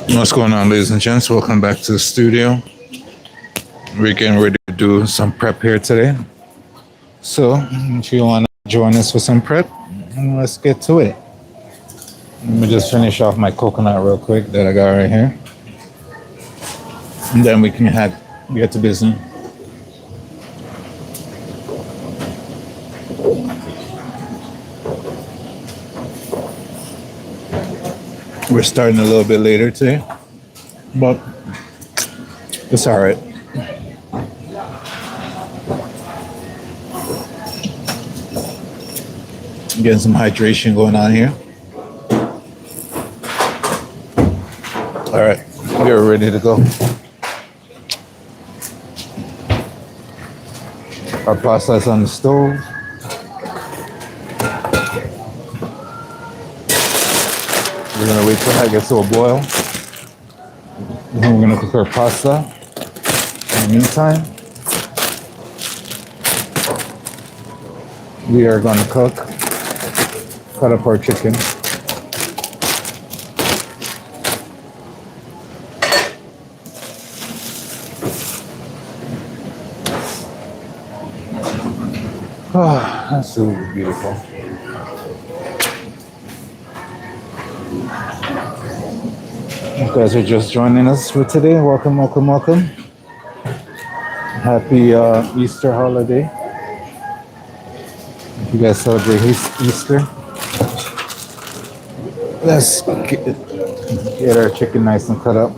What's going on, ladies and gents? Welcome back to the studio. We're getting ready to do some prep here today. So, if you want to join us for some prep, let's get to it. Let me just finish off my coconut real quick that I got right here. And then we can get to business. We're starting a little bit later today, but it's all right. Getting some hydration going on here. All right, we're ready to go. Our pasta is on the stove. We're gonna wait till that gets to a boil. Then we're gonna cook our pasta. In the meantime, we are gonna cut up our chicken. Oh, that's so beautiful. You guys are just joining us for today. Welcome, welcome, welcome. Happy Easter holiday. If you guys celebrate Easter, let's get our chicken nice and cut up.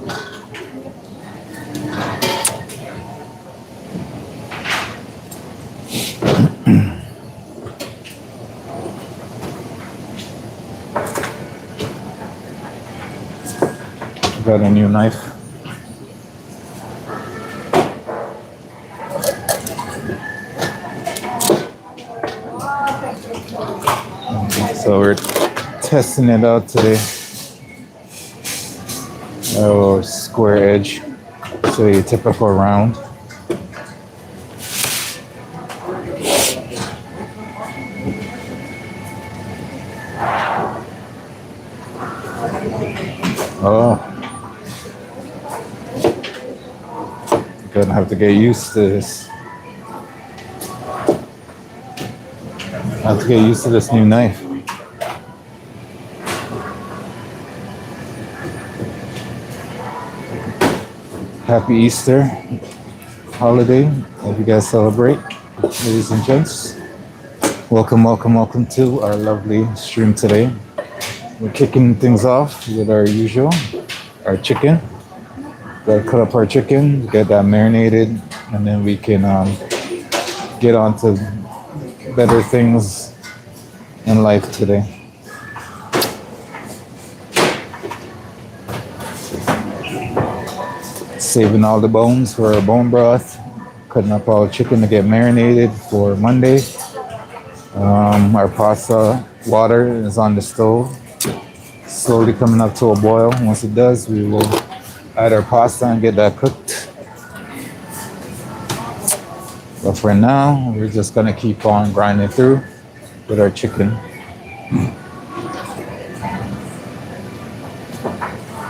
Got a new knife. So we're testing it out today. Oh, square edge, so a typical round. Oh. Gonna have to get used to this. I have to get used to this new knife. Happy Easter holiday. Hope you guys celebrate, ladies and gents. Welcome, welcome, welcome to our lovely stream today. We're kicking things off with our usual, our chicken. Gotta cut up our chicken, get that marinated, and then we can get on to better things in life today. Saving all the bones for our bone broth, cutting up all the chicken to get marinated for Monday. Our pasta water is on the stove, slowly coming up to a boil. Once it does, we will add our pasta and get that cooked. But for now, we're just gonna keep on grinding through with our chicken.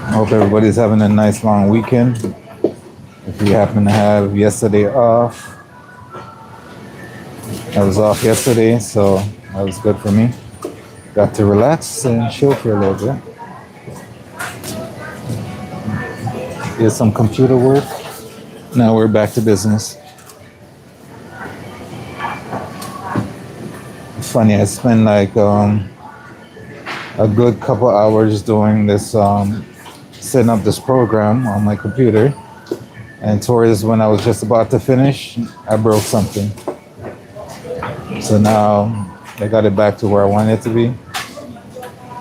I hope everybody's having a nice long weekend. If you happen to have yesterday off, I was off yesterday, so that was good for me. Got to relax and chill for a little bit. Did some computer work. Now we're back to business. It's funny, I spent like a good couple hours doing this, setting up this program on my computer. And towards when I was just about to finish, I broke something. So now I got it back to where I want it to be.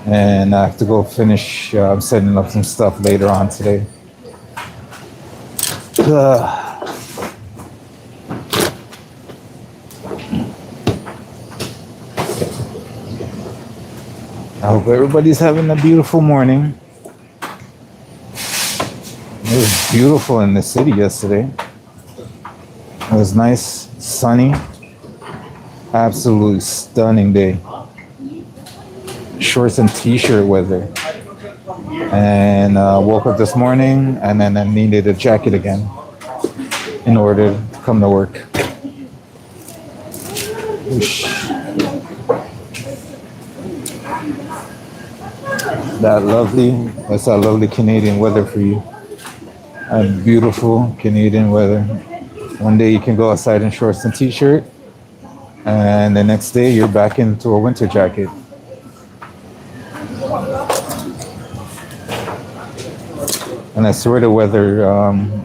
And I have to go finish setting up some stuff later on today. I hope everybody's having a beautiful morning. It was beautiful in the city yesterday. It was nice, sunny, absolutely stunning day. Shorts and t-shirt weather. and woke up this morning, and then I needed a jacket again in order to come to work. Whoosh. That's that lovely Canadian weather for you. A beautiful Canadian weather. One day you can go outside in shorts and t-shirt, and the next day you're back into a winter jacket. And I swear the weather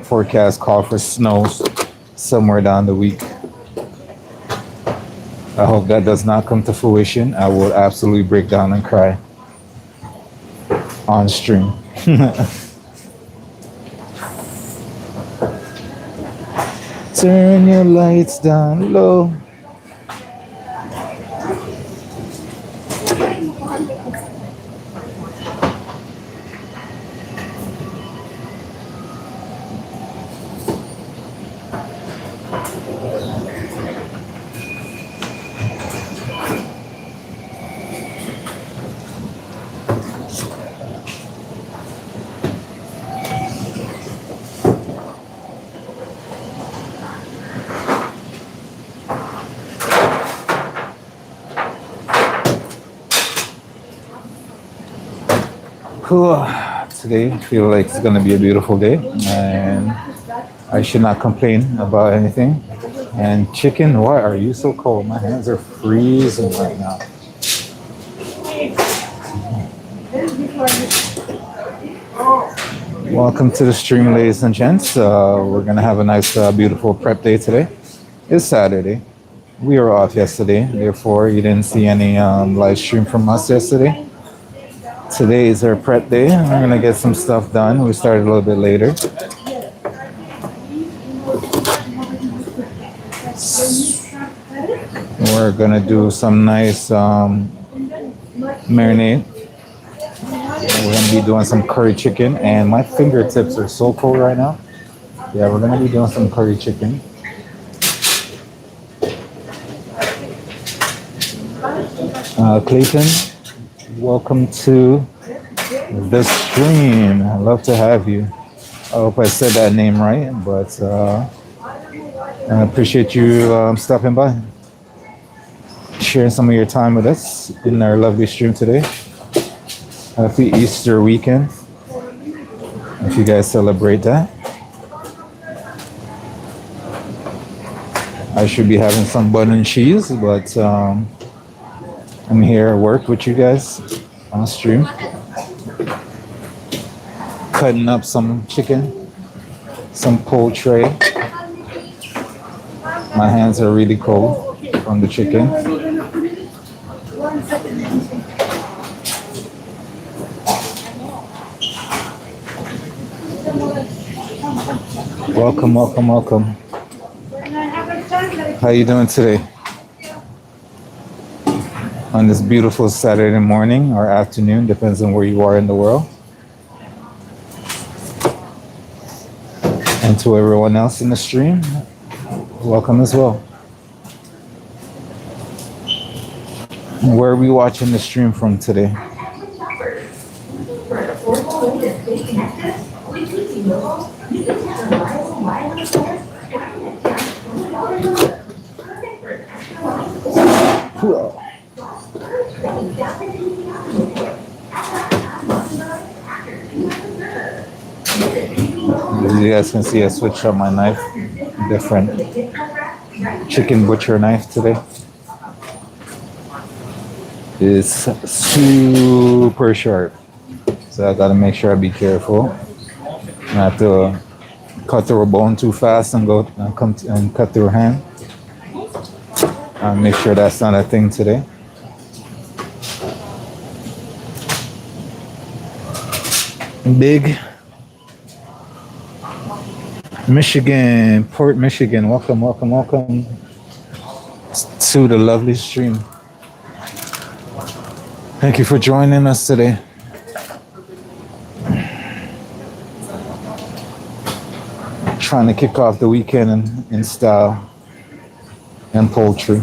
forecast call for snow somewhere down the week. I hope that does not come to fruition. I will absolutely break down and cry on stream. Turn your lights down low. Cool. Today I feel like it's gonna be a beautiful day, and I should not complain about anything. And chicken, why are you so cold? My hands are freezing right now. Welcome to the stream, ladies and gents. We're gonna have a nice, beautiful prep day today. It's Saturday. We were off yesterday, therefore you didn't see any live stream from us yesterday. Today is our prep day. We're gonna get some stuff done. We started a little bit later. We're gonna do some nice marinade. We're gonna be doing some curry chicken, and my fingertips are so cold right now. Yeah, we're gonna be doing some curry chicken. Clayton, welcome to the stream. I'd love to have you. I hope I said that name right, but I appreciate you stopping by, sharing some of your time with us in our lovely stream today. Happy Easter weekend, if you guys celebrate that. I should be having some bun and cheese, but I'm here at work with you guys on stream, cutting up some chicken, some poultry. My hands are really cold from the chicken. Welcome, welcome, welcome. How you doing today? On this beautiful Saturday morning or afternoon, depends on where you are in the world. And to everyone else in the stream, welcome as well. Where are we watching the stream from today? As you guys can see, I switched up my knife, different chicken butcher knife today. It's super sharp, so I gotta make sure I be careful. Not to cut through a bone too fast and go and come and cut through a hand. I'll make sure that's not a thing today. Big Michigan, Port Michigan, welcome, welcome, welcome to the lovely stream. Thank you for joining us today. Trying to kick off the weekend in style and poultry.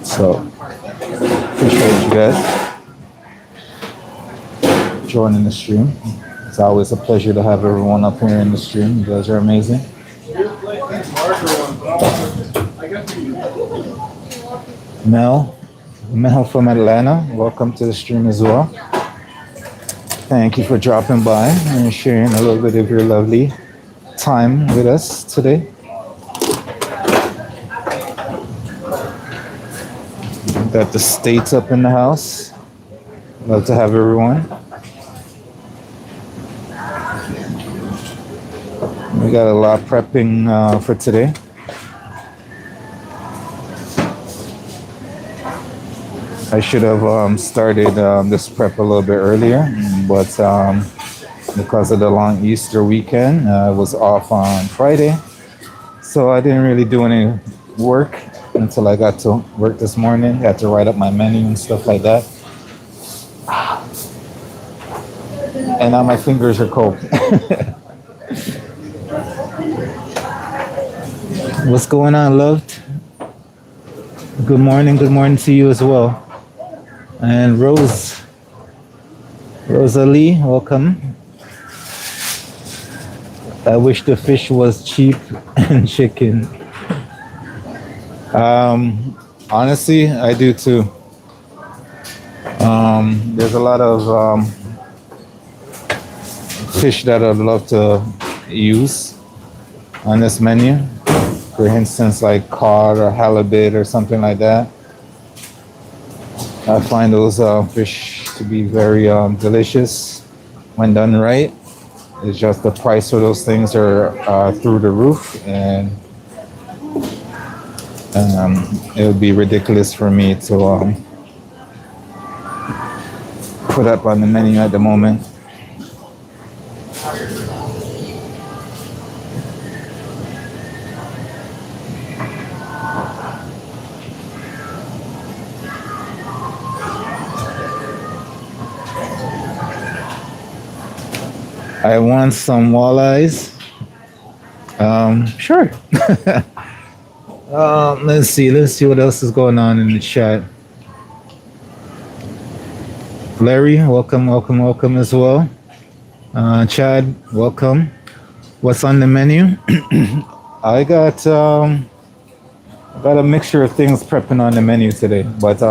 So, appreciate you guys. joining the stream. It's always a pleasure to have everyone up here in the stream. You guys are amazing. Mel, Mel from Atlanta, welcome to the stream as well. Thank you for dropping by and sharing a little bit of your lovely time with us today. Got the States up in the house. Love to have everyone. We got a lot prepping for today. I should have started this prep a little bit earlier, but because of the long Easter weekend, I was off on Friday, so I didn't really do any work until I got to work this morning. Had to write up my menu and stuff like that. And now my fingers are cold. What's going on, loved? Good morning to you as well. And Rosalie, welcome. I wish the fish was cheap and chicken. Honestly, I do too. There's a lot of fish that I'd love to use on this menu. For instance, like cod or halibut or something like that. I find those fish to be very delicious when done right. It's just the price of those things are through the roof, and it would be ridiculous for me to put up on the menu at the moment. I want some walleyes. Sure. Let's see what else is going on in the chat. Larry, welcome as well. Chad, welcome. What's on the menu? I got a mixture of things prepping on the menu today, but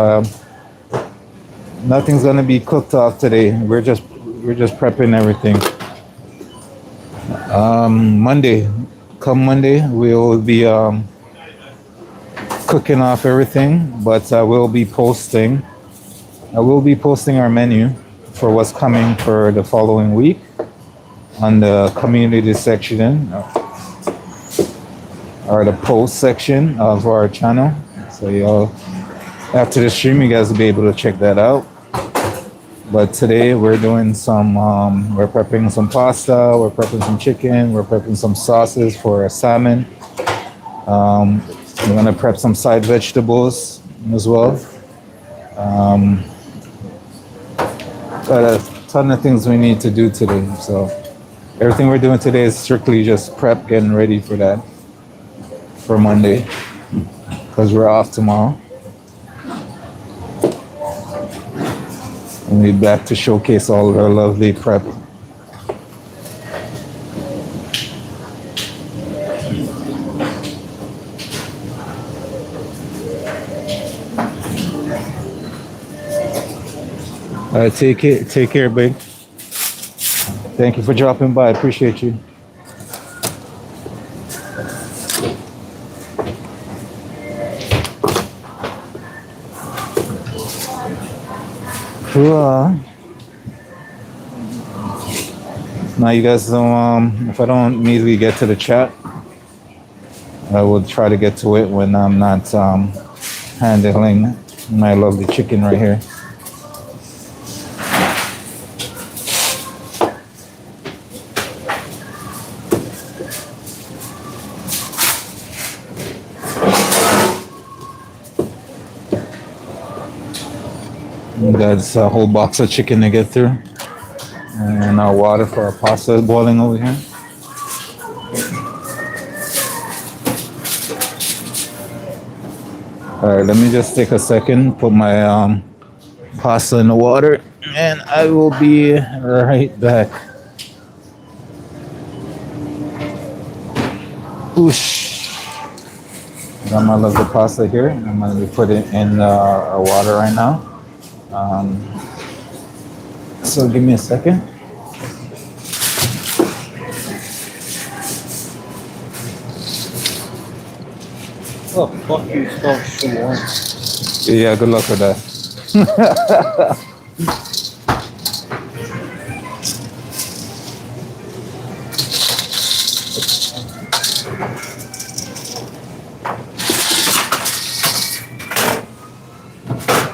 nothing's gonna be cooked off today. We're just prepping everything. Come Monday, we'll be cooking off everything, but I will be posting our menu for what's coming for the following week on the community section or the post section of our channel. So y'all, after the stream, you guys will be able to check that out. But today we're doing we're prepping some pasta, we're prepping some chicken, we're prepping some sauces for a salmon. We're gonna prep some side vegetables as well. Got a ton of things we need to do today. So everything we're doing today is strictly just prep, getting ready for that, for Monday, because we're off tomorrow. We'll be back to showcase all of our lovely prep. All right, take care, big. Thank you for dropping by. I appreciate you. Now you guys don't, if I don't immediately get to the chat, I will try to get to it when I'm not handling my lovely chicken right here. That's a whole box of chicken to get through. And our water for our pasta is boiling over here. All right, let me just take a second, put my pasta in the water, and I will be right back. Whoosh. Got my lovely pasta here. I'm going to put it in our water right now. Um, so give me a second. Oh, fuck you, stop some more. Yeah, good luck with that.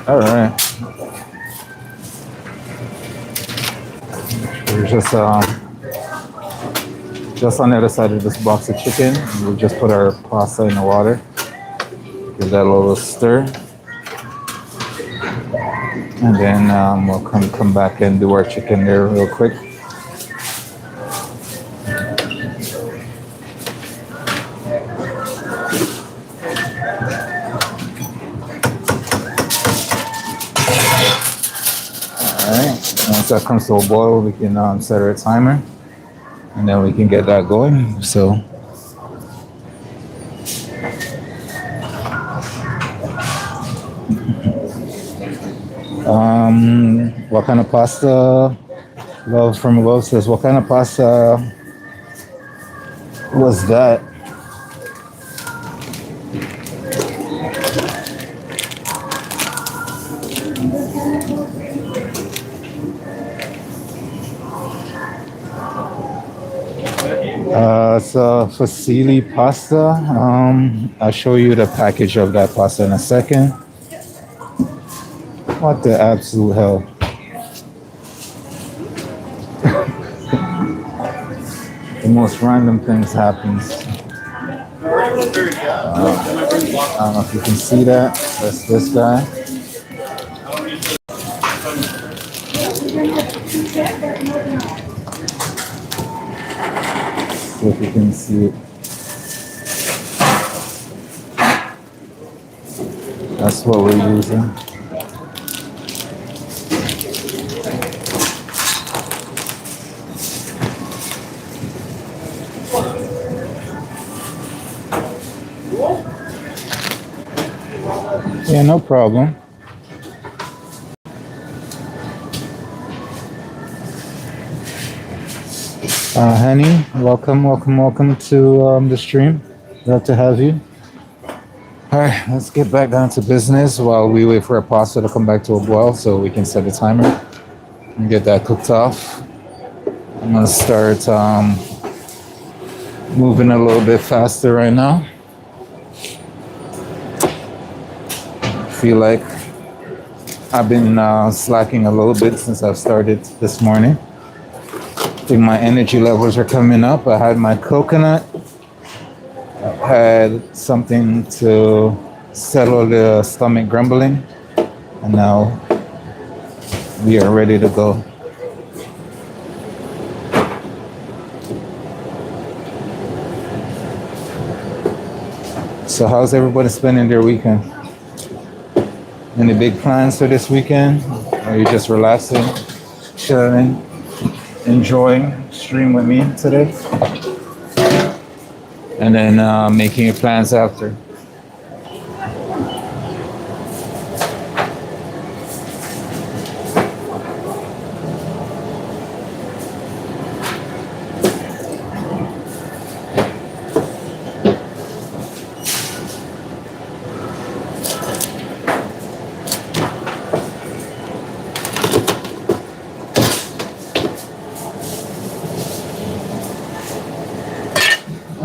All right. We're just on the other side of this box of chicken. We'll just put our pasta in the water. Give that a little stir. And then we'll come back and do our chicken there real quick. Alright, once that comes to a boil, we can set our timer. And then we can get that going. So what kind of pasta? Love from above says, what kind of pasta was that? It's a fusilli pasta. I'll show you the package of that pasta in a second. What the absolute hell? The most random things happens. I don't know if you can see that. That's this guy. See if you can see it. That's what we're using. Yeah, no problem. Honey, welcome to the stream. Glad to have you. All right, let's get back down to business while we wait for our pasta to come back to a boil so we can set the timer and get that cooked off. I'm gonna start moving a little bit faster right now. Feel like I've been slacking a little bit since I've started this morning. I think my energy levels are coming up. I had my coconut. I had something to settle the stomach grumbling. And now we are ready to go. So how's everybody spending their weekend? Any big plans for this weekend? Or are you just relaxing, chilling, enjoying stream with me today? And then making your plans after.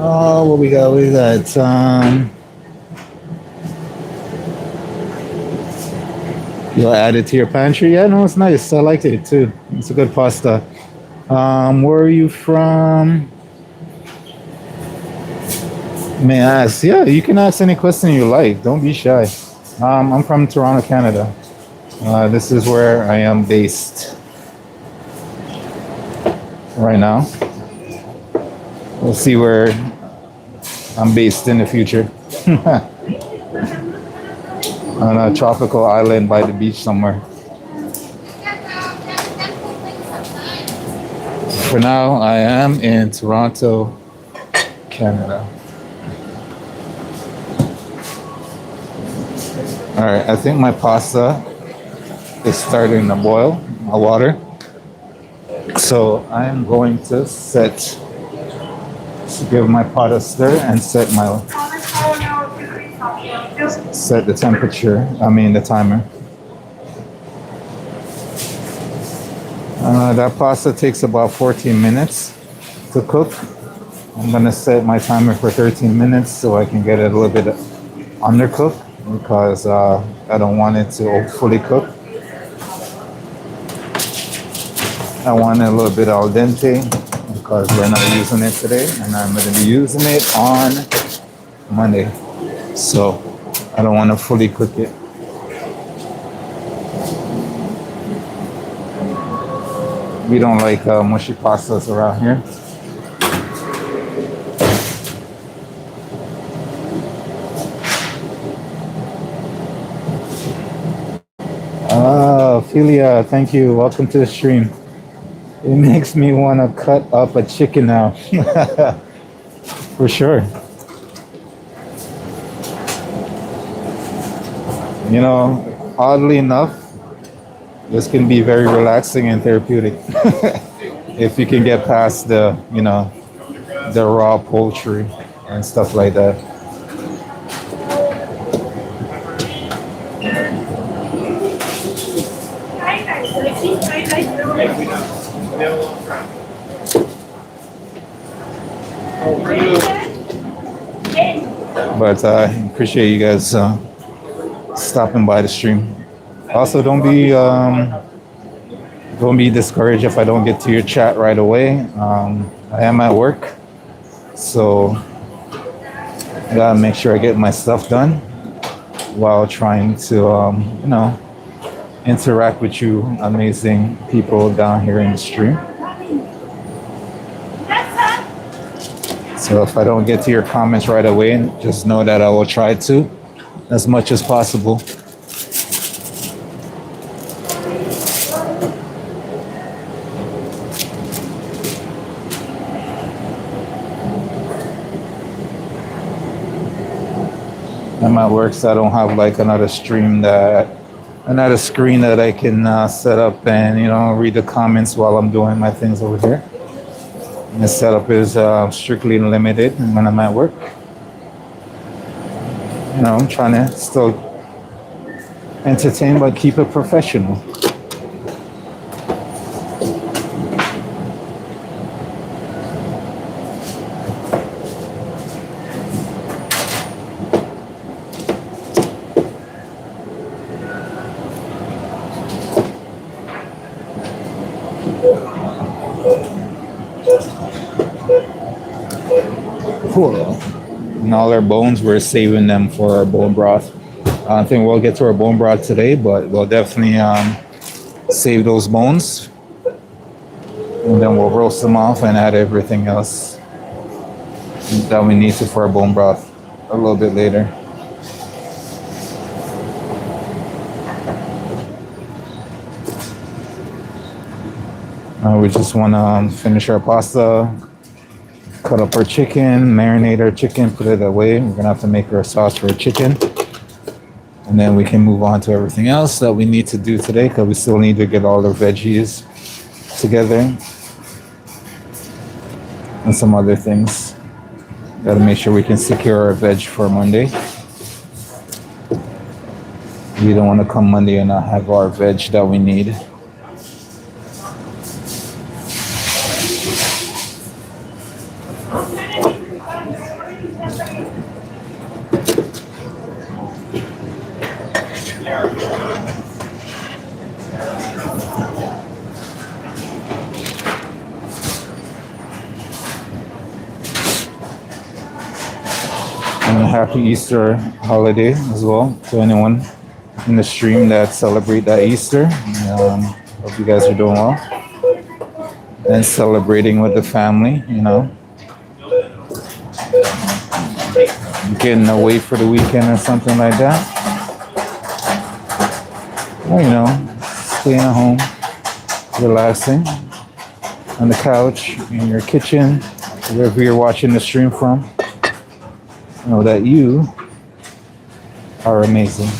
Oh, what we got? We got you'll add it to your pantry. Yeah, no, it's nice. I liked it too. It's a good pasta. Where are you from? May I ask? Yeah, you can ask any question you like. Don't be shy. I'm from Toronto, Canada. This is where I am based right now. We'll see where I'm based in the future. On a tropical island by the beach somewhere. For now, I am in Toronto, Canada. All right, I think my pasta is starting to boil, my water. So I am going to give my pot a stir and set the temperature. I mean the timer. That pasta takes about 14 minutes to cook. I'm gonna set my timer for 13 minutes so I can get it a little bit undercooked because I don't want it to fully cook. I want it a little bit al dente because we're not using it today and I'm gonna be using it on Monday. So I don't want to fully cook it. We don't like mushy pastas around here. Ophelia, thank you. Welcome to the stream. It makes me want to cut up a chicken now. For sure. You know, oddly enough, this can be very relaxing and therapeutic if you can get past the raw poultry and stuff like that. But I appreciate you guys stopping by the stream. Also, don't be discouraged if I don't get to your chat right away. I am at work, so I gotta make sure I get my stuff done while trying to interact with you amazing people down here in the stream. So if I don't get to your comments right away, just know that I will try to as much as possible. I'm at work, so I don't have like another screen that I can set up and read the comments while I'm doing my things over here. And the setup is strictly limited when I'm at work. I'm trying to still entertain but keep it professional. And all our bones, we're saving them for our bone broth. I don't think we'll get to our bone broth today, but we'll definitely save those bones. And then we'll roast them off and add everything else that we need to for our bone broth a little bit later. We just want to finish our pasta, cut up our chicken, marinate our chicken, put it away. We're gonna have to make our sauce for our chicken. And then we can move on to everything else that we need to do today because we still need to get all the veggies together and some other things. Gotta make sure we can secure our veg for Monday. We don't want to come Monday and not have our veg that we need. And a happy Easter holiday as well to anyone in the stream that celebrate that Easter. Hope you guys are doing well and celebrating with the family, getting away for the weekend or something like that. Or, staying at home, relaxing. on the couch, in your kitchen, wherever you're watching the stream from. Know that you are amazing.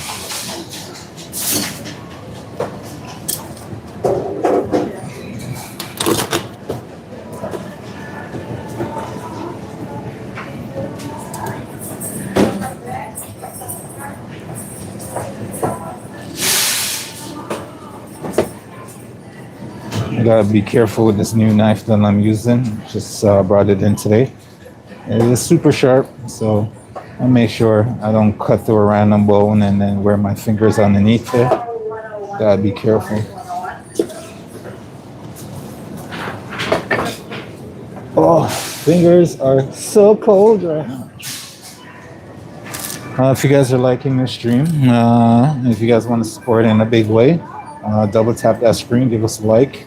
I gotta be careful with this new knife that I'm using. Just brought it in today. It is super sharp, so I make sure I don't cut through a random bone and then wear my fingers underneath it. Gotta be careful. Oh, fingers are so cold right now. If you guys are liking this stream, if you guys want to support in a big way, double tap that screen, give us a like.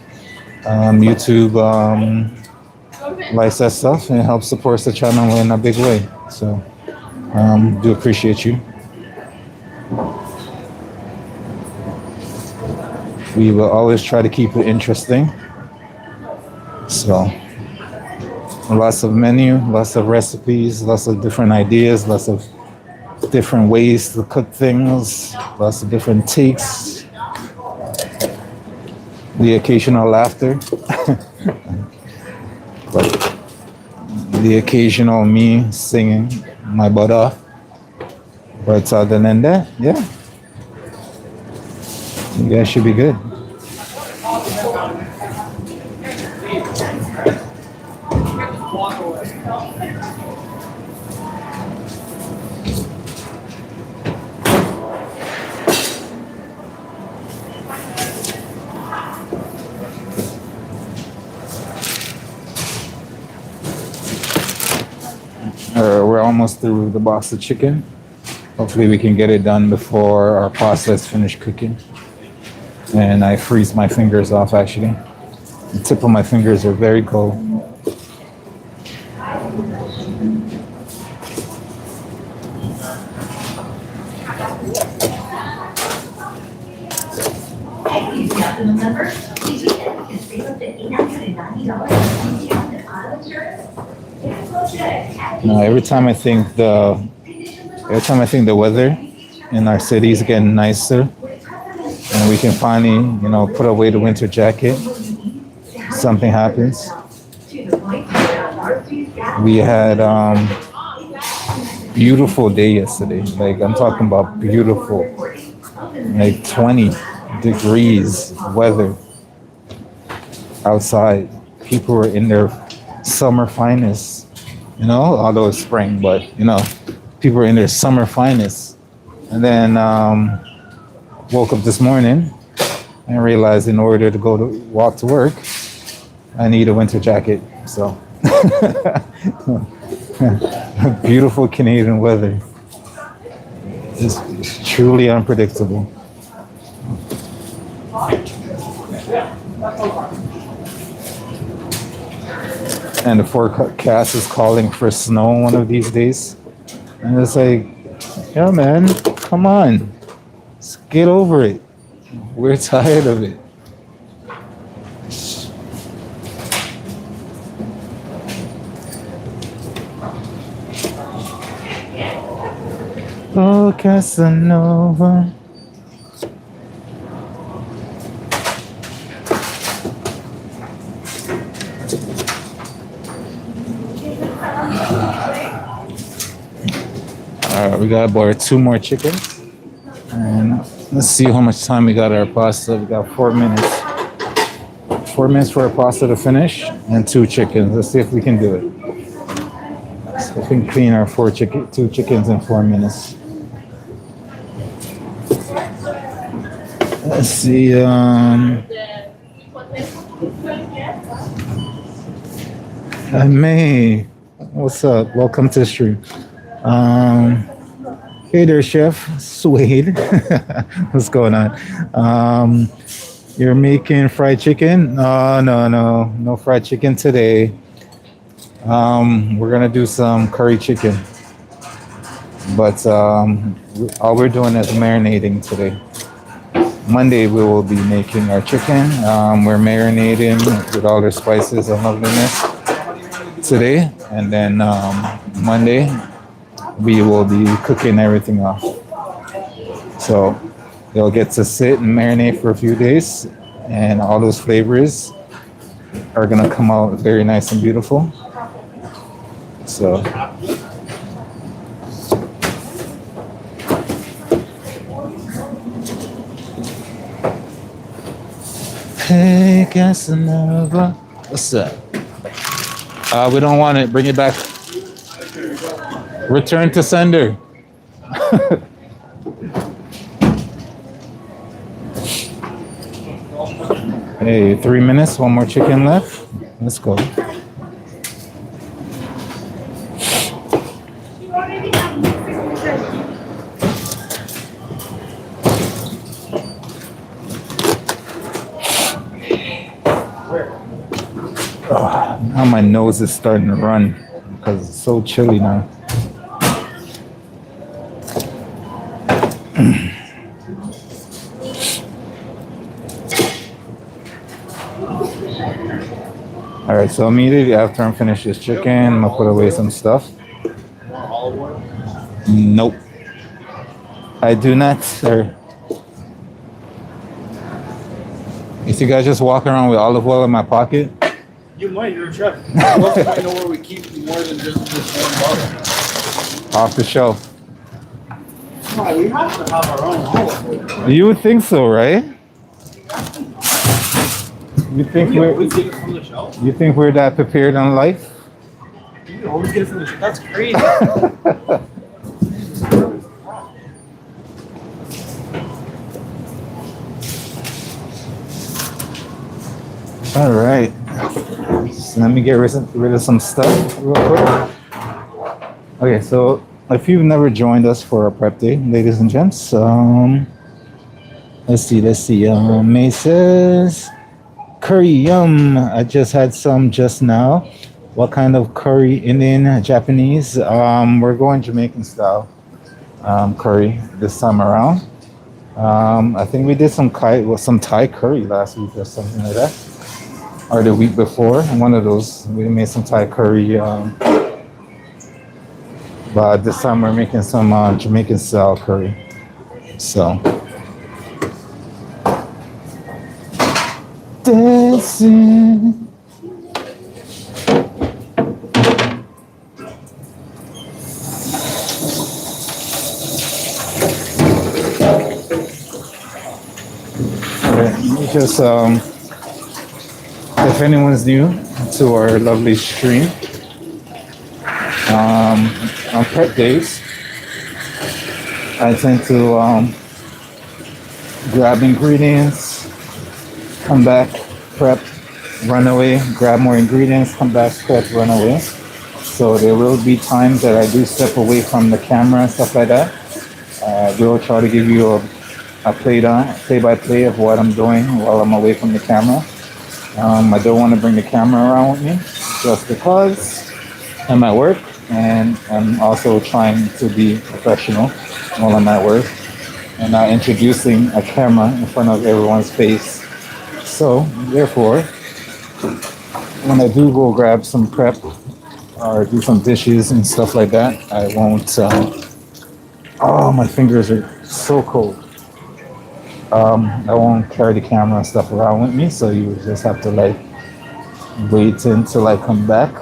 YouTube likes that stuff and it helps support the channel in a big way. So do appreciate you. We will always try to keep it interesting. So lots of menu, lots of recipes, lots of different ideas, lots of different ways to cook things, lots of different takes, the occasional laughter, but the occasional me singing my butt off. But other than that, yeah, you guys should be good. We're almost through the box of chicken. Hopefully we can get it done before our pasta is finished cooking. And I freeze my fingers off actually. The tip of my fingers are very cold. Now, every time I think the weather in our city is getting nicer, and we can finally, put away the winter jacket, something happens. We had beautiful day yesterday. Like I'm talking about beautiful, like 20 degrees weather outside. People were in their summer finest. Although it's spring, but people are in their summer finest. And then woke up this morning and realized in order to walk to work, I need a winter jacket. So beautiful Canadian weather. It's truly unpredictable. And the forecast is calling for snow one of these days. And it's like, yeah, man, come on. Let's get over it. We're tired of it. Oh, Casanova. All right, we got about 2 more chickens. And let's see how much time we got our pasta. We got 4 minutes. 4 minutes for our pasta to finish and 2 chickens. Let's see if we can do it. So we can clean our 2 chickens in 4 minutes. Let's see. May, what's up? Welcome to the stream. Hey there, Chef Suede. What's going on? You're making fried chicken? No fried chicken today. We're gonna do some curry chicken, but all we're doing is marinating today. Monday we will be making our chicken. We're marinating with all their spices and loveliness today, and then Monday we will be cooking everything off. So they'll get to sit and marinate for a few days, and all those flavors are gonna come out very nice and beautiful. So hey, Casanova, what's up? We don't want it. Bring it back. Return to sender. Hey, 3 minutes. One more chicken left. Let's go. Now my nose is starting to run because it's so chilly now. All right, so immediately after I'm finished this chicken, I'm gonna put away some stuff. Nope, I do not, sir. You see guys just walking around with olive oil in my pocket? You might, you're a chef. I love to know where we keep more than just this one bottle. Off the shelf. No, we have to have our own olive oil. You would think so, right? You think We get it from the shelf? you think we're that prepared in life? You always get it from the shelf. That's crazy. All right. So let me get rid of some stuff real quick. Okay, so if you've never joined us for our prep day, ladies and gents, let's see. May says curry yum. I just had some just now. What kind of curry? Indian, Japanese? We're going Jamaican style curry this time around. I think we did some Thai curry last week or something like that, or the week before. One of those. We made some Thai curry. But this time we're making some Jamaican style curry. So. Dancing. Okay, just if anyone's new to our lovely stream, on prep days, I tend to grab ingredients, come back, prep, run away, grab more ingredients, come back, prep, run away. So there will be times that I do step away from the camera and stuff like that. We'll try to give you a play-by-play of what I'm doing while I'm away from the camera. I don't want to bring the camera around with me just because I'm at work, and I'm also trying to be professional while I'm at work and not introducing a camera in front of everyone's face. So therefore, when I do go grab some prep or do some dishes and stuff like that, I won't, oh, my fingers are so cold. I won't carry the camera and stuff around with me, so you just have to like wait until I come back.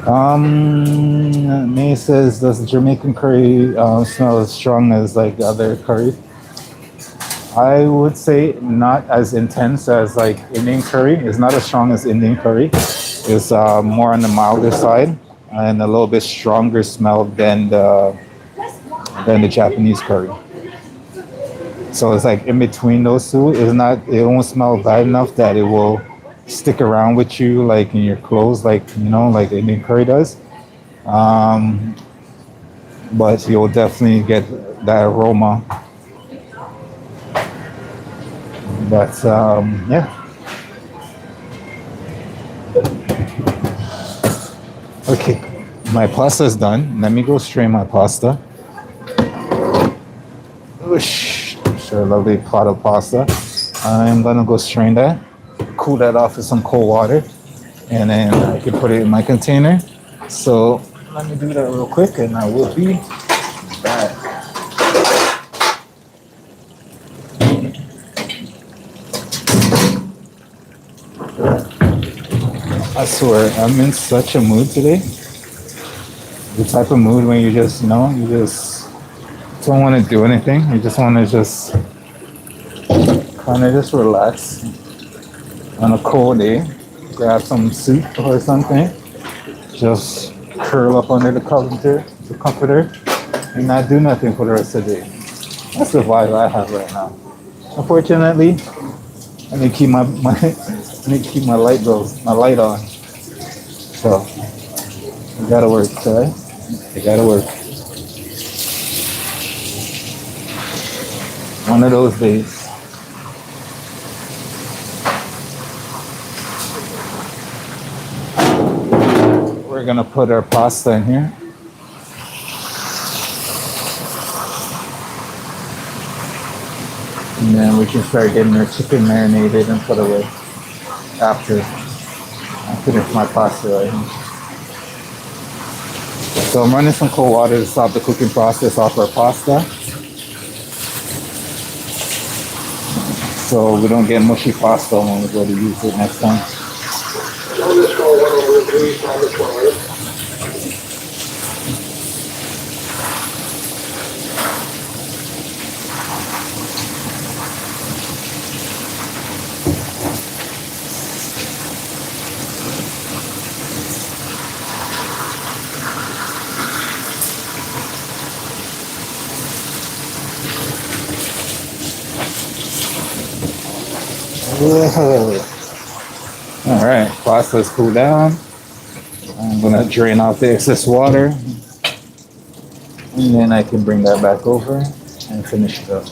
May says, does Jamaican curry smell as strong as like other curry? I would say not as intense as like Indian curry. It's not as strong as Indian curry. It's more on the milder side and a little bit stronger smell than the Japanese curry. So it's like in between those two. It won't smell bad enough that it will stick around with you like in your clothes, like like Indian curry does. But you'll definitely get that aroma. But yeah. Okay, my pasta's done. Let me go strain my pasta. Whoosh. Sure, lovely pot of pasta. I'm gonna go strain that, cool that off with some cold water, and then I can put it in my container. So let me do that real quick, and I will be back. I swear, I'm in such a mood today. The type of mood when you just, you just don't want to do anything. You just want to just kind of just relax on a cold day, grab some soup or something, just curl up under the comforter, and not do nothing for the rest of the day. That's the vibe I have right now. Unfortunately, I need to keep I need to keep my light on. So I gotta work, okay? I gotta work. One of those days. We're gonna put our pasta in here. And then we can start getting our chicken marinated and put away after I finish my pasta right here. So I'm running some cold water to stop the cooking process off our pasta, so we don't get mushy pasta when we go to use it next time. Whoa. All right, pasta's cooled down. I'm gonna drain out the excess water, and then I can bring that back over and finish it up.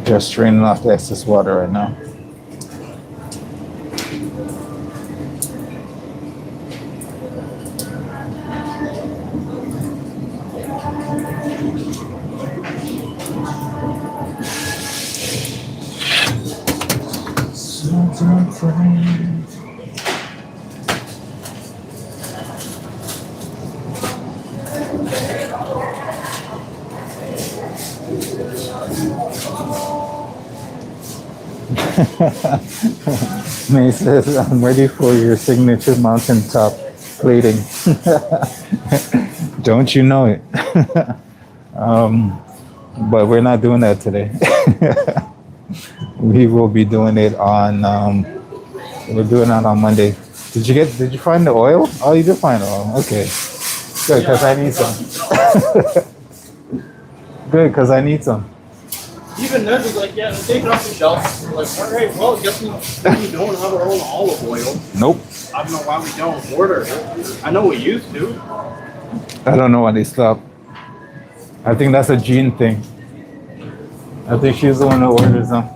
Just draining off the excess water right now. May says, I'm ready for your signature mountaintop plating. Don't you know it? But we're not doing that today. We will be doing it on, we're doing it on Monday. Did you find the oil? Oh, you did find oil. Okay. Good, because I need some. Good, because I need some. Even then, it's like, yeah, take it off the shelf. We're like, all right, well, guess we don't have our own olive oil. Nope. I don't know why we don't order it. I know we used to. I don't know why they stopped. I think that's a Jean thing. I think she's the one who orders them.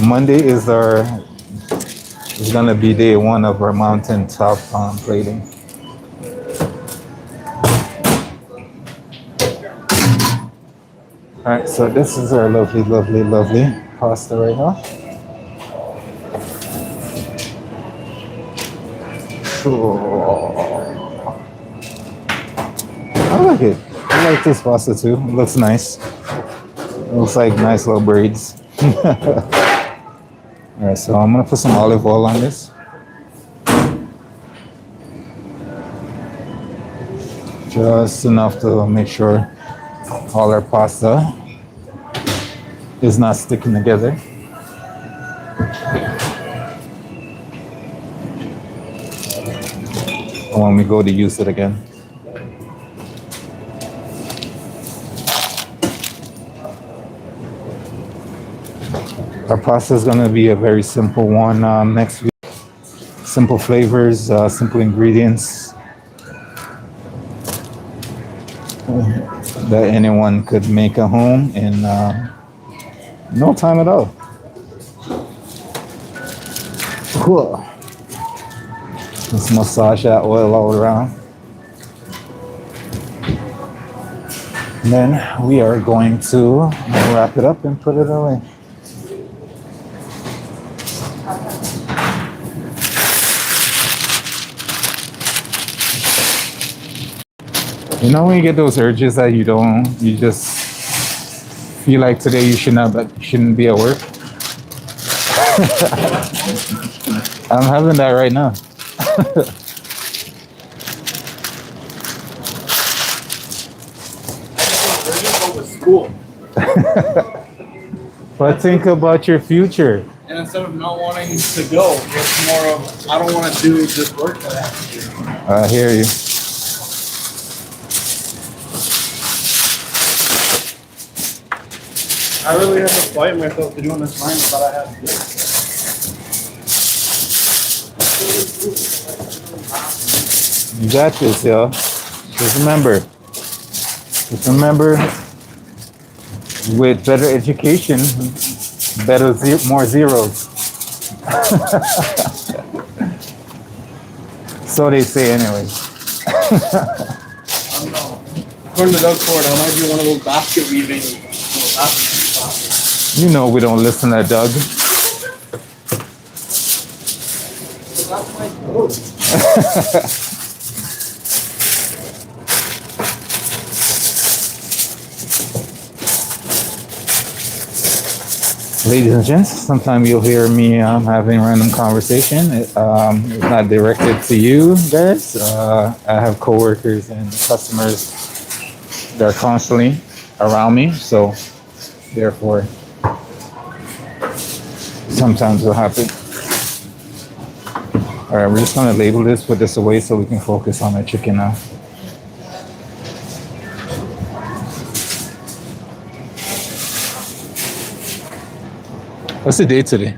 Monday is gonna be day one of our mountaintop plating. All right, so this is our lovely, lovely, lovely pasta right now. Oh. I like it. I like this pasta too. It looks nice. It looks like nice little braids. All right, so I'm gonna put some olive oil on this. Just enough to make sure all our pasta is not sticking together. When we go to use it again. Our pasta is going to be a very simple one next week. Simple flavors, simple ingredients that anyone could make at home in no time at all. Cool. Let's massage that oil all around. And then we are going to wrap it up and put it away. You know when you get those urges that you just feel like today you shouldn't be at work? I'm having that right now. School. But think about your future. And instead of not wanting to go, it's more of I don't want to do this work that I have to do. I hear you. I really have to fight myself to doing this line, but I have to do it. You got this, yo. Just remember, with better education, more zeros. So they say, anyway. I don't know. According to Doug Ford, I might be one of those basket weaving. You know we don't listen to Doug. That's my code. Ladies and gents, sometimes you'll hear me having random conversation. It's not directed to you guys. I have coworkers and customers that are constantly around me, so therefore, sometimes it'll happen. All right, we're just gonna label this, put this away so we can focus on the chicken now. What's the date today?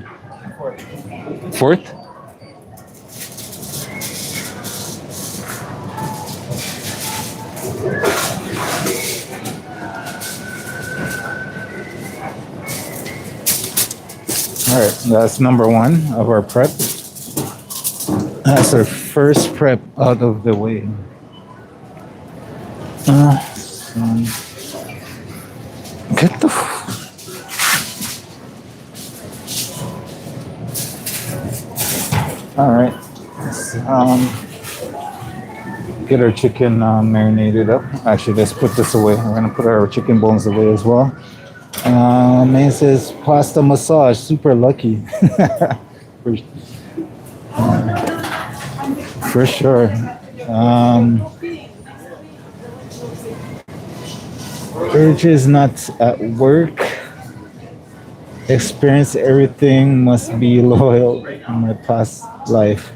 4th? All right, that's number 1 of our prep. That's our first prep out of the way. Get the... All right, let's get our chicken marinated up. Actually, let's put this away. We're gonna put our chicken bones away as well. Man says pasta massage, super lucky. For sure. Urge is not at work. Experience everything, must be loyal in my past life.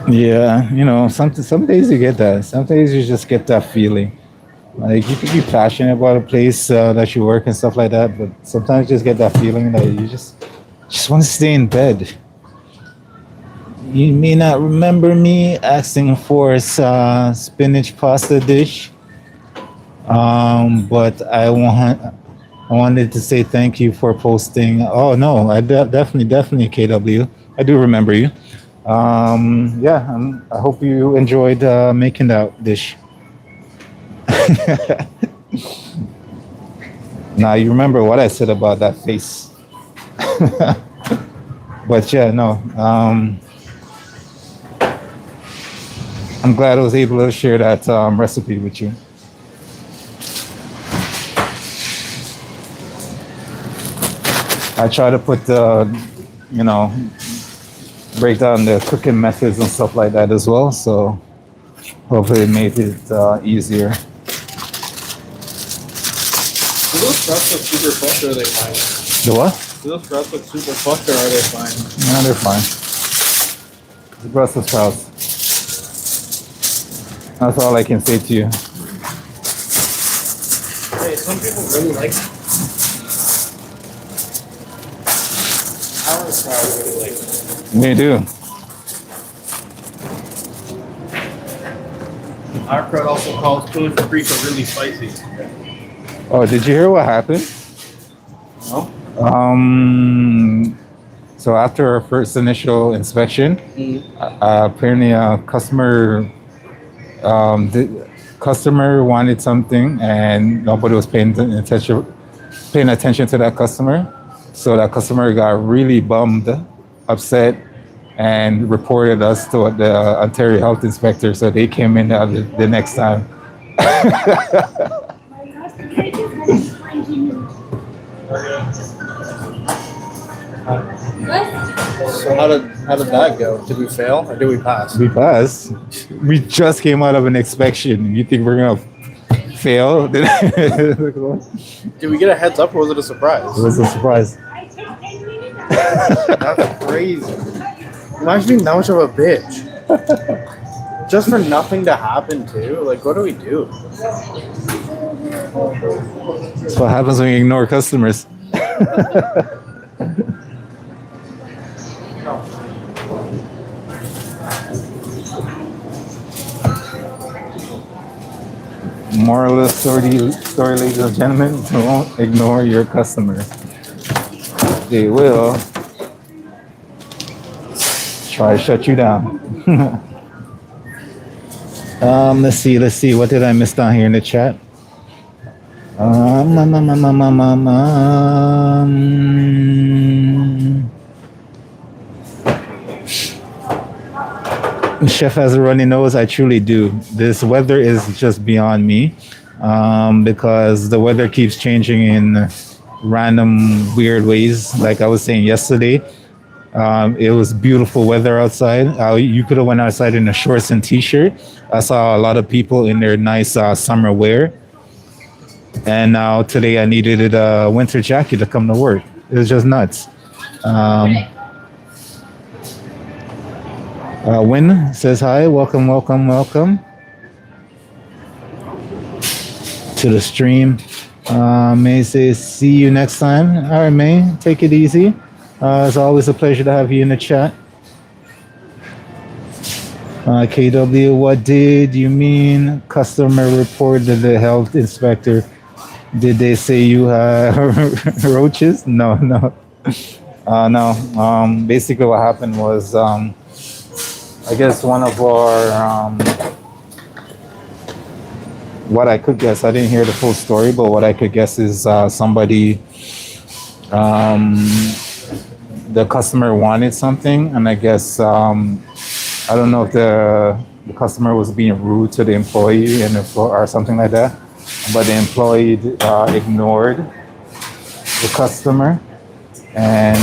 Yeah, you know, some days you get that. Some days you just get that feeling. Like you could be passionate about a place that you work and stuff like that, but sometimes you just get that feeling that you just want to stay in bed. You may not remember me asking for a spinach pasta dish, but I wanted to say thank you for posting. Oh no, I definitely KW. I do remember you. Yeah, I hope you enjoyed making that dish. Now you remember what I said about that face. But yeah, no. I'm glad I was able to share that recipe with you. I try to put break down the cooking methods and stuff like that as well. So hopefully it made it easier. Do those sprouts look super fucked or are they fine? The what? Do those sprouts look super fucked or are they fine? No, they're fine. The Brussels sprouts. That's all I can say to you. some people really like our style. Really like it. They do. Our crowd also calls paprika really spicy. Oh, did you hear what happened? No. So after our first initial inspection, Mm. apparently the customer wanted something and nobody was paying attention to that customer. So that customer got really bummed, upset, and reported us to the Ontario Health Inspector. So they came in the next time. So how did that go? Did we fail or did we pass? We passed. We just came out of an inspection. You think we're gonna fail? It Did we get a heads up or was it a surprise? was a surprise. That's crazy. Imagine being that much of a bitch. Just for nothing to happen too. Like, what do we do? That's what happens when you ignore customers. Moral of the story, ladies and gentlemen, don't ignore your customers. They will try to shut you down. Let's see. What did I miss down here in the chat? Chef has a runny nose. I truly do. This weather is just beyond me, because the weather keeps changing in random weird ways. Like I was saying yesterday, it was beautiful weather outside. You could have went outside in a shorts and t-shirt. I saw a lot of people in their nice summer wear. And now today I needed a winter jacket to come to work. It was just nuts. Win says hi. Welcome to the stream. May says see you next time. All right, May, take it easy. It's always a pleasure to have you in the chat. KW, what did you mean? Customer reported the health inspector. Did they say you have roaches? No. No. Basically, what happened was, I guess one of our, what I could guess, I didn't hear the full story, but what I could guess is somebody, the customer wanted something, and I guess, I don't know if the customer was being rude to the employee or something like that, but the employee ignored the customer. And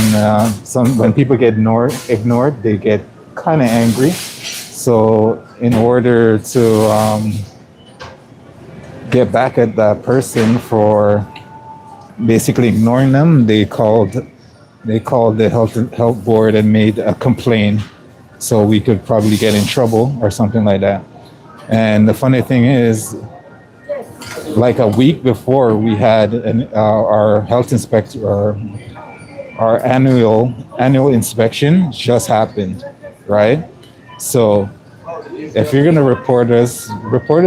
when people get ignored, they get kind of angry. So in order to get back at that person for basically ignoring them, they called the health board and made a complaint, so we could probably get in trouble or something like that. And the funny thing is, like a week before, we had our health inspector, our annual inspection just happened, right? So if you're gonna report us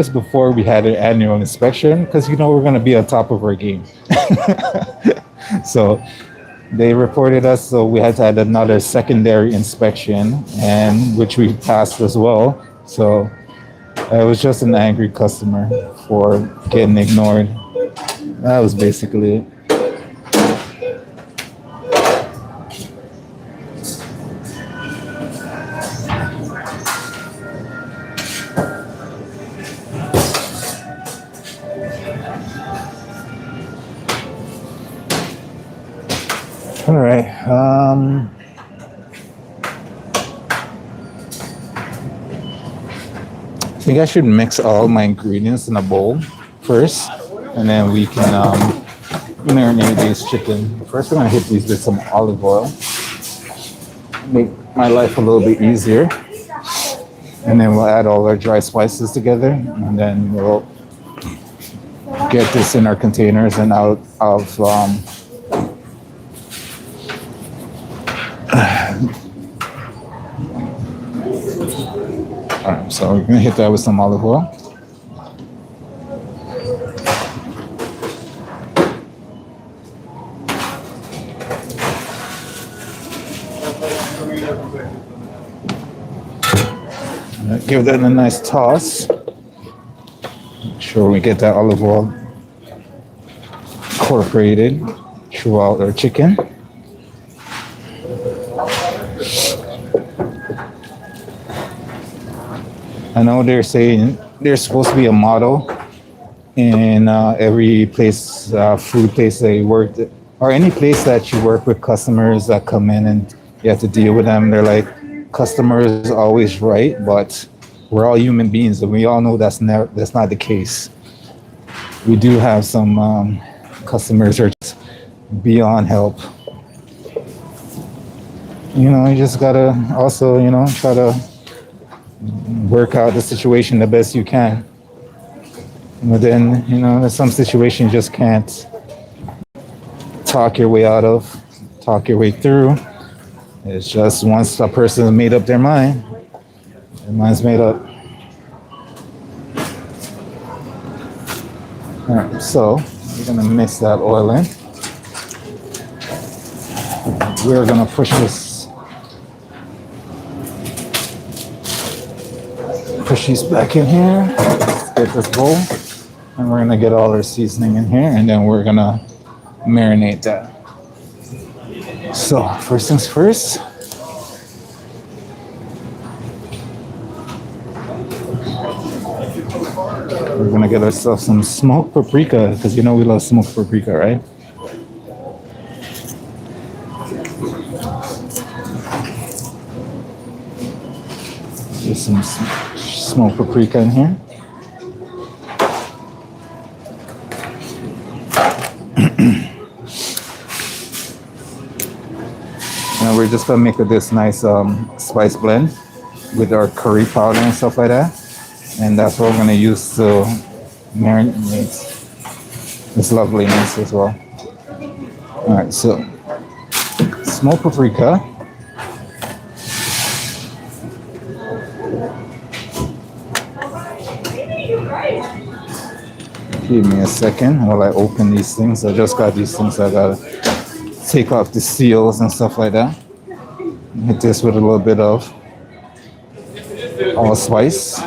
before we had an annual inspection, because we're gonna be on top of our game. So they reported us, so we had to add another secondary inspection, and which we passed as well. So it was just an angry customer for getting ignored. That was basically it. All right. I think I should mix all my ingredients in a bowl first, and then we can marinate these chicken. First, we're gonna hit these with some olive oil, make my life a little bit easier, and then we'll add all our dry spices together, and then we'll get this in our containers and out of all right, so we're gonna hit that with some olive oil. Give that a nice toss. Make sure we get that olive oil incorporated throughout our chicken. I know they're saying there's supposed to be a motto in every place, food place that you work, or any place that you work with customers that come in and you have to deal with them. They're like, customers always right, but we're all human beings, and we all know that's not the case. We do have some customers who are just beyond help. You know, you just gotta also, you know, try to work out the situation the best you can. But then, you know, there's some situations you just can't talk your way out of, talk your way through. It's just once a person has made up their mind's made up. All right, so we're gonna mix that oil in. We're gonna push these back in here. Let's get this bowl, and we're gonna get all our seasoning in here, and then we're gonna marinate that. So first things first. We're gonna get ourselves some smoked paprika, because you know we love smoked paprika, right? Just some smoked paprika in here. And we're just gonna make this nice spice blend with our curry powder and stuff like that. And that's what we're gonna use to marinate this loveliness as well. All right, so smoked paprika. Give me a second while I open these things. I just got these things. I gotta take off the seals and stuff like that. Hit this with a little bit of allspice.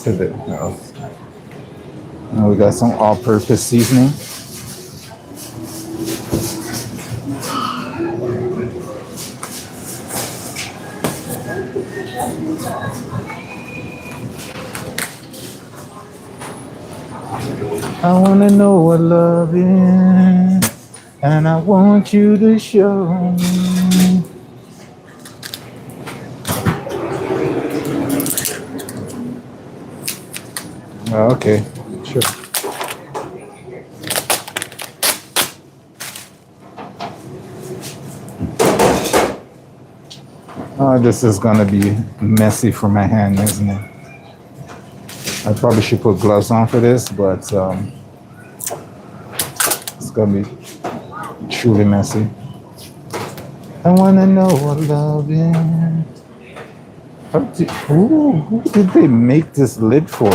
Pivot. Now we got some all-purpose seasoning. I wanna know what love is, and I want you to show me. Oh, okay, sure. Oh, this is gonna be messy for my hand, isn't it? I probably should put gloves on for this, but it's gonna be truly messy. I wanna know what love is. Who did they make this lid for?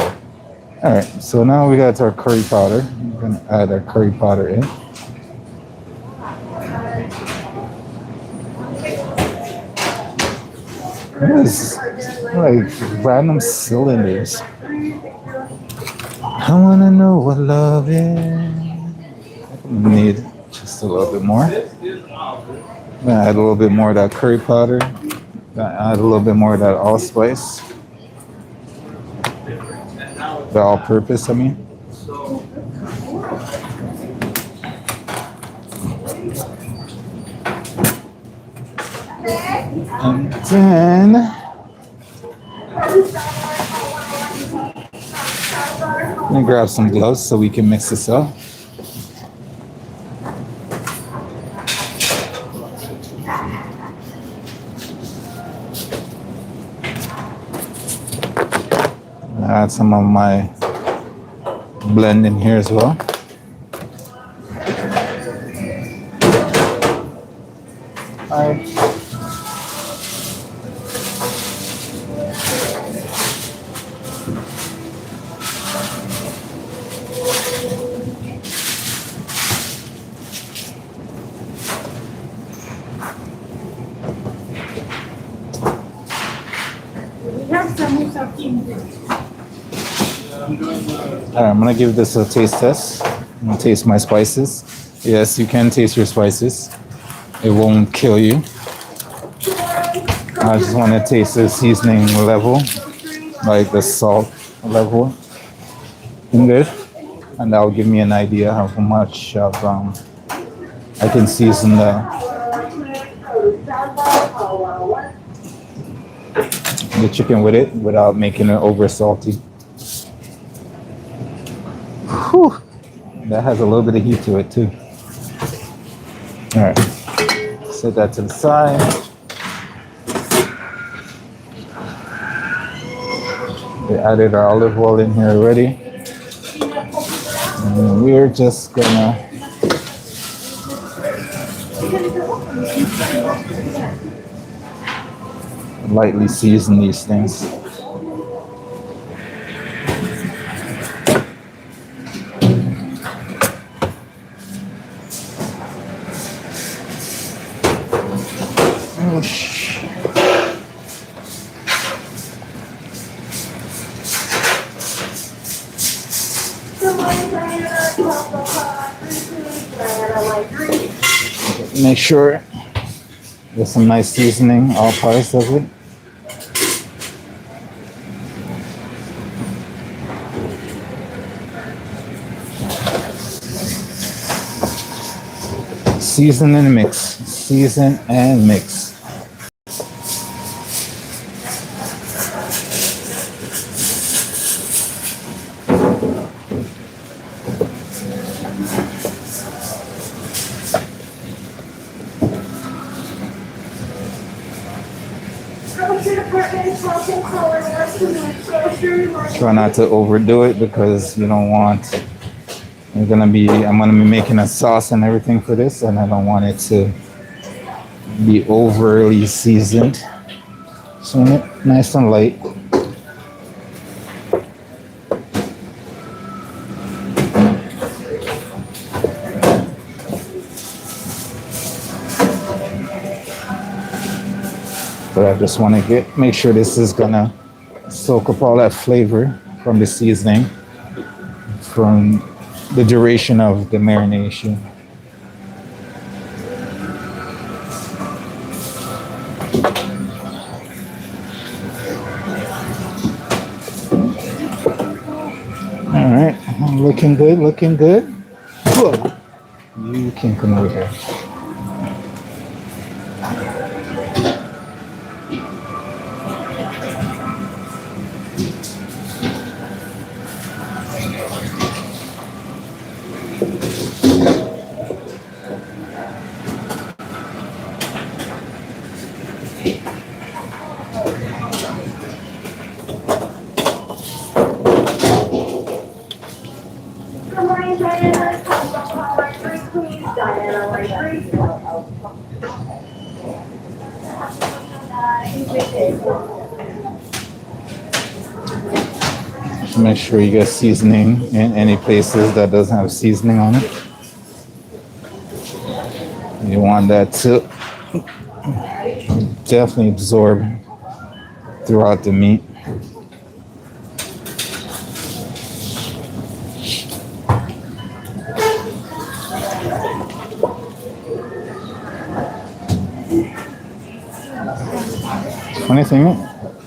All right, so now we got our curry powder. We're gonna add our curry powder in. There's like random cylinders. I wanna know what love is. Need just a little bit more. I'm gonna add a little bit more of that curry powder. Gonna add a little bit more of that allspice. The all-purpose, I mean. And then I'm gonna grab some gloves so we can mix this up. Add some of my blend in here as well. Hi. All right, I'm gonna give this a taste test. I'm gonna taste my spices. Yes, you can taste your spices. It won't kill you. I just want to taste the seasoning level, like the salt level in there, and that will give me an idea of how much of I can season the chicken with it without making it over salty. Whew. That has a little bit of heat to it too. All right, set that to the side. We added our olive oil in here already. And we're just gonna lightly season these things. Make sure there's some nice seasoning all parts of it. Season and mix. Season and mix. Try not to overdo it because you don't want. I'm gonna be making a sauce and everything for this, and I don't want it to be overly seasoned. So nice and light. But I just want to make sure this is gonna soak up all that flavor from the seasoning, from the duration of the marination. All right, looking good, looking good. Whoa. You can come over here. Make sure you get seasoning in any places that doesn't have seasoning on it. You want that to definitely absorb throughout the meat. Funny thing,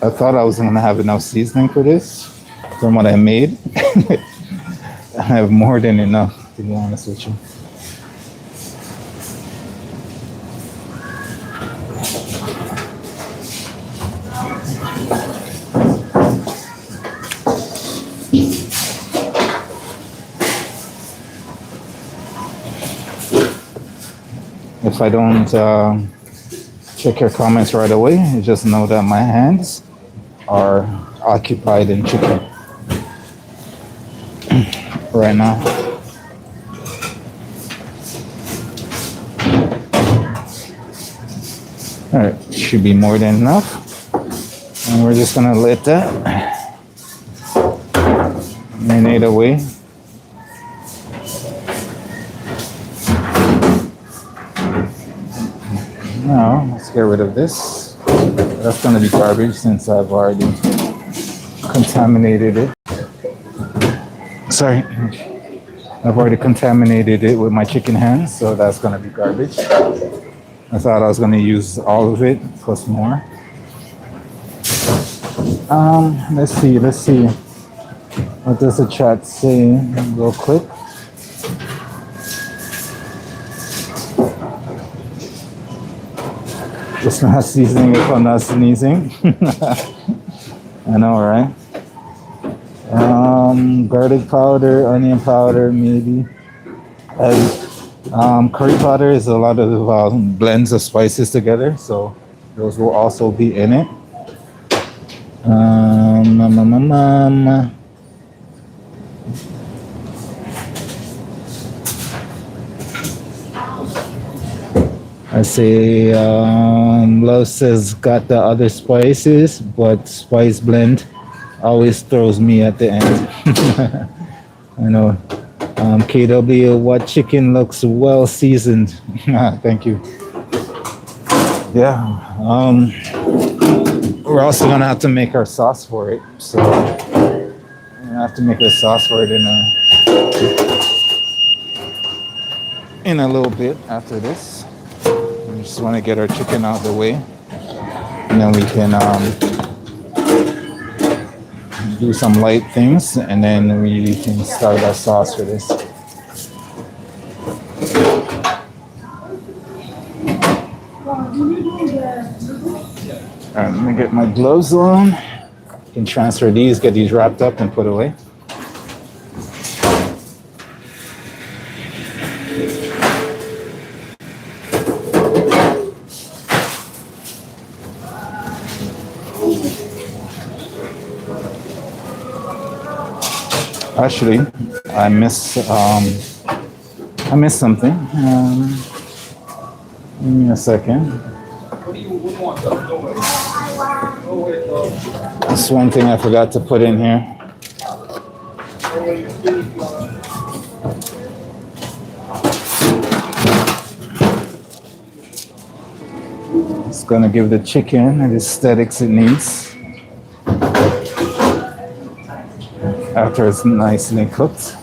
I thought I was gonna have enough seasoning for this from what I made. I have more than enough, to be honest with you. If I don't check your comments right away. You just know that my hands are occupied in chicken right now. All right, should be more than enough. And we're just gonna let that marinate away. Now, let's get rid of this. That's gonna be garbage since I've already contaminated it. Sorry, I've already contaminated it with my chicken hands, so that's gonna be garbage. I thought I was gonna use all of it plus more. Let's see. What does the chat say real quick? It's not seasoning if I'm not sneezing. I know, right? Garlic powder, onion powder, maybe. Curry powder is a lot of blends of spices together, so those will also be in it. I say, Love says got the other spices, but spice blend always throws me at the end. I know. KW, what chicken looks well seasoned? Thank you. Yeah. We're also gonna have to make our sauce for it. So we're gonna have to make a sauce for it in a little bit after this. We just want to get our chicken out of the way, and then we can do some light things, and then we can start our sauce for this. All right, let me get my gloves on. I can transfer these, get these wrapped up, and put away. Actually, I missed something. Give me a second. That's one thing I forgot to put in here. It's gonna give the chicken the aesthetics it needs after it's nicely cooked.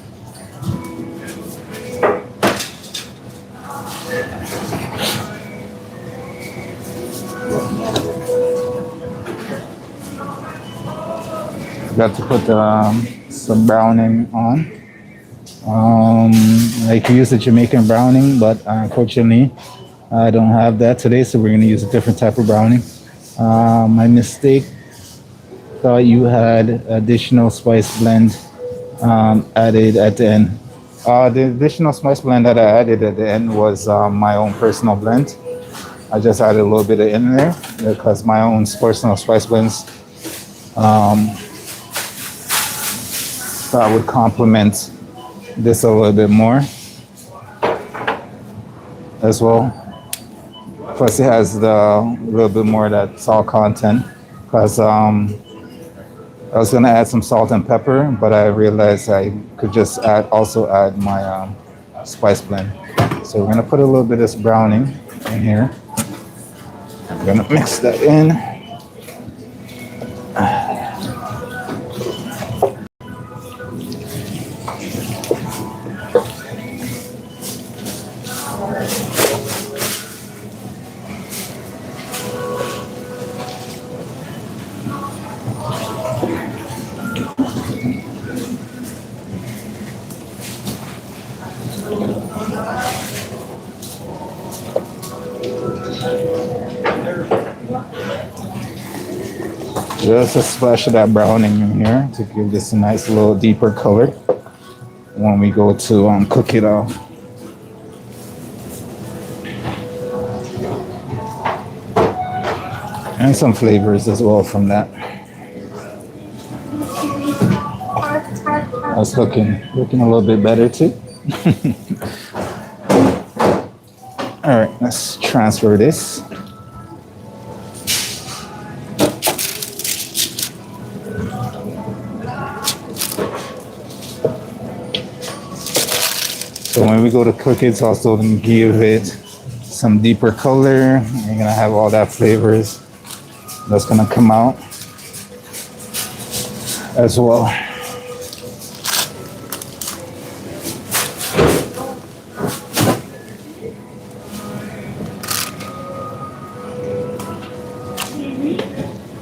Got to put some browning on. I could use the Jamaican browning, but unfortunately I don't have that today, so we're gonna use a different type of browning. My mistake, thought you had additional spice blend added at the end. The additional spice blend that I added at the end was my own personal blend. I just added a little bit in there because my own personal spice blends thought would complement this a little bit more as well. Plus it has the little bit more of that salt content because I was gonna add some salt and pepper, but I realized I could just also add my spice blend. So we're gonna put a little bit of this browning in here. I'm gonna mix that in. Just a splash of that browning in here to give this a nice little deeper color when we go to cook it off. and some flavors as well from that. That's looking a little bit better too. All right, let's transfer this. So when we go to cook it, it's also going to give it some deeper color. You're going to have all that flavors that's going to come out as well.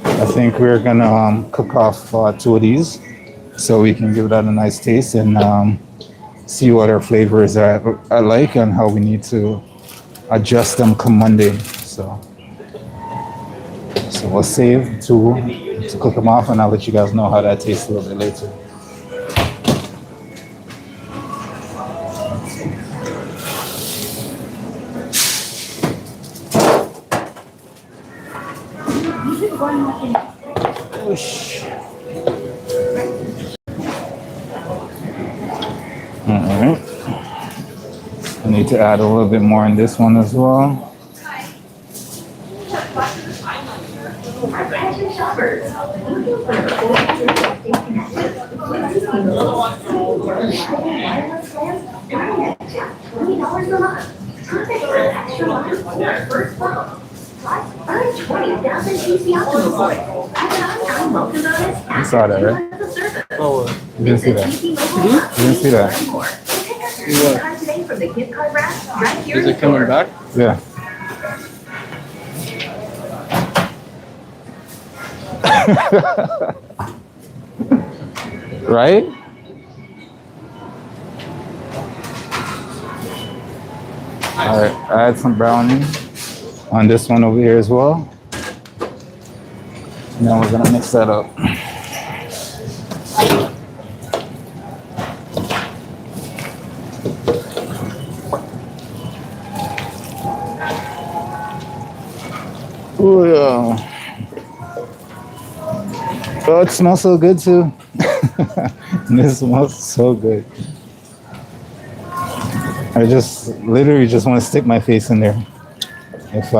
I think we're going to cook off two of these so we can give that a nice taste and see what our flavors are like and how we need to adjust them come Monday. So we'll save two to cook them off, and I'll let you guys know how that tastes a little bit later. All right. I need to add a little bit more in this one as well. You saw that, right? Oh, You didn't see that. You didn't see that. is it coming back? Yeah. Right? All right, add some brownie on this one over here as well. And then we're gonna mix that up. Oh yeah. Oh, it smells so good too. This smells so good. I just literally just want to stick my face in there. If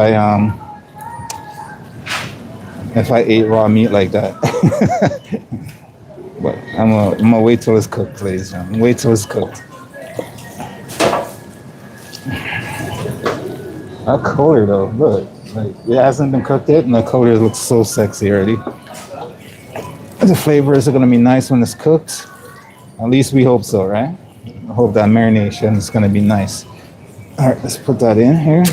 I ate raw meat like that. But I'm gonna wait till it's cooked, ladies and gentlemen. Wait till it's cooked. That color though, look. Like it hasn't been cooked yet and the color looks so sexy already. The flavors are gonna be nice when it's cooked. At least we hope so, right? I hope that marination is gonna be nice. All right, let's put that in here.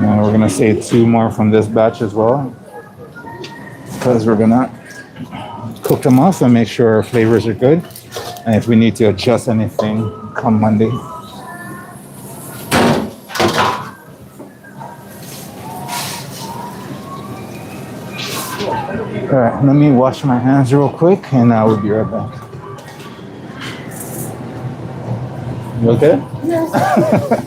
And we're gonna save two more from this batch as well, because we're gonna cook them off and make sure our flavors are good. And if we need to adjust anything come Monday. All right, let me wash my hands real quick and I will be right back. You okay? Yeah.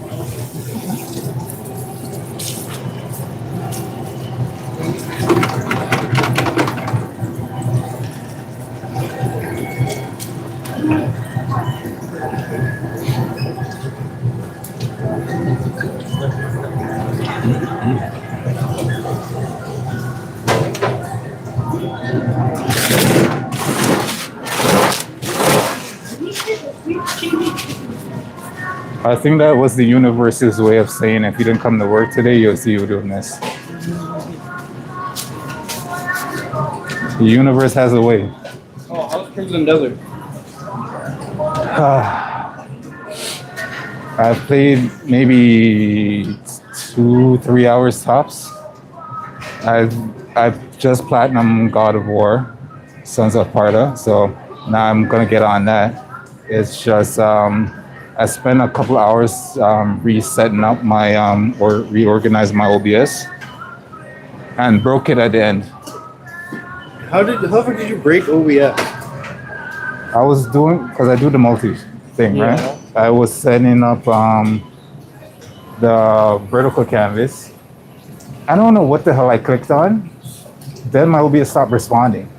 I think that was the universe's way of saying if you didn't come to work today, you'll see you doing this. The universe has a way. Oh, how's Crimson Desert? I've played maybe 2-3 hours tops. I've just platinum God of War, Sons of Sparta, so now I'm gonna get on that. It's just I spent a couple hours resetting up my or reorganizing my OBS and broke it at the end. How far did you break OBS? I was doing because I do the multi thing, right? Yeah. I was setting up the vertical canvas. I don't know what the hell I clicked on. Then my OBS stopped responding,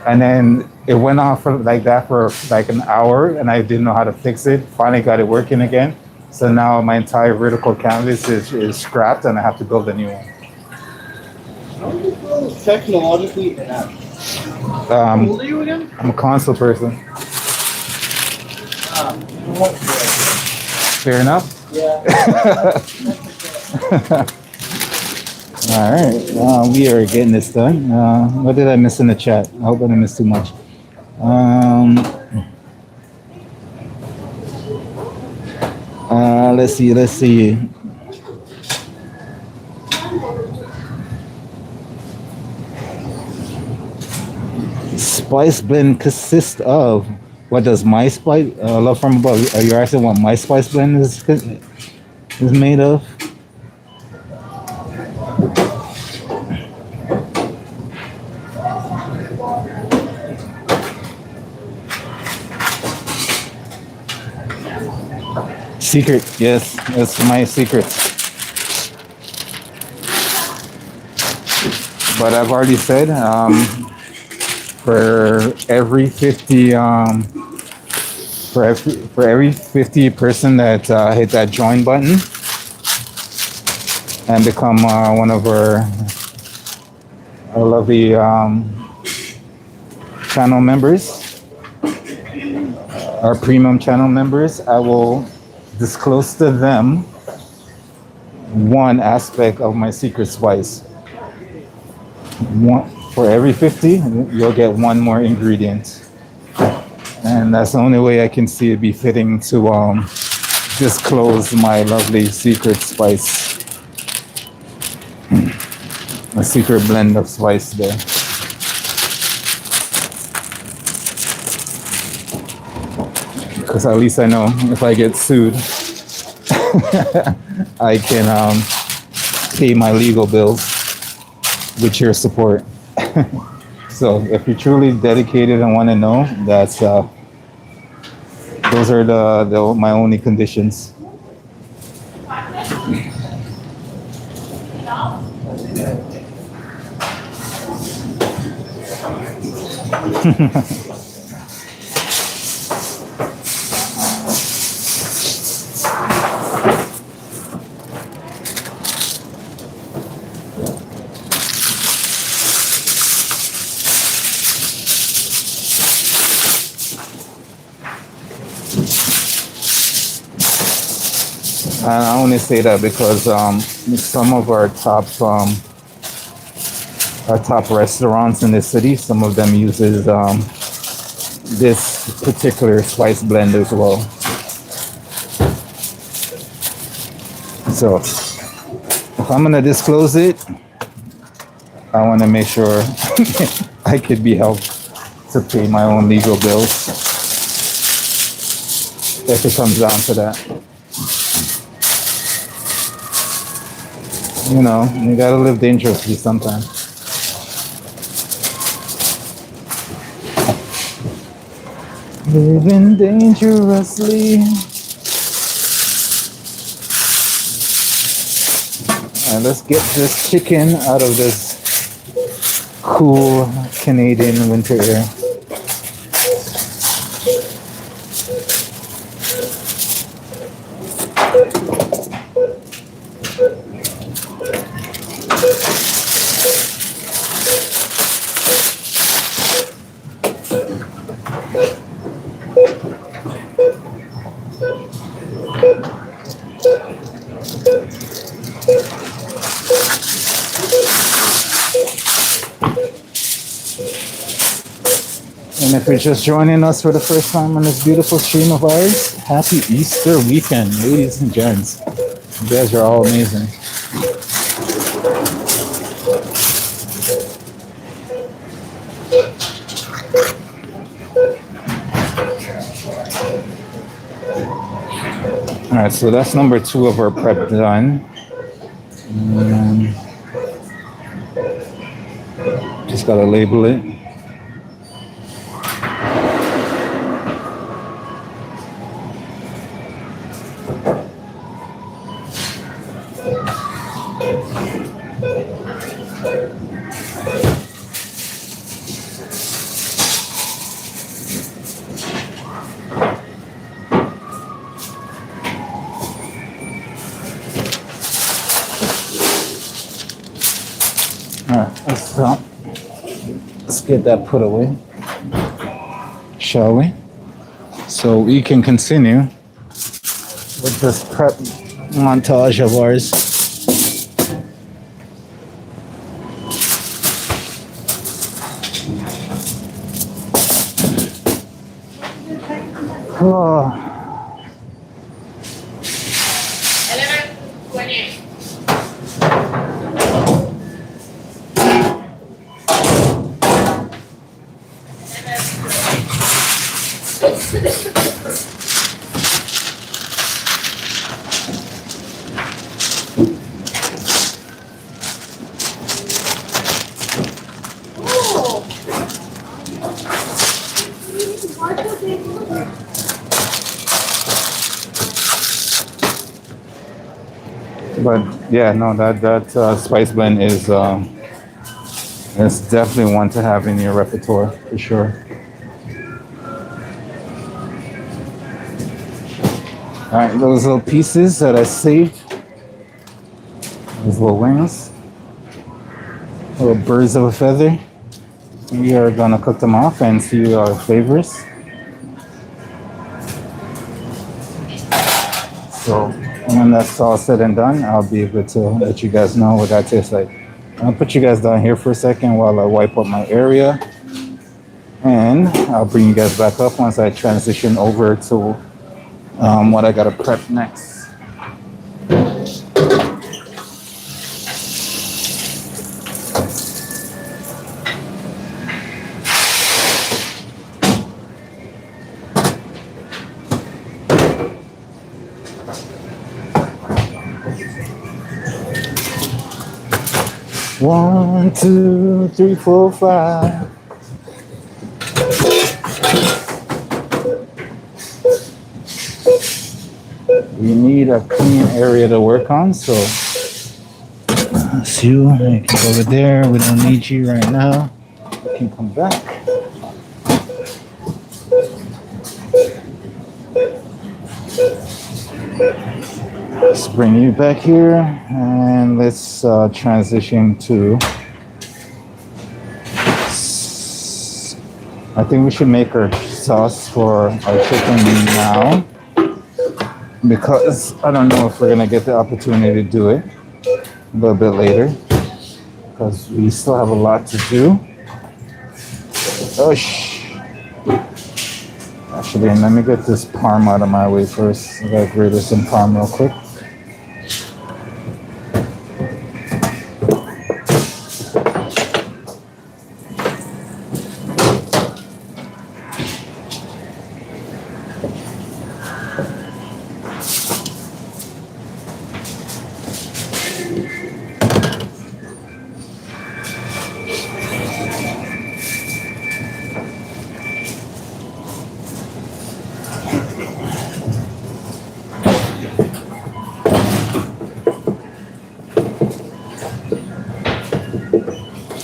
and then it went on for like that for like an hour, and I didn't know how to fix it. Finally got it working again. So now my entire vertical canvas is scrapped, and I have to build a new one. How are you so technologically inept? How old are you again? I'm a console person. You know what? Fair enough. Yeah. All right, we are getting this done. What did I miss in the chat? I hope I didn't miss too much. Let's see. Let's see. Spice blend consists of. What does my spice? Love from above. Are you asking what my spice blend is made of? Secret, yes, that's my secret. But I've already said, for every 50, for every 50 person that hit that join button and become one of our lovely channel members, our premium channel members, I will disclose to them one aspect of my secret spice. One, for every 50, you'll get one more ingredient. And that's the only way I can see it be fitting to disclose my lovely secret spice. A secret blend of spice there. Because at least I know if I get sued, I can pay my legal bills with your support. So if you're truly dedicated and want to know, that's those are my only conditions. I only say that because some of our top restaurants in the city, some of them uses this particular spice blend as well. So if I'm gonna disclose it, I want to make sure I could be helped to pay my own legal bills if it comes down to that. You know, you gotta live dangerously sometimes. Living dangerously. Alright, let's get this chicken out of this cool Canadian winter air. And if you're just joining us for the first time on this beautiful stream of ours, happy Easter weekend, ladies and gents. You guys are all amazing. All right, so that's number two of our prep done. Just gotta label it. All right, let's get that put away, shall we? So we can continue with this prep montage of ours. Oh. But yeah, no, that spice blend is it's definitely one to have in your repertoire for sure. All right, those little pieces that I saved, those little wings, little birds of a feather. We are gonna cook them off and see our flavors. So when that's all said and done, I'll be able to let you guys know what that tastes like. I'll put you guys down here for a second while I wipe up my area, and I'll bring you guys back up once I transition over to what I gotta prep next. One, two, three, four, five. We need a clean area to work on, so let's you can go over there. We don't need you right now. You can come back. Let's bring you back here and let's transition to. I think we should make our sauce for our chicken now, because I don't know if we're gonna get the opportunity to do it a little bit later, because we still have a lot to do. Oh, actually, let me get this parm out of my way first. I gotta grate some parm real quick.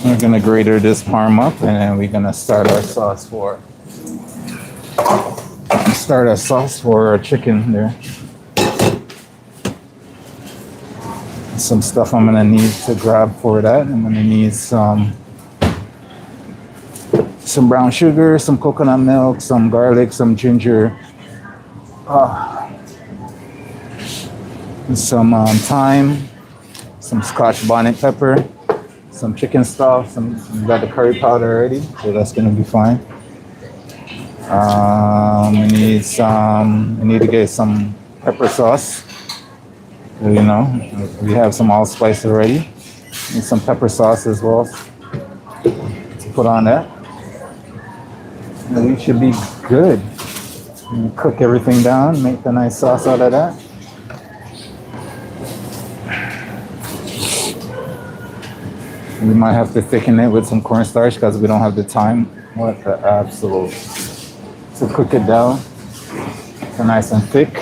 We're gonna grater this parm up, and then we're gonna start our sauce for our chicken there. Some stuff I'm gonna need to grab for that. I'm gonna need some brown sugar, some coconut milk, some garlic, some ginger, some thyme, some Scotch bonnet pepper, some chicken stock, we got the curry powder already, so that's gonna be fine. We need to get some pepper sauce. You know, we have some allspice already. Need some pepper sauce as well to put on that. And we should be good. And cook everything down, make a nice sauce out of that. We might have to thicken it with some cornstarch because we don't have the time. What the absolute. So cook it down so nice and thick.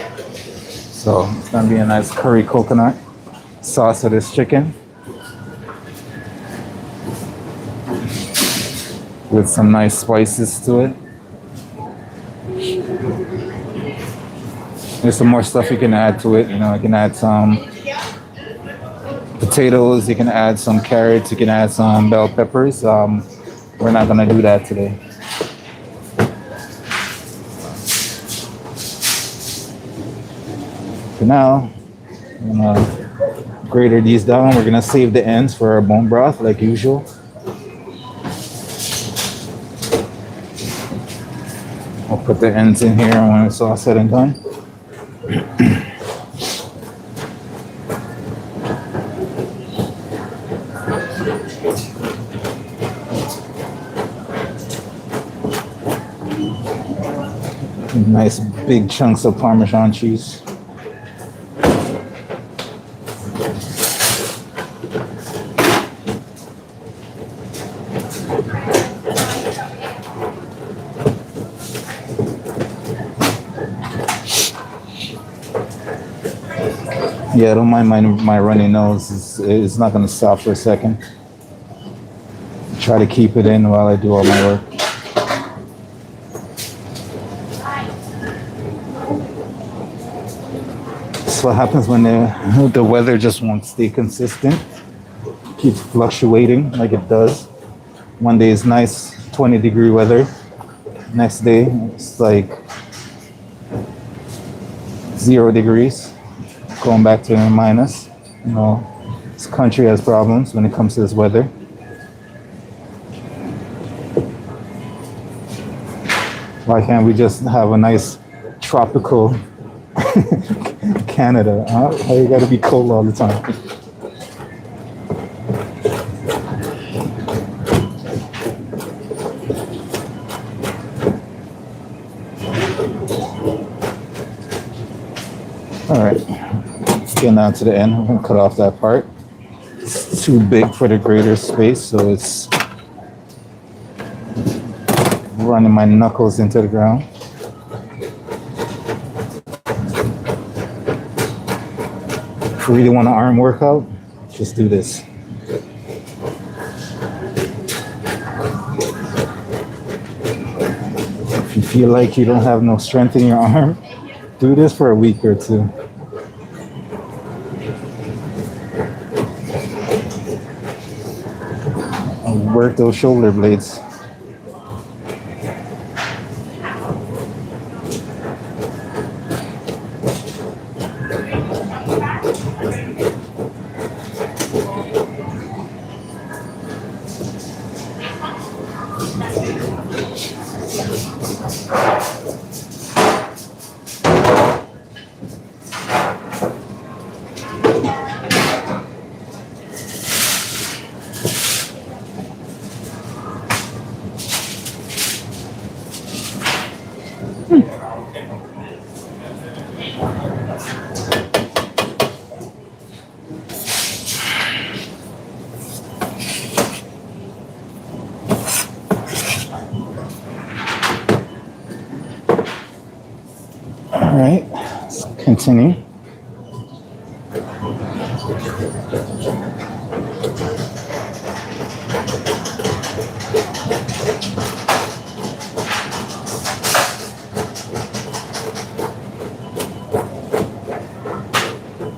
So it's gonna be a nice curry coconut sauce of this chicken with some nice spices to it. There's some more stuff you can add to it. You know, you can add some potatoes, you can add some carrots, you can add some bell peppers. We're not gonna do that today. For now, I'm gonna grater these down. We're gonna save the ends for our bone broth like usual. I'll put the ends in here when it's all said and done. Nice big chunks of Parmesan cheese. Yeah, don't mind my runny nose. It's not going to stop for a second. Try to keep it in while I do all my work. That's what happens when the weather just won't stay consistent. Keeps fluctuating like it does. One day is nice 20-degree weather. Next day it's like 0 degrees. Going back to minus. You know, this country has problems when it comes to this weather. Why can't we just have a nice tropical Canada? Huh? Why you gotta be cold all the time? All right, getting down to the end. I'm gonna cut off that part. It's too big for the grater space, so it's running my knuckles into the ground. If you really want an arm workout, just do this. If you feel like you don't have no strength in your arm, do this for a week or two. Work those shoulder blades. All right, let's continue.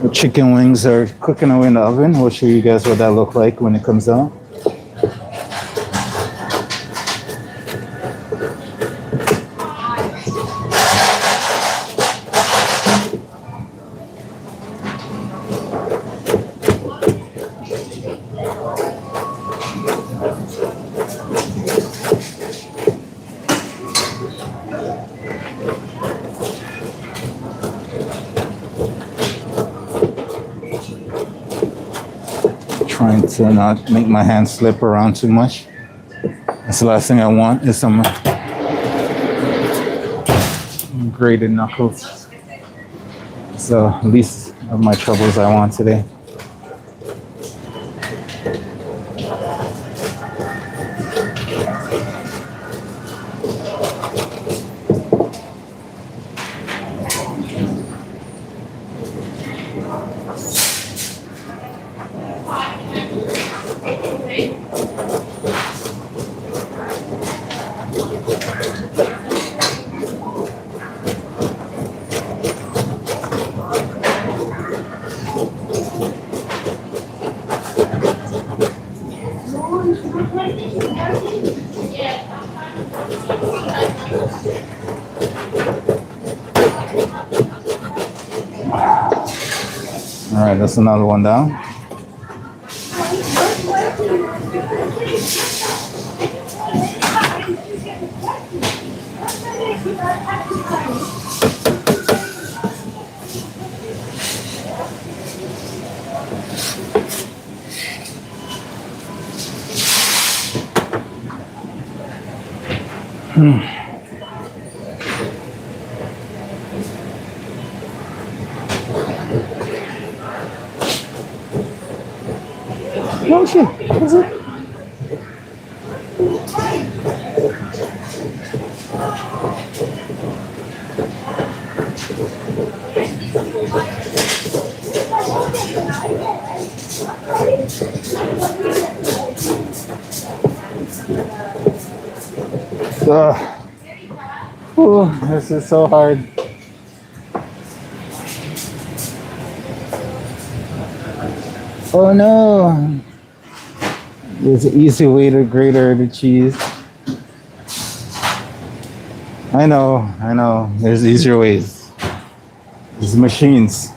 The chicken wings are cooking away in the oven. We'll show you guys what that looks like when it comes out. Trying to not make my hand slip around too much. That's the last thing I want is some grated knuckles. So least of my troubles I want today. All right, that's another one down. Oh shit! What's it? Oh, this is so hard. Oh no! There's an easy way to grate the cheese. I know. There's easier ways. There's machines.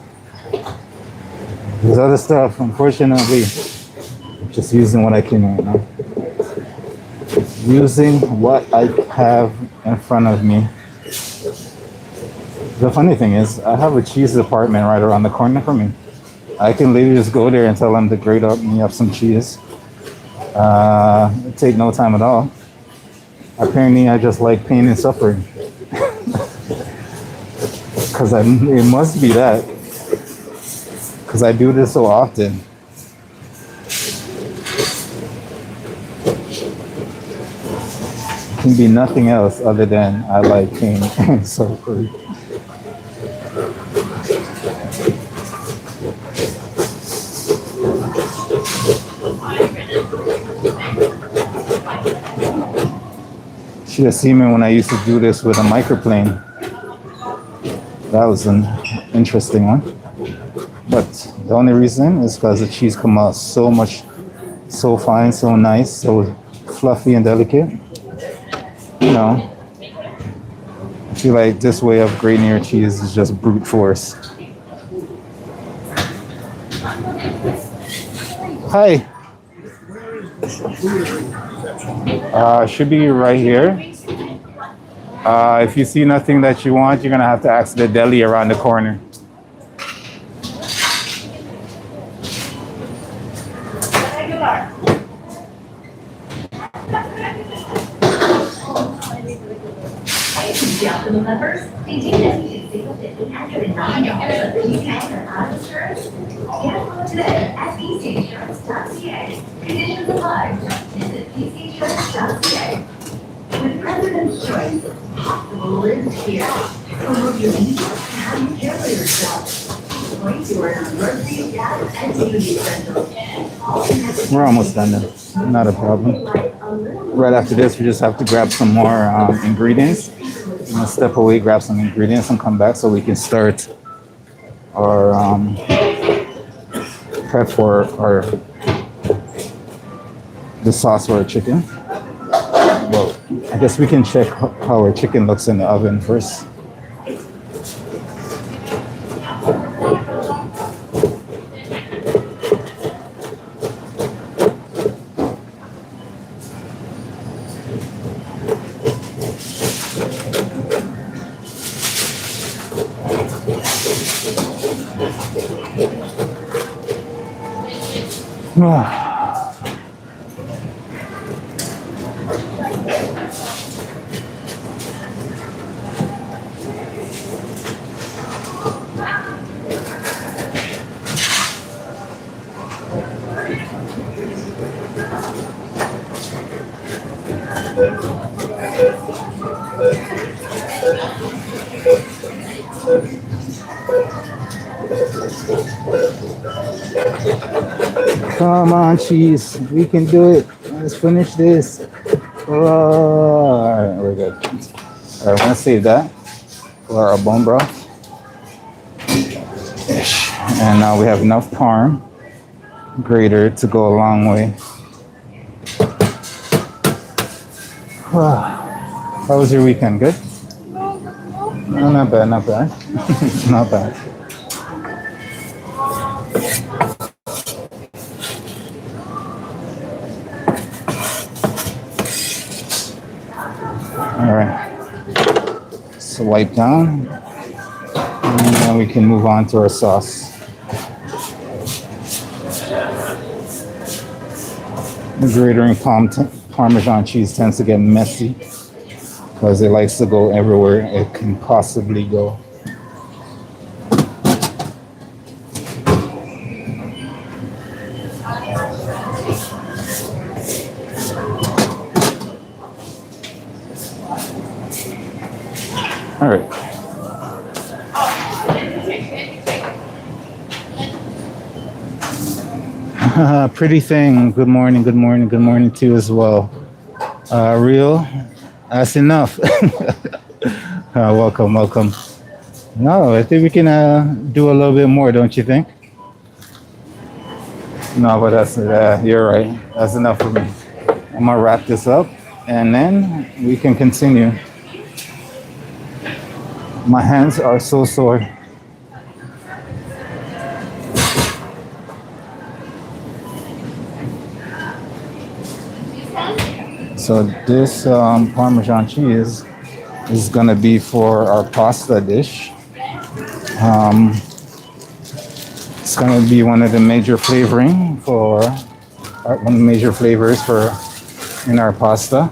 There's other stuff, unfortunately. I'm just using what I can right now. Using what I have in front of me. The funny thing is, I have a cheese department right around the corner from me. I can literally just go there and tell them to grate me up some cheese. It take no time at all. Apparently, I just like pain and suffering. Because it must be that. Because I do this so often. It can be nothing else other than I like pain and suffering. Should have seen me when I used to do this with a microplane. That was an interesting one. But the only reason is because the cheese come out so fine, so nice, so fluffy and delicate. You know, I feel like this way of grating your cheese is just brute force. Hi. Should be right here. If you see nothing that you want, you're gonna have to ask the deli around the corner. Members, today at pcinsurance.ca. Conditions apply. Visit pcinsurance.ca. With President's Choice, hospital lives here. Remove your needs and have you care for yourself. Point to our grocery, gas, and beauty essentials. We're almost done then. Not a problem. Right after this, we just have to grab some more ingredients. I'm gonna step away, grab some ingredients, and come back so we can start our prep for the sauce for our chicken. Well, I guess we can check how our chicken looks in the oven first. Come on, cheese. We can do it. Let's finish this. Roar. All right, I'm gonna save that for our bone broth. Ish. And now we have enough parm grater to go a long way. How was your weekend? Good? No, not bad, not bad. Not bad. All right. So wipe down. And then we can move on to our sauce. The grating Parmesan cheese tends to get messy because it likes to go everywhere it can possibly go. All right. Pretty thing. Good morning, good morning, good morning to you as well. Real, that's enough. Welcome, welcome. No, I think we can do a little bit more, don't you think? No, but that's you're right. That's enough for me. I'm gonna wrap this up, and then we can continue. My hands are so sore. So this Parmesan cheese is gonna be for our pasta dish. It's gonna be one of the major flavoring for one of the major flavors for in our pasta,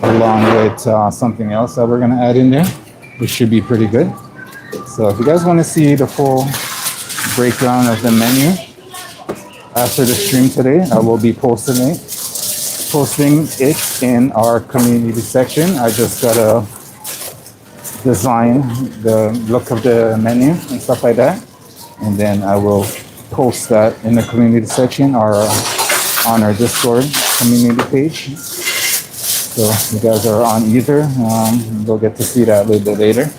along with something else that we're gonna add in there, which should be pretty good. So if you guys want to see the full breakdown of the menu after the stream today, I will be posting it in our community section. I just gotta design the look of the menu and stuff like that, and then I will post that in the community section or on our Discord community page. So if you guys are on either, you'll get to see that a little bit later.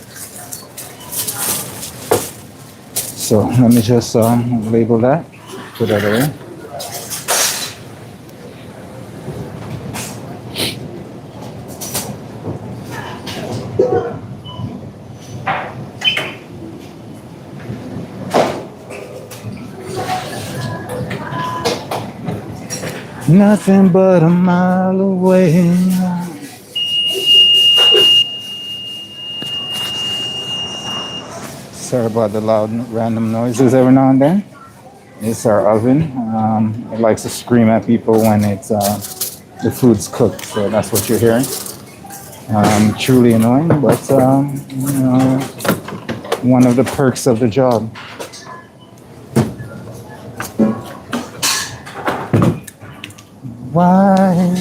So let me just label that, put that away. Nothing but a mile away. Sorry about the loud random noises every now and then. It's our oven. It likes to scream at people when it's the food's cooked, so that's what you're hearing. Truly annoying, but you know, one of the perks of the job. Why?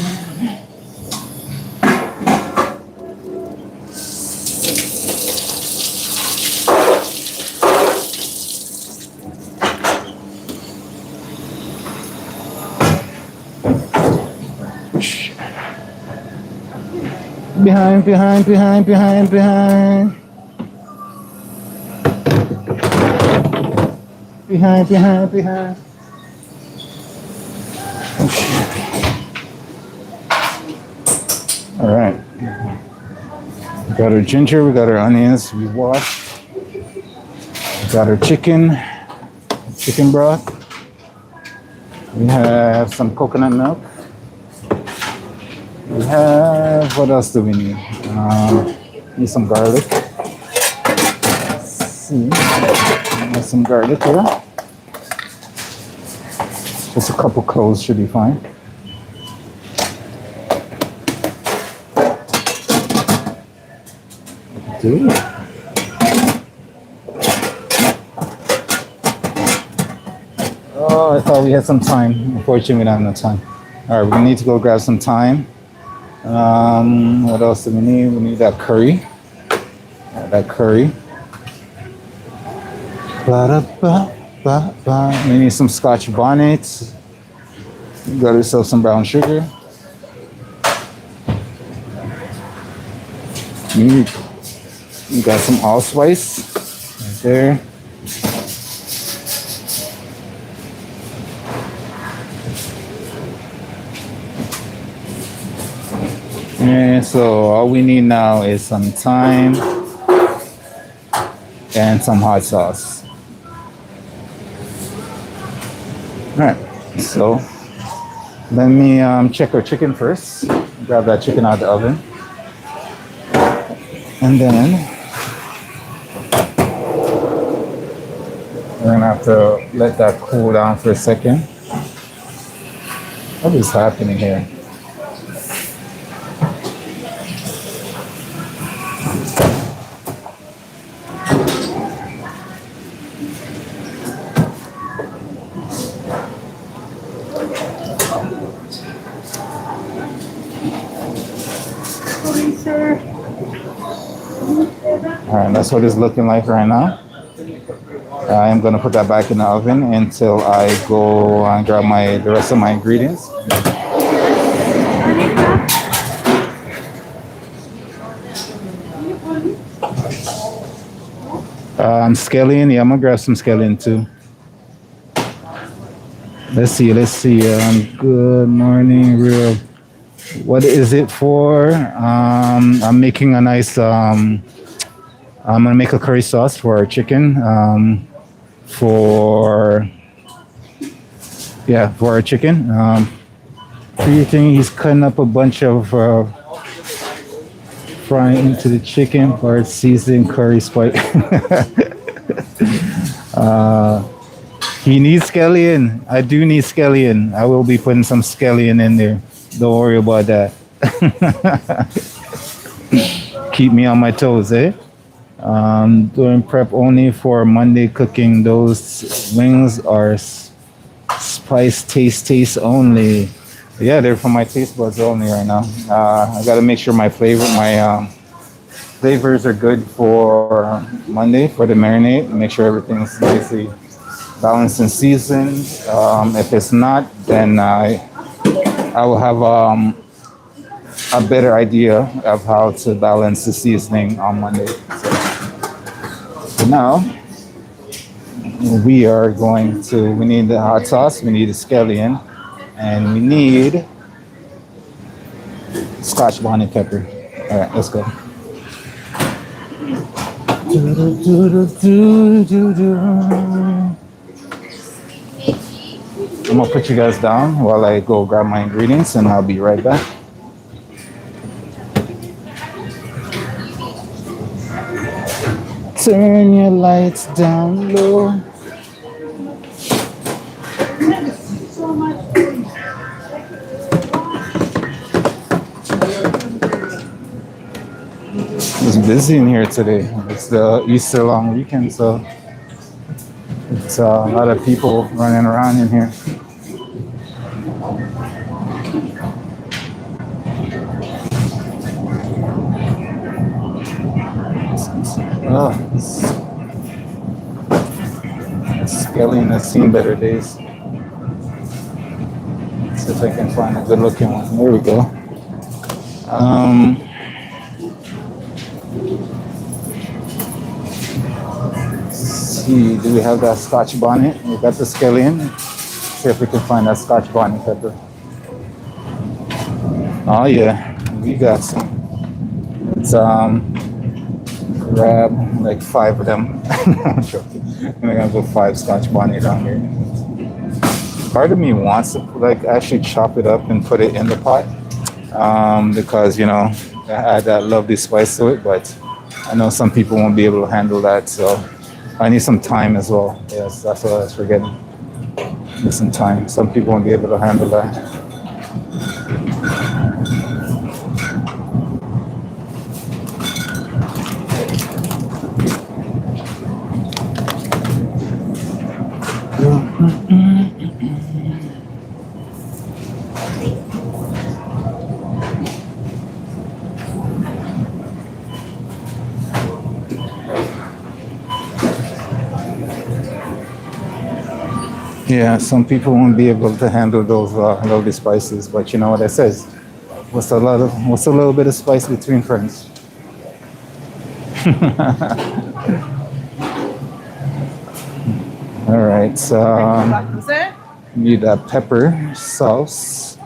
Behind. Behind. All right. We got our ginger, we got our onions, we washed. We got our chicken broth. We have some coconut milk. We have, what else do we need? Need some garlic. Let's see. There's some garlic here. Just a couple cloves should be fine. Dude. Oh, I thought we had some time. Unfortunately, we don't have no time. All right, we need to go grab some thyme. What else do we need? We need that curry. That curry. We need some Scotch bonnets. Got yourself some brown sugar. You, you got some allspice right there. Yeah, so all we need now is some thyme and some hot sauce. All right, so let me check our chicken first. Grab that chicken out of the oven. And then we're gonna have to let that cool down for a second. What is happening here? All right, that's what it's looking like right now. I am gonna put that back in the oven until I go and grab the rest of my ingredients. Scallion, yeah, I'm gonna grab some scallion too. Let's see. Good morning, real. What is it for? I'm making a nice. I'm gonna make a curry sauce for our chicken. For our chicken. He's cutting up a bunch of frying into the chicken for its seasoned curry spice. He needs scallion. I do need scallion. I will be putting some scallion in there. Don't worry about that. Keep me on my toes, eh? Doing prep only for Monday cooking. Those wings are spice taste only. Yeah, they're for my taste buds only right now. I gotta make sure my flavors are good for Monday for the marinade. Make sure everything's nicely balanced and seasoned. If it's not, then I will have a better idea of how to balance the seasoning on Monday. So now we need the hot sauce, we need the scallion, and we need Scotch bonnet pepper. All right, let's go. I'm gonna put you guys down while I go grab my ingredients, and I'll be right back. Turn your lights down low. It's busy in here today. It's the Easter long weekend, so it's a lot of people running around in here. Oh, scallion has seen better days. Let's see if I can find a good looking one. There we go. See, do we have that Scotch bonnet? We got the scallion. See if we can find that Scotch bonnet pepper. Oh yeah, we got some. Let's grab like 5 of them. I'm joking. I'm gonna put 5 Scotch bonnet down here. Part of me wants to actually chop it up and put it in the pot, because I add that lovely spice to it. But I know some people won't be able to handle that, so I need some time as well. Yes, that's what I was forgetting. Need some time. Some people won't be able to handle that. Yeah, some people won't be able to handle those lovely spices, but you know what it says? What's a little bit of spice between friends? All right, so need a pepper sauce.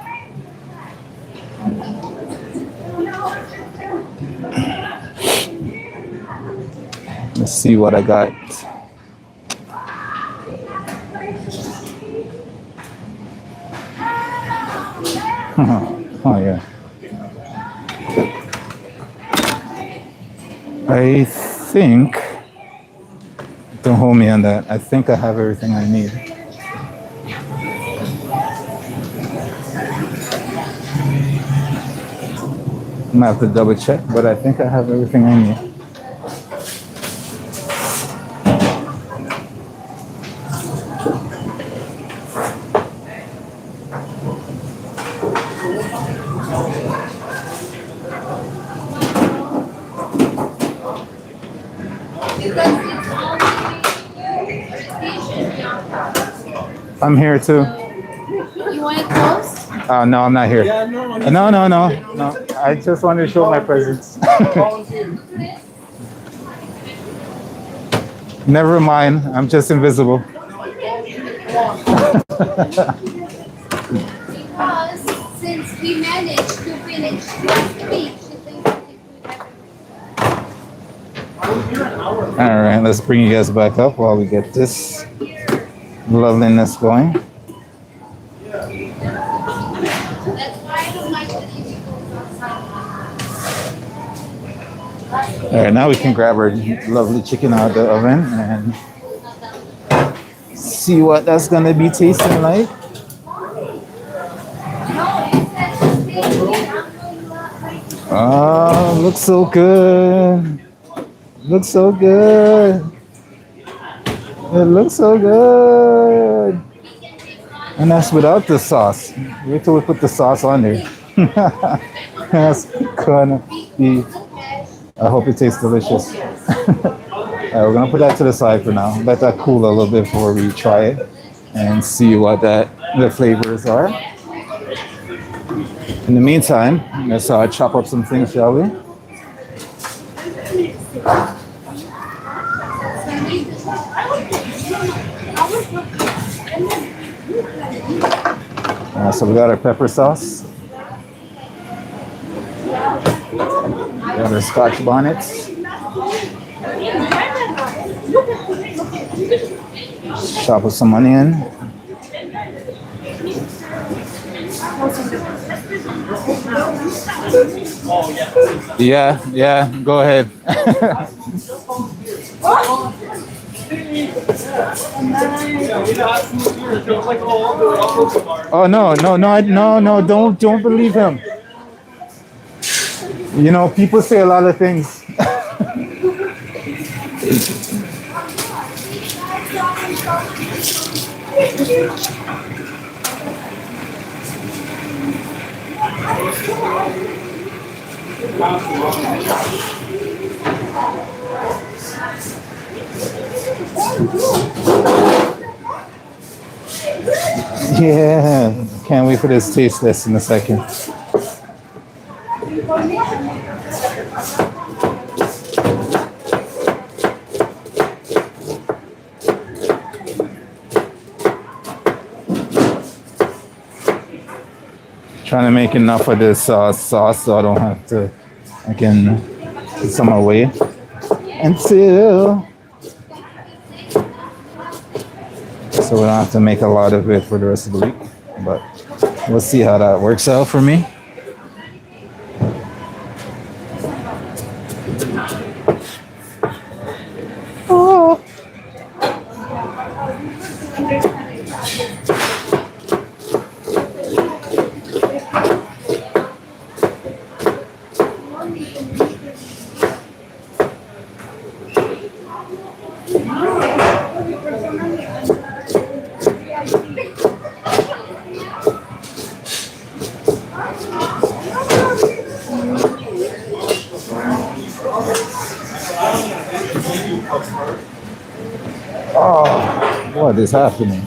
Let's see what I got. Oh yeah. I think, don't hold me on that. I think I have everything I need. I'm gonna have to double check, but I think I have everything I need. I'm here too. You want it close? No, I'm not here. No. I just wanted to show my presence. Never mind. I'm just invisible. Because since we managed to finish last week, she thinks that we have. All right, let's bring you guys back up while we get this loveliness going. That's why I don't like the people outside. All right, now we can grab our lovely chicken out of the oven and see what that's gonna be tasting like. Oh, looks so good. Looks so good. It looks so good. And that's without the sauce. Wait till we put the sauce on there. That's gonna be, I hope it tastes delicious. Alright, we're gonna put that to the side for now. Let that cool a little bit before we try it and see what the flavors are. In the meantime, let's chop up some things, shall we? So we got our pepper sauce. We got our scotch bonnets. Chop up some onion. Yeah, go ahead. Oh no, don't believe him. You know, people say a lot of things. Yeah, can't wait for this taste test in a second. Trying to make enough of this sauce so I don't have to, I can put some away until, so we don't have to make a lot of it for the rest of the week, but we'll see how that works out for me. Oh. Oh, what is happening?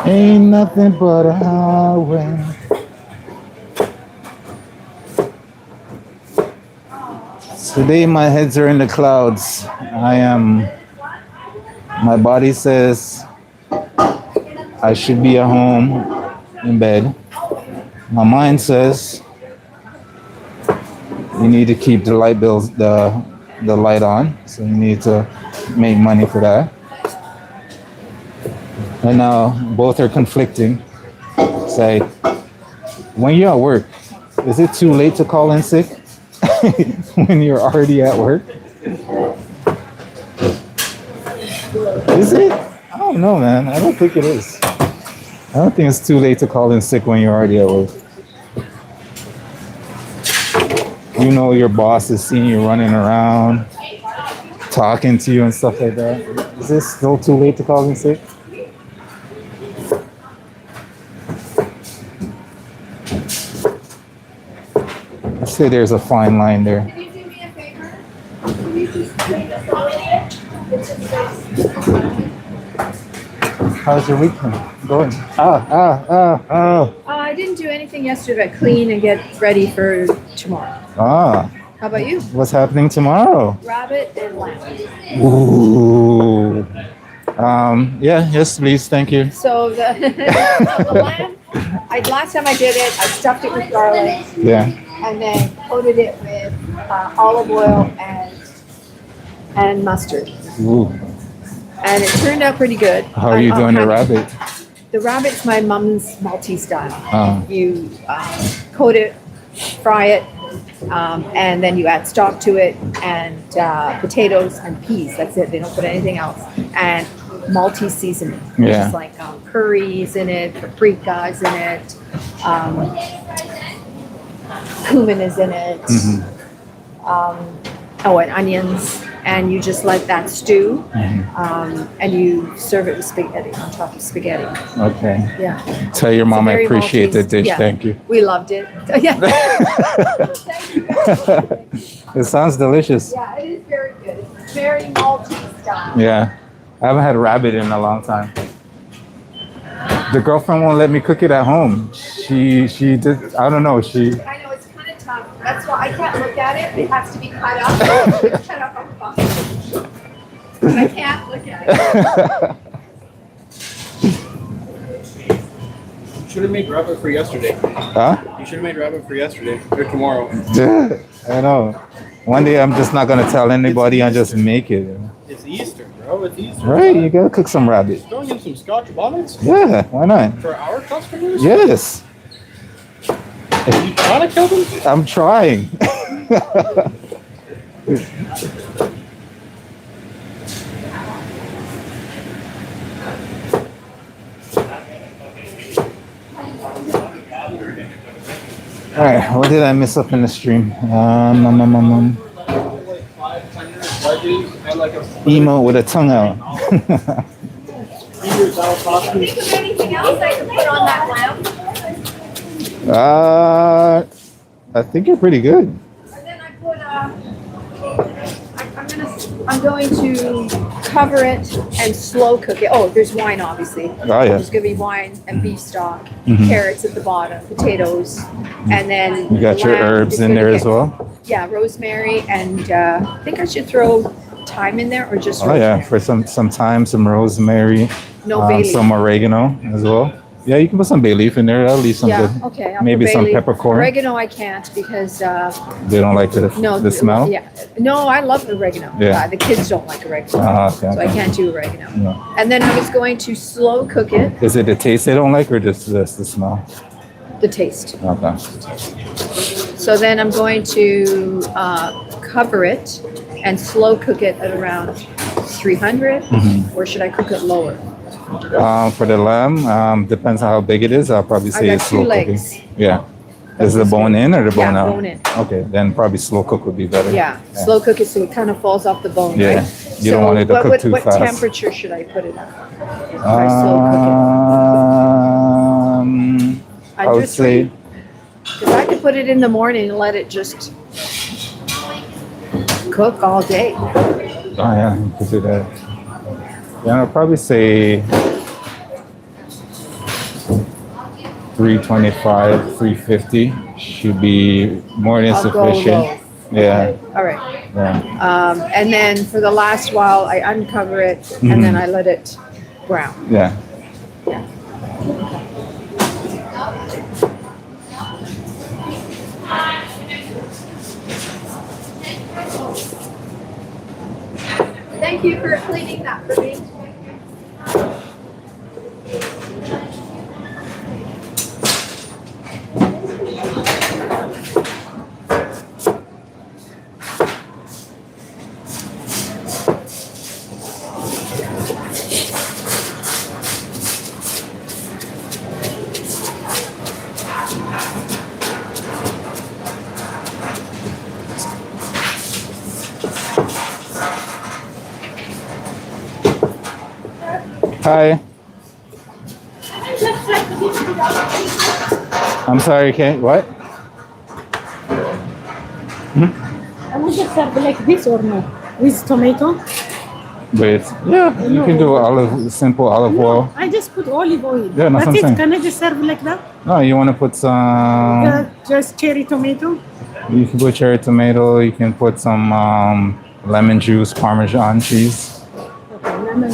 Ain't nothing but a highway. Today my heads are in the clouds. My body says I should be at home in bed. My mind says you need to keep the light bills, the light on. So you need to make money for that. And now both are conflicting. Say, when you're at work, is it too late to call in sick? When you're already at work? Is it? I don't know, man. I don't think it is. I don't think it's too late to call in sick when you're already at work. You know your boss is seeing you running around, talking to you and stuff like that. Is this still too late to call in sick? I'd say there's a fine line there. Can you do me a favor? Can you just clean this all? How's your weekend going? I didn't do anything yesterday but clean and get ready for tomorrow. Ah, How about you? what's happening tomorrow? Rabbit and lamb. Ooh. Yeah, yes, please, thank you. So the lamb, last time I did it, I stuffed it with garlic Yeah. and then coated it with olive oil and mustard. Ooh. And it turned out pretty good. How are you doing the rabbit? The rabbit's my mom's Maltese style. Oh. You coat it, fry it, and then you add stock to it and potatoes and peas. That's it. They don't put anything else. And Maltese seasoning. Yeah. Just like curries in it, paprika is in it, cumin is in it, and onions. And you just let that stew, and you serve it with spaghetti, on top of spaghetti. Okay. Yeah. Tell your mom I very appreciate the Maltese. dish. Yeah. Thank you. We loved it. Yeah. It sounds delicious. Yeah, it is very good. It's very Maltese style. Yeah. I haven't had rabbit in a long time. The girlfriend won't let me cook it at home. She did. I don't know. I know it's kind of tough. That's why I can't look at it. It has to be cut up. Cut up on fire. But I can't look at it. You should have made rabbit for yesterday. Huh? You should have made rabbit for yesterday or tomorrow. I know. One day I'm just not gonna tell anybody and just make it. It's Easter, bro. It's Easter. Right? You gotta cook some rabbit. Throwing in some Scotch bonnets Yeah. Why not? for our customers. Yes. You trying to kill them? I'm trying. All right, what did I miss up in the stream? Like 5 tenders, wedges, and like a Emo with a tongue out. fingers out sausages. Is there anything else I can put on that lamb? I think you're pretty good. And then I put I'm going to cover it and slow cook it. Oh, there's wine, obviously. Oh yeah. There's gonna be wine and beef stock, Mhm. carrots at the bottom, potatoes, and then You got the your lamb herbs is in gonna there get- as well. Yeah, rosemary, and I think I should throw thyme in there or just Oh rosemary. yeah, for some thyme, some rosemary, No bay leaf. some oregano as well. Yeah, you can put some bay leaf in there. That'll leave some Yeah, good. okay. I'll Maybe put bay some leaf. peppercorn. Oregano I can't because They don't like the smell. Yeah, no, I love oregano. Yeah. The kids don't like oregano, Okay. so I can't do oregano. No. And then I was going to slow cook it, Is it the taste they don't like, or just the smell? the taste. Okay. So then I'm going to cover it and slow cook it at around 300, Mhm. or should I cook it lower? For the lamb, depends on how big it is. I'll probably I say got it's two slow cooking. legs. Yeah. Is the bone in or the bone Yeah, out? bone in. Okay, then probably slow cook would be better. Yeah, slow cook it so it kind of falls off the bone, Yeah. right? You don't want it to cook too what fast. temperature should I put it at? If I slow cook it. I would Under say, three? Because I could put it in the morning and let it just cook all day. oh yeah, you could do that. Yeah, I'll probably say 325, 350 should be more than I'll go sufficient. low. Yeah. Okay, all right. Yeah. And then for the last while, I uncover it and then I let it brown. Yeah. Yeah. Thank you for cleaning that for me. Hi. I'm sorry, Kate. What? I want to serve like this or no? With tomato? Wait. Yeah, you can do simple olive oil. I just put olive oil. Yeah, that's what I'm it. saying. Can I just serve like that? No, you want to put some. Just cherry tomato? You can put cherry tomato. You can put some lemon juice, Parmesan cheese. Okay, lemon.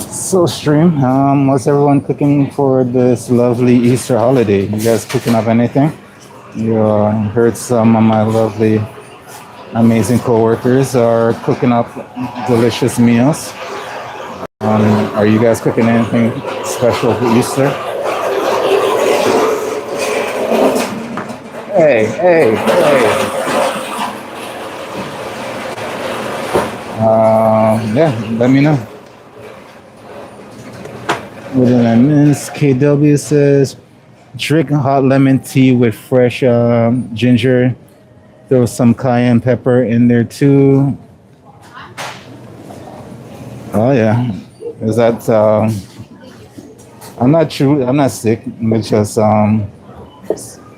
So stream, what's everyone cooking for this lovely Easter holiday? You guys cooking up anything? You heard some of my lovely, amazing coworkers are cooking up delicious meals. Are you guys cooking anything special for Easter? Hey, hey, hey. Yeah, let me know. With the lemons, KW says, drink hot lemon tea with fresh ginger. Throw some cayenne pepper in there too. Oh yeah, is that? I'm not true. I'm not sick. It just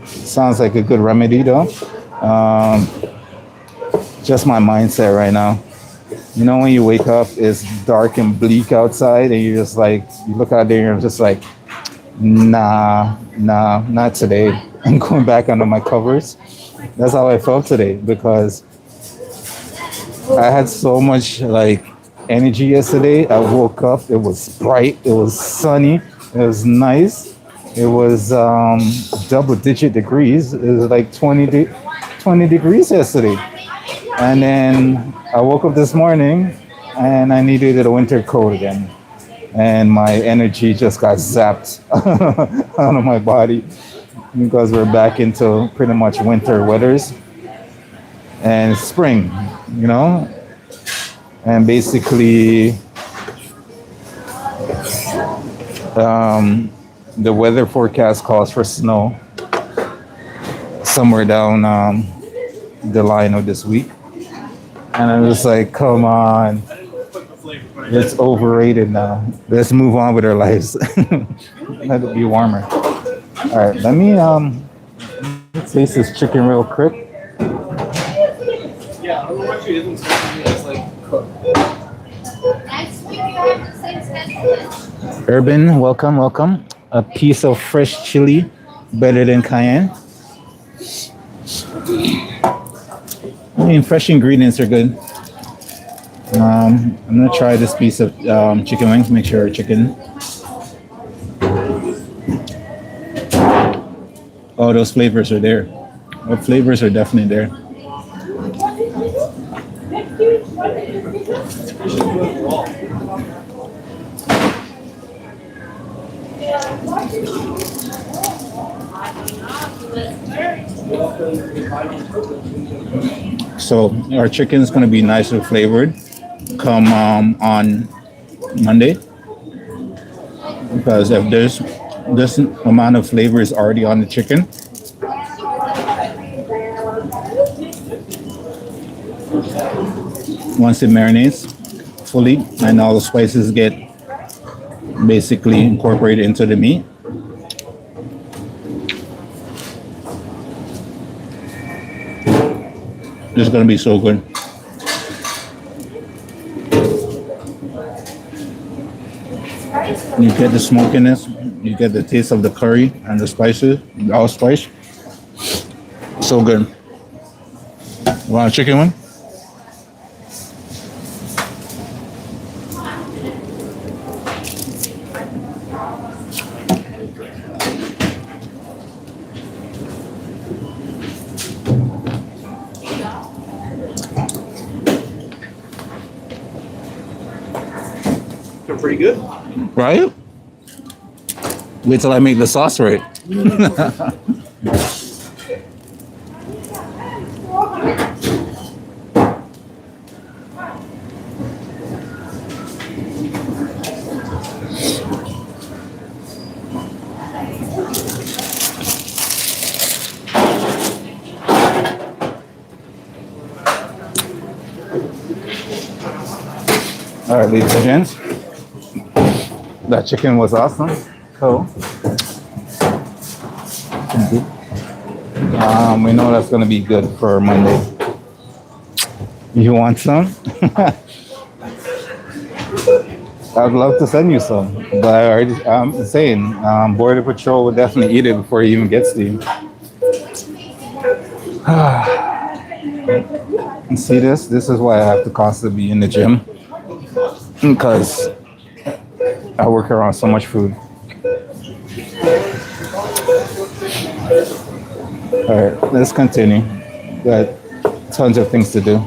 sounds like a good remedy though. Just my mindset right now. You know, when you wake up, it's dark and bleak outside, and you're just like, you look out there and you're just like, nah, not today. I'm going back under my covers. That's how I felt today because I had so much like energy yesterday. I woke up, it was bright, it was sunny, it was nice. It was double-digit degrees. It was like 20 degrees yesterday. And then I woke up this morning and I needed a winter coat again. And my energy just got zapped out of my body because we're back into pretty much winter weathers and spring, you know? And basically, the weather forecast calls for snow somewhere down the line of this week. And I was like, come on, it's overrated now. Let's move on with our lives. Let it be warmer. All right, let me taste this chicken real quick. Yeah, I want you to just like cook. Next week you have the same schedule. Urban, welcome. A piece of fresh chili, better than cayenne. I mean, fresh ingredients are good. I'm gonna try this piece of chicken wings. Make sure chicken. Oh, those flavors are there. The flavors are definitely there. So our chicken is going to be nicely flavored come on Monday, because if there's this amount of flavor is already on the chicken, once it marinates fully and all the spices get basically incorporated into the meat, it's going to be so good. You get the smokiness, you get the taste of the curry and the spices, the allspice. So good. Want a chicken one? They're pretty good. Right? Wait till I make the sauce right. All right, ladies and gents, that chicken was awesome. Cool. We know that's gonna be good for Monday. You want some? I'd love to send you some, but I'm saying Border Patrol would definitely eat it before it even gets to you. And see this? This is why I have to constantly be in the gym, because I work around so much food. All right, let's continue. Got tons of things to do.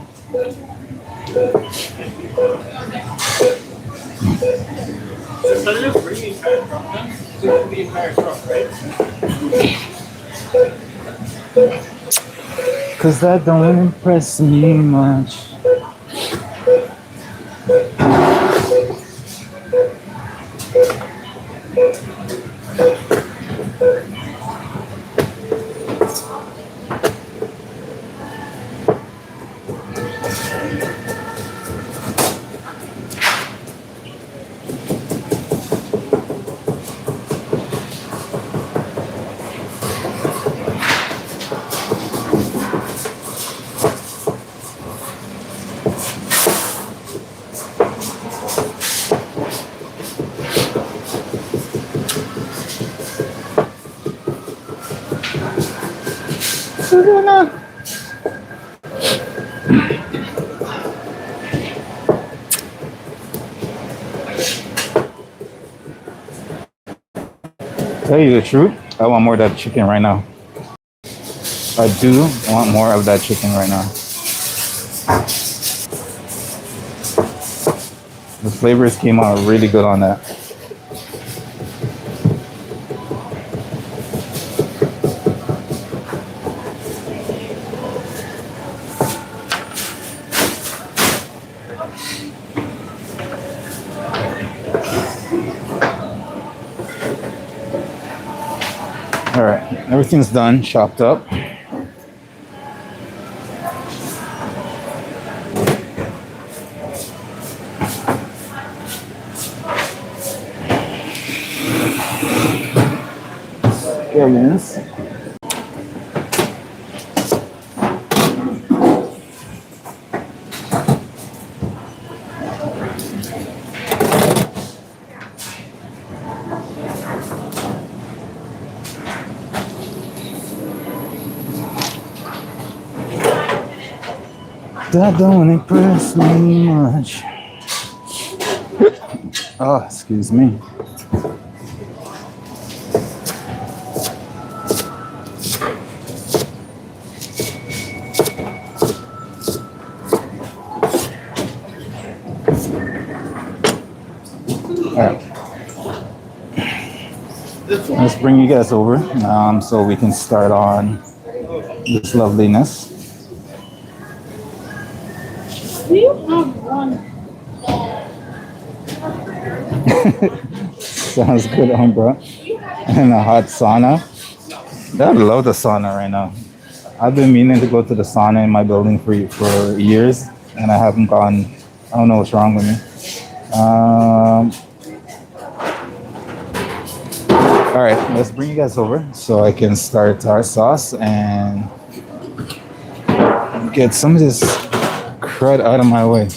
Cause that don't impress me much. Tell you the truth, I want more of that chicken right now. I do want more of that chicken right now. The flavors came out really good on that. All right, everything's done, chopped up. Onions. That don't impress me much. Oh, excuse me. right. Let's bring you guys over so we can start on this loveliness. Do you have one? Sounds good, bro. And a hot sauna. I love the sauna right now. I've been meaning to go to the sauna in my building for years, and I haven't gone. I don't know what's wrong with me. All right, let's bring you guys over so I can start our sauce and get some of this crud out of my way.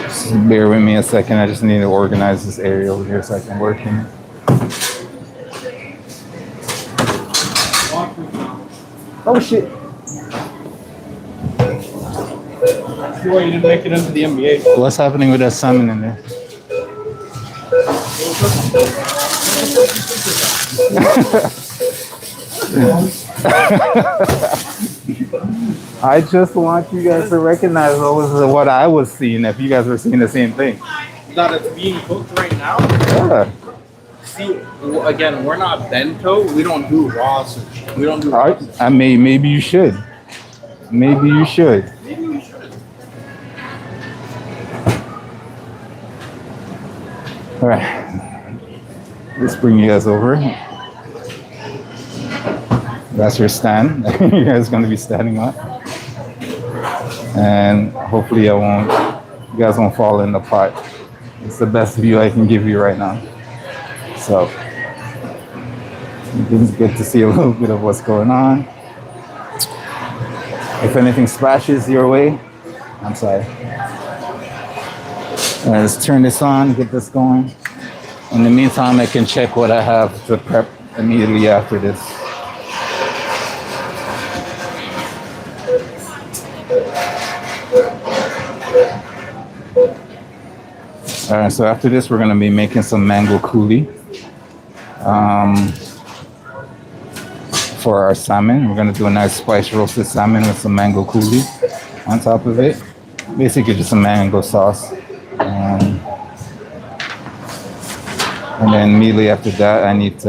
Just bear with me a second. I just need to organize this area over here so I can work in it. Oh shit! You didn't make it into the NBA. What's happening with that salmon in there? I just want you guys to recognize what I was seeing, if you guys were seeing the same thing. That it's being cooked right now. Yeah. See, again, we're not bento. We don't do raw sushi. We don't do raw sushi. Maybe you should. Maybe you should. Maybe we should. All right. Let's bring you guys over. That's your stand. You guys gonna be standing on. And hopefully you guys won't fall in the pot. It's the best view I can give you right now. So it's good to see a little bit of what's going on. If anything splashes your way, I'm sorry. All right, let's turn this on, get this going. In the meantime, I can check what I have to prep immediately after this. All right, so after this, we're gonna be making some mango coulis for our salmon. We're gonna do a nice spice roasted salmon with some mango coulis on top of it. Basically, just some mango sauce. And then immediately after that, I need to.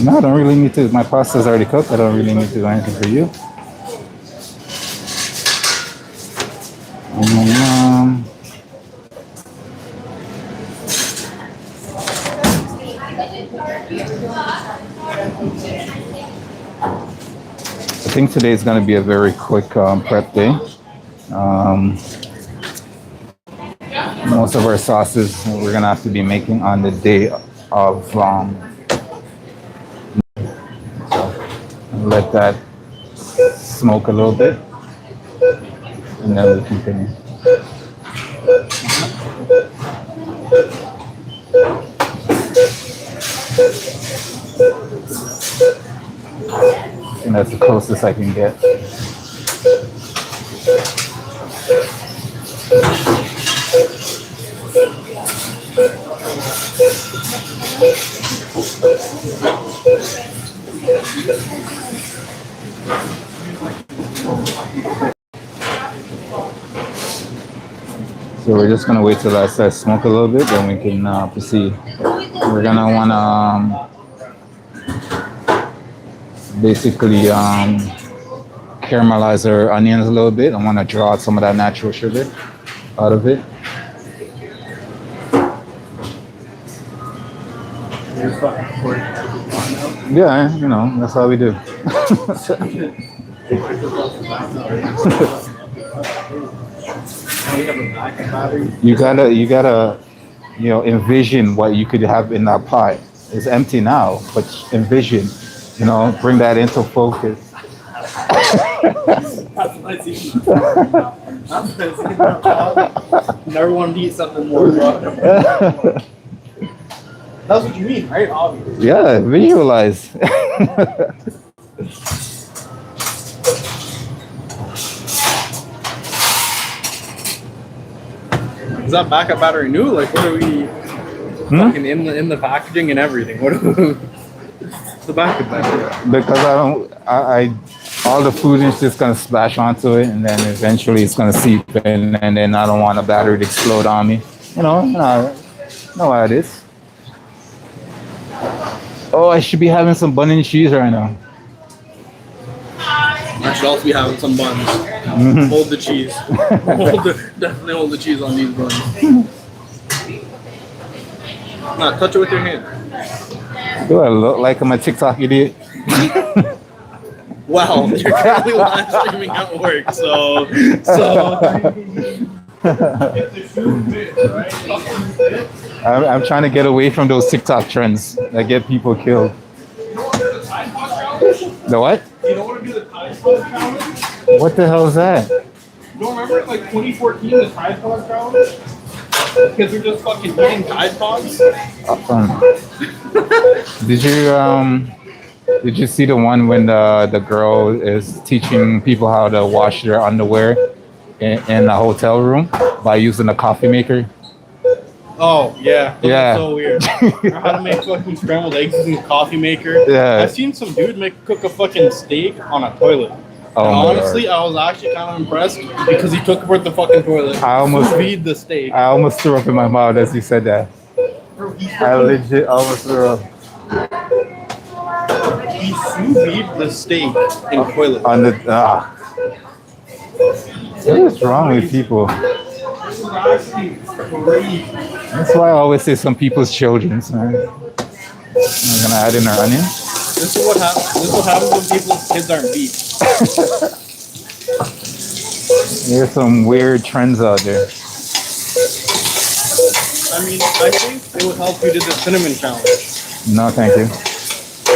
No, I don't really need to. My pasta's already cooked. I don't really need to do anything for you. I think today is going to be a very quick prep day. Most of our sauces we're going to have to be making on the day of. Let that smoke a little bit, and then we'll continue. And that's the closest I can get. So we're just gonna wait till that starts smoke a little bit, then we can proceed. We're gonna wanna basically caramelize our onions a little bit. I wanna draw out some of that natural sugar out of it. Yeah, you know, that's how we do. You gotta, envision what you could have in that pot. It's empty now, but envision, bring that into focus. Never want to eat something more raw. That's what you mean, right? Obviously. Yeah, visualize. Is that backup battery new? Like, what are we fucking in the packaging and everything? What are we, the backup battery? Because I all the food is just gonna splash onto it, and then eventually it's gonna seep in, and then I don't want a battery to explode on me. Know how it is. Oh, I should be having some bun and cheese right now. I should also be having some buns. Hold the cheese. Definitely hold the cheese on these buns. Nah, touch it with your hand. Do I look like I'm a TikTok idiot? Well, you're currently live streaming at work, so. I'm trying to get away from those TikTok trends that get people killed. The what? You don't want to do the Tide Pod challenge? What the hell is that? You don't remember like 2014, the Tide Pod challenge? Because we're just fucking eating Tide Pods? Did you see the one when the girl is teaching people how to wash their underwear in a hotel room by using a coffee maker? Oh, yeah. Those Yeah. are so weird. Or how to make fucking scrambled eggs using a coffee maker. Yeah. I've seen some dude cook a fucking steak on a toilet. Oh And my honestly, God. I was actually kind of impressed because he took apart the fucking toilet. I almost- feed the steak. I almost threw up in my mouth as you said that. I legit almost threw up. He sous vide the steak in toilet. On the what is wrong with people? This is actually crazy. That's why I always say some people's children's, man. I'm gonna add in our onion. This is what happens. This is what happens when people's kids aren't beef. There's some weird trends out there. I mean, I think it would help you do the cinnamon challenge, No, thank you.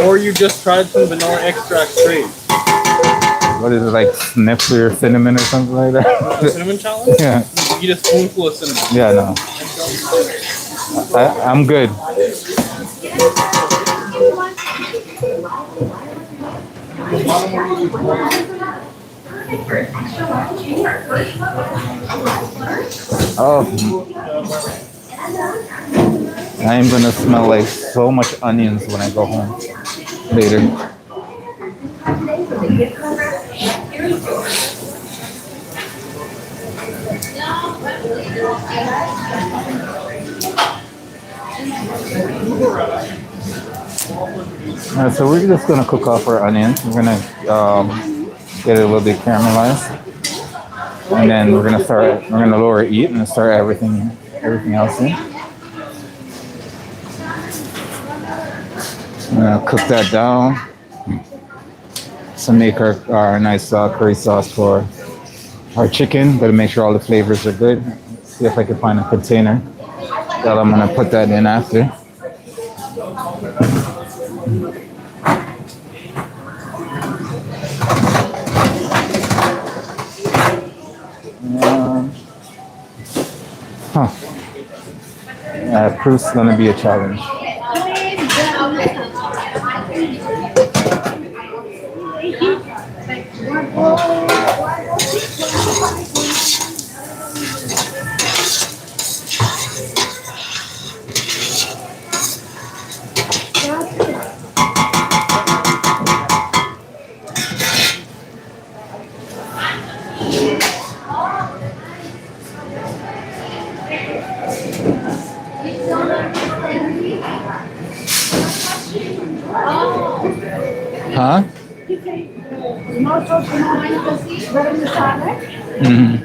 or you just tried some vanilla extract straight. What is it, like sniffer or cinnamon or something like The that? cinnamon challenge? Yeah. Eat a spoonful of cinnamon. Yeah, no. I'm good. Oh, I am gonna smell like so much onions when I go home later. Alright, so we're just gonna cook off our onions. We're gonna get it a little bit caramelized, and then we're gonna lower heat and start everything else in. I'm gonna cook that down to make our nice curry sauce for our chicken. Gotta make sure all the flavors are good. See if I can find a container that I'm gonna put that in after. Proof's gonna be a challenge. Huh? Mhm.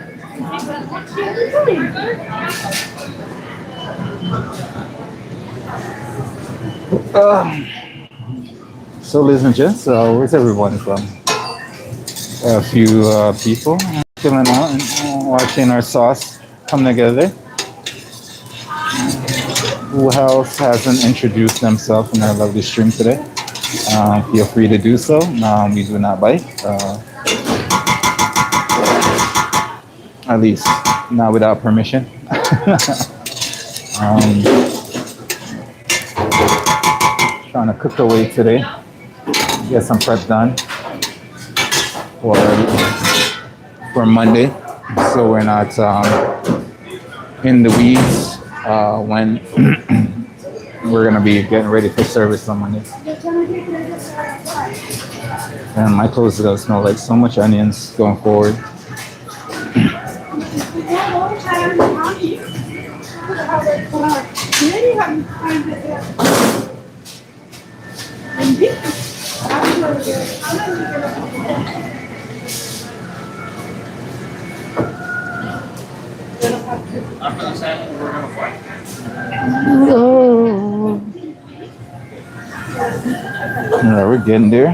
So, ladies and gents, where's everyone from? A few people chilling out and watching our sauce come together. Who else hasn't introduced themselves in our lovely stream today? Feel free to do so. We do not bite. At least not without permission. trying to cook away today. Get some prep done for Monday, so we're not in the weeds when we're gonna be getting ready for service on Monday. And my clothes are gonna smell like so much onions going forward. Yeah, we're getting there.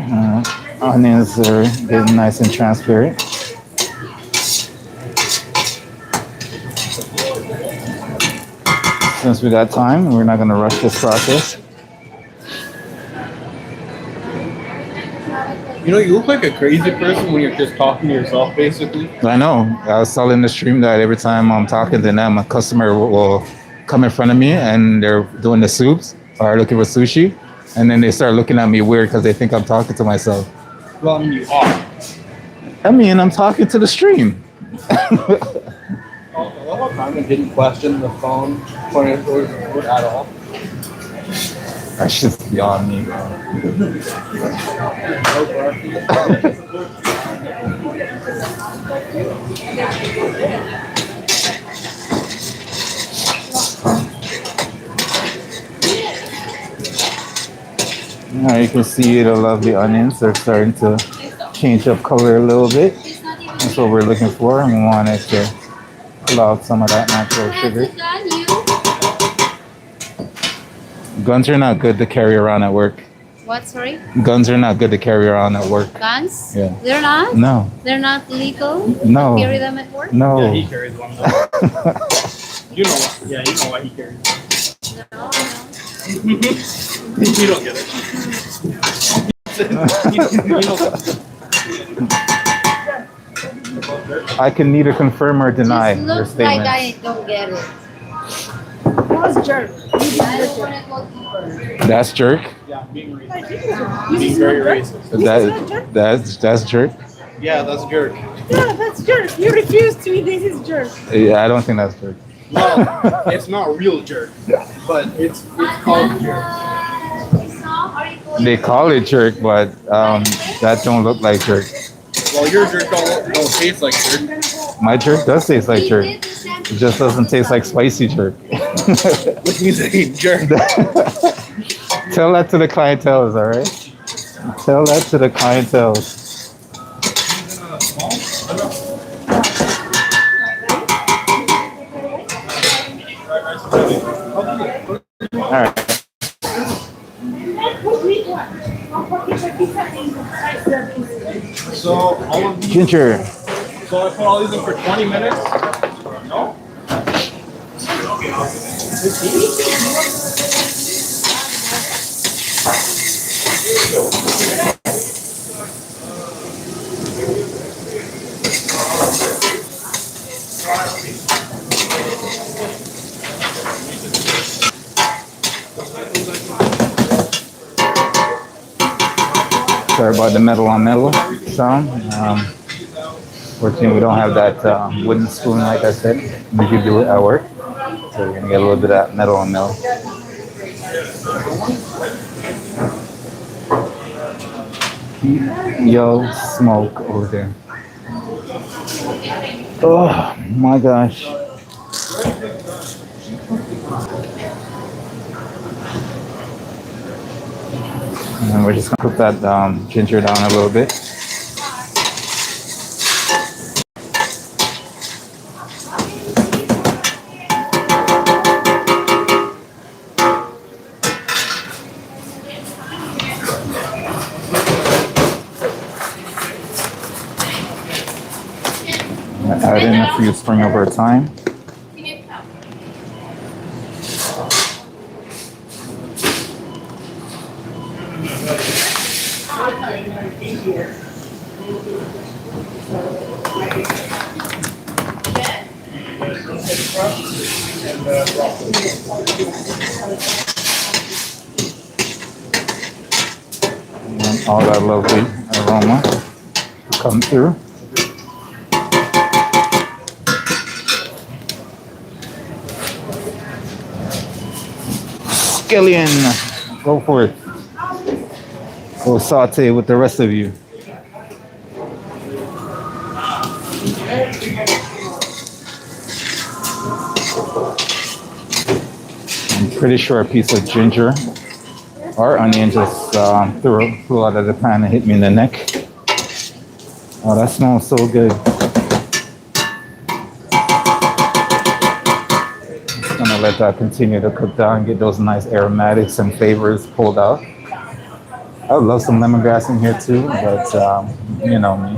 Onions are getting nice and transparent. Since we got time, we're not going to rush this process. You know, you look like a crazy person when you're just talking to yourself, basically. I know. I was telling the stream that every time I'm talking to them, a customer will come in front of me and they're doing the soups or looking for sushi. And then they start looking at me weird because they think I'm talking to myself. Well, I mean, you are. I mean, I'm talking to the stream. I love how Carmen didn't question the phone when it was at all. That's just beyond me, bro. Now you can see the lovely onions are starting to change up color a little bit. That's what we're looking for, and we want it to pull out some of that natural sugar. Guns are not good to carry around at work. What, sorry? Guns are not good to carry around at work. Guns? Yeah. They're not? No. They're not legal? No. Carry them at work? No. Yeah, he carries one. You know what? Yeah, you know why he carries one. No, You don't get it. I can neither confirm or deny Just your looks like statement. I don't get it. What's jerk? I don't want to go deeper. That's jerk. Yeah, being racist. This Being is very not jerk. racist. That's jerk. Yeah, that's jerk. Yeah, that's jerk. You refuse to eat. This is jerk. Yeah, I don't think that's jerk. Well, it's not real jerk, but it's called jerk. They call it jerk, but that don't look like jerk. Well, your jerk don't taste like jerk. My jerk does taste like jerk. It just doesn't taste like spicy jerk. Which means it ain't jerk. Tell that to the clientele, all right? Tell that to the clientele. All right. So all of these. Ginger. So I put all these in for 20 minutes. No. Sorry about the metal on metal sound. Fortunately, we don't have that wooden spoon, like I said. We could do it at work. So we're gonna get a little bit of that metal on metal. Yo, smoke over there. Oh my gosh. And we're just gonna cook that ginger down a little bit. Add in a few spring over thyme. all that lovely aroma to come through. Skillion, go for it. Go saute with the rest of you. I'm pretty sure a piece of ginger or onion just flew out of the pan and hit me in the neck. Oh, that smells so good. Just gonna let that continue to cook down, get those nice aromatics and flavors pulled out. I would love some lemongrass in here too, but you know me.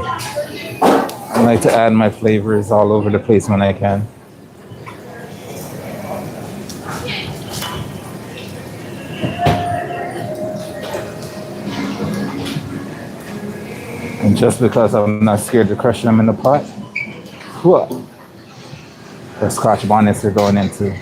I like to add my flavors all over the place when I can. And just because I'm not scared to crush them in the pot, whoa, the scotch bonnets are going into.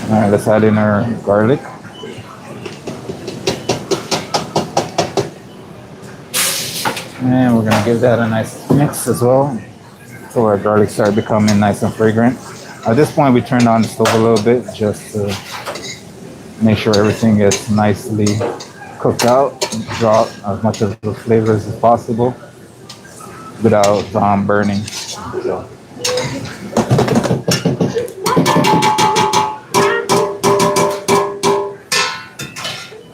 All right, let's add in our garlic. And we're gonna give that a nice mix as well. So our garlic started becoming nice and fragrant. At this point, we turned on the stove a little bit just to make sure everything is nicely cooked out, draw out as much of the flavors as possible without burning. So.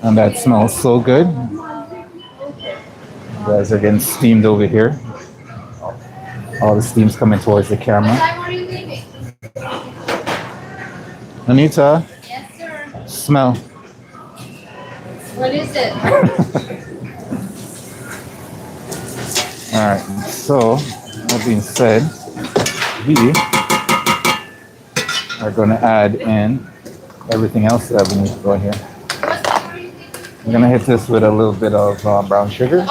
And that smells so good. You guys are getting steamed over here. All the steam's coming towards the camera. What time are you leaving? Anita, Yes, sir. smell. What is it? All right, so that being said, we are going to add in everything else that we need to go in here. What time are you leaving? We're going to hit this with a little bit of brown sugar.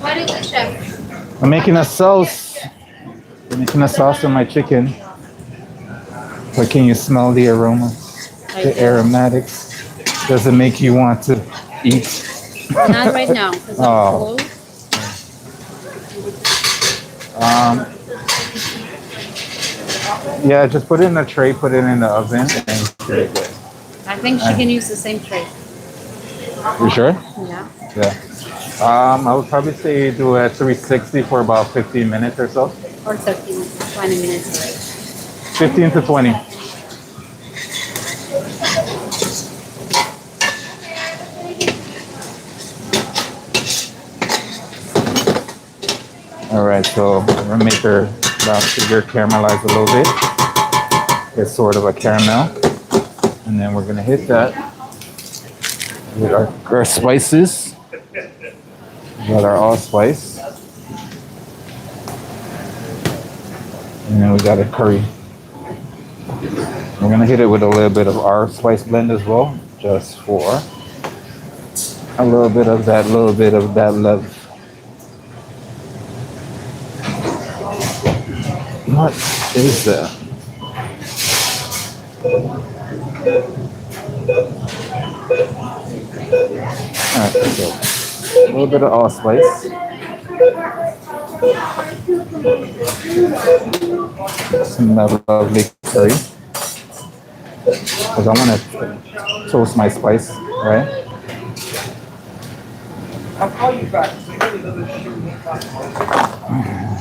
What is it, chef? I'm making a sauce. I'm making a sauce for my chicken. But can you smell the aroma? The aromatics? Does it make you want to eat? Not right now, because I'm Oh. full. Yeah, just put it in a tray, put it in the oven, and it's pretty good. I think she can use the same tray. You sure? Yeah. Yeah. I would probably say do it at 360 for about 15 minutes or so. Or 30 minutes, 20 minutes. 15 to 20. All right, so we're gonna make our brown sugar caramelize a little bit. It's sort of a caramel. And then we're gonna hit that with our spices. We got our allspice. And then we got a curry. We're gonna hit it with a little bit of our spice blend as well, just for a little bit of that love. What is that? Alright, so a little bit of allspice. Some lovely curry. Because I want to toast my spice, right? I'll call you back.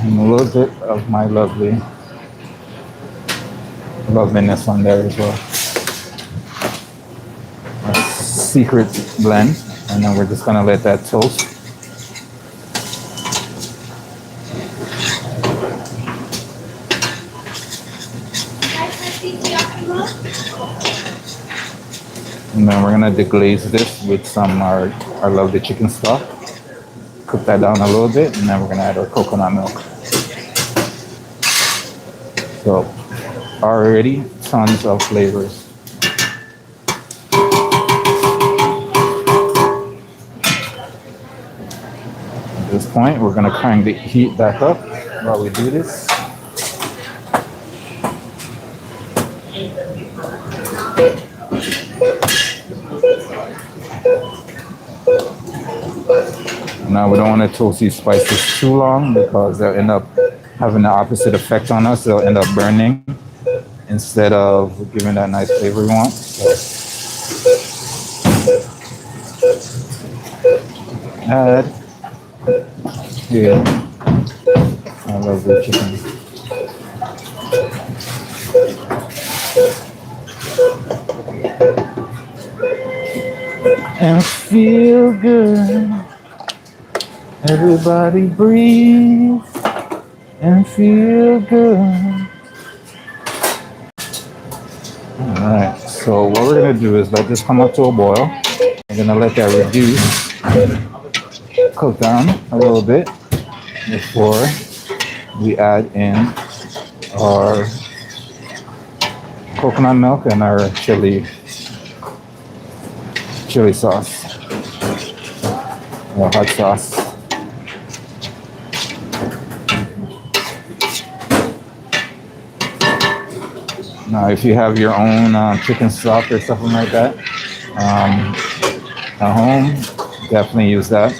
And a little bit of my loveliness on there as well. A secret blend, and then we're just gonna let that toast. And then we're gonna deglaze this with some our lovely chicken stock. Cook that down a little bit, and then we're gonna add our coconut milk. So already tons of flavors. At this point, we're gonna crank the heat back up while we do this. Now we don't want to toast these spices too long because they'll end up having the opposite effect on us. They'll end up burning instead of giving that nice flavor we want. So add here. I love the chicken. And feel good. Everybody breathe and feel good. Alright, so what we're gonna do is let this come up to a boil. We're gonna let that reduce, cook down a little bit before we add in our coconut milk and our chili sauce, or hot sauce. Now, if you have your own chicken stock or something like that at home, definitely use that.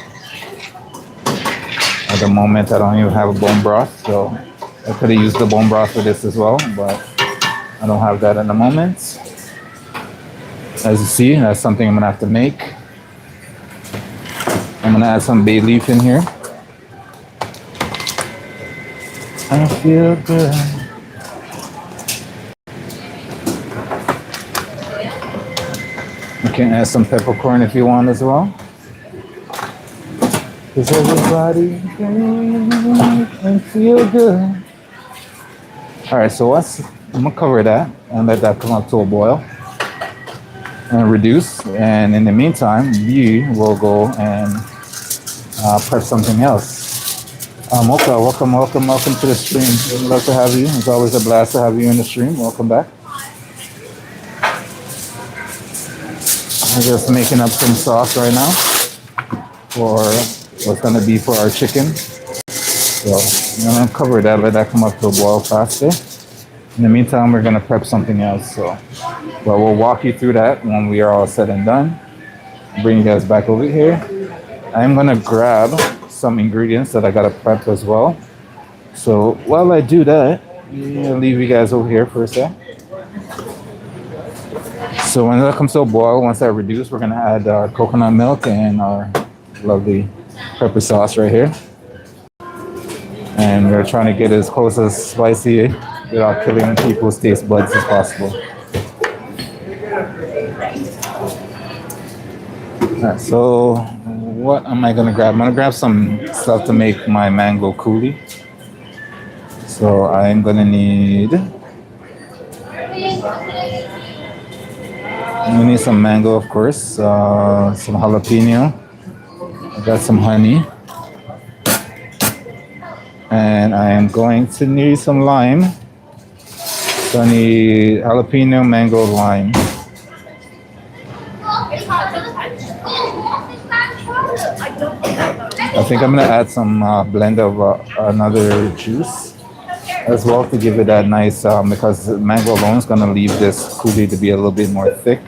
At the moment, I don't even have a bone broth, so I could have used the bone broth for this as well, but I don't have that at the moment. As you see, that's something I'm gonna have to make. I'm gonna add some bay leaf in here. I feel good. You can add some peppercorn if you want as well. Cause everybody can feel good. Alright, so I'm gonna cover that and let that come up to a boil and reduce. And in the meantime, we will go and prep something else. Mocha, welcome to the stream. We'd love to have you. It's always a blast to have you in the stream. Welcome back. I'm just making up some sauce right now for what's gonna be for our chicken. So I'm gonna cover that, let that come up to a boil faster. In the meantime, we're gonna prep something else. So, but we'll walk you through that when we are all said and done. Bring you guys back over here. I'm gonna grab some ingredients that I gotta prep as well. So while I do that, I'll leave you guys over here for a sec. So when that comes to a boil, once that reduces, we're gonna add our coconut milk and our lovely pepper sauce right here. And we're trying to get as close as spicy without killing people's taste buds as possible. Alright, so what am I gonna grab? I'm gonna grab some stuff to make my mango coulis. So I'm gonna need some mango, of course, some jalapeno. I got some honey. And I am going to need some lime. So I need jalapeno, mango, lime. I think I'm gonna add some blend of another juice as well to give it that nice, because mango alone is gonna leave this coulis to be a little bit more thick.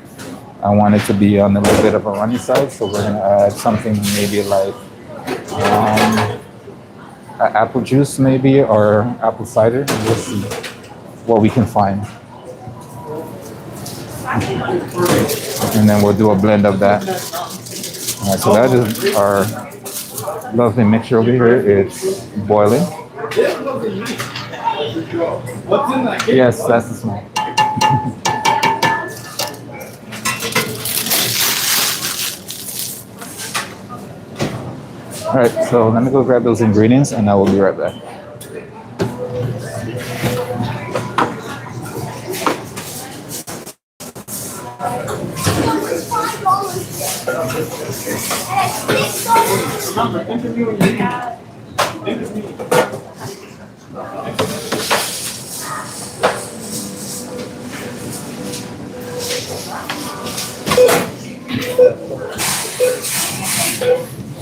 I want it to be on a little bit of a runny side, so we're gonna add something maybe like apple juice maybe, or apple cider. We'll see what we can find. And then we'll do a blend of that. Alright, so that is our lovely mixture over here. It's boiling. Yes, that's the smell. All right, so let me go grab those ingredients and I will be right back.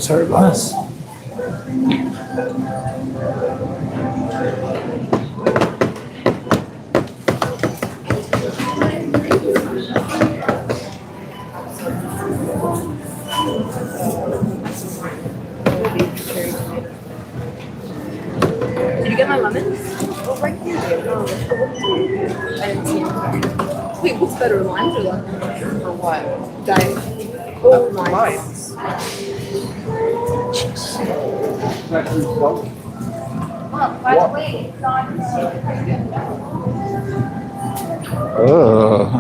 Sorry, boss. Did you get my lemons? Oh, right here. Oh, I didn't see it. Wait, what's better, limes or lemons? For what? Diet. Oh, limes. By the way, it's on. Oh,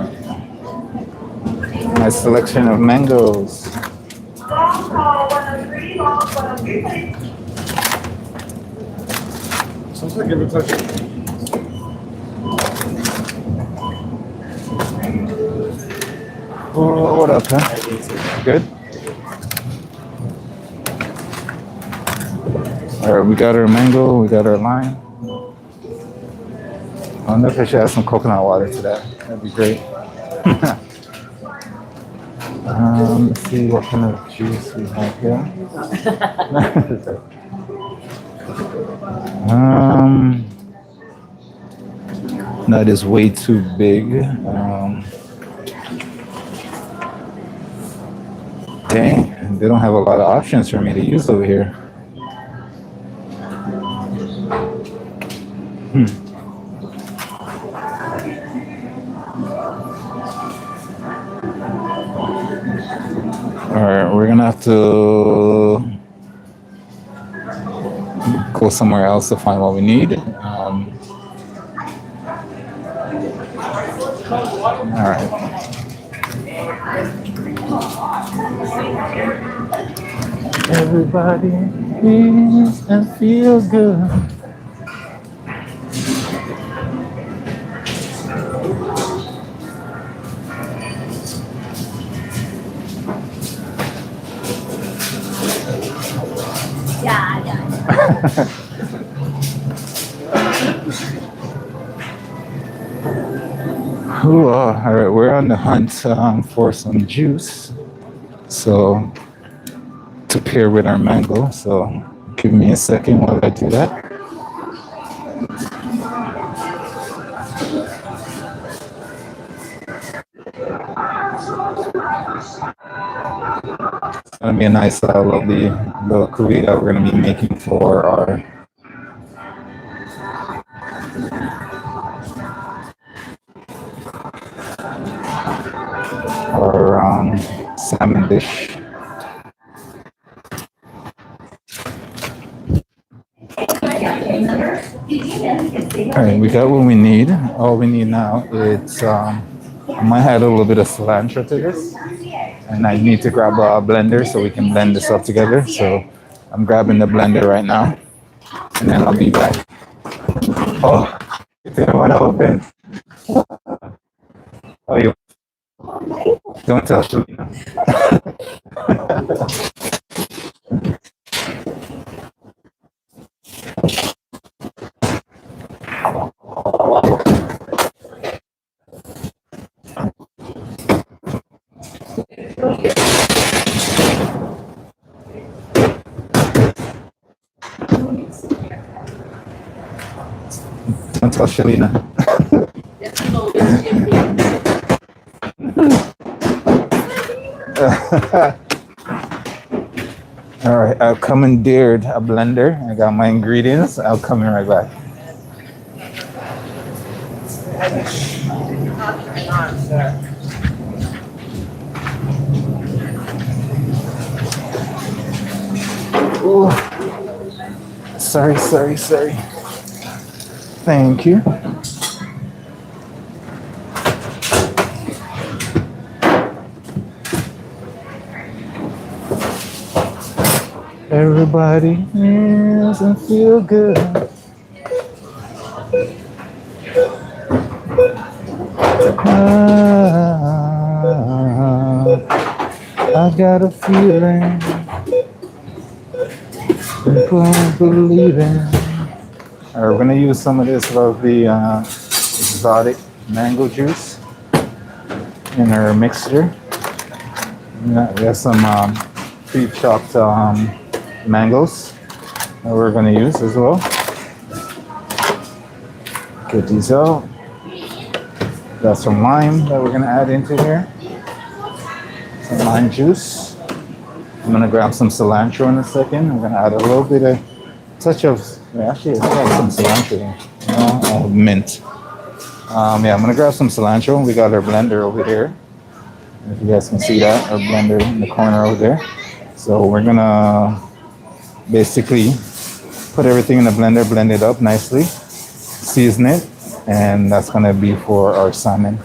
nice selection of mangoes. Sounds like give it a touch. Oh, what up, huh? Good. All right, we got our mango, we got our lime. I wonder if I should add some coconut water to that. That'd be great. Let's see what kind of juice we have here. That is way too big. Dang, they don't have a lot of options for me to use over here. All right, we're gonna have to go somewhere else to find what we need. All right. Everybody is and feels good. Ooh, all right, we're on the hunt for some juice, so to pair with our mango. So give me a second while I do that. It's gonna be a nice, lovely little cookie that we're gonna be making for our salmon dish. All right, we got what we need. All we need now is I might add a little bit of cilantro to this, and I need to grab a blender so we can blend this up together. So I'm grabbing the blender right now, and then I'll be back. Oh, it didn't want to open. Oh, you don't tell Shalina. Don't tell Shalina. All right, I've commandeered a blender. I got my ingredients. I'll come in right back. Ooh. Sorry. Thank you. Everybody is and feel good. I got a feeling Believing. All right, we're gonna use some of this lovely exotic mango juice in our mixture. Yeah, we have some pre-chopped mangoes that we're gonna use as well. Get these out. Got some lime that we're gonna add into here. Some lime juice. I'm gonna grab some cilantro in a second. I'm gonna add a little bit of touch of actually it's got some cilantro here. Mint. Yeah, I'm gonna grab some cilantro. We got our blender over here. If you guys can see that, our blender in the corner over there. So we're gonna basically put everything in the blender, blend it up nicely, season it, and that's gonna be for our salmon.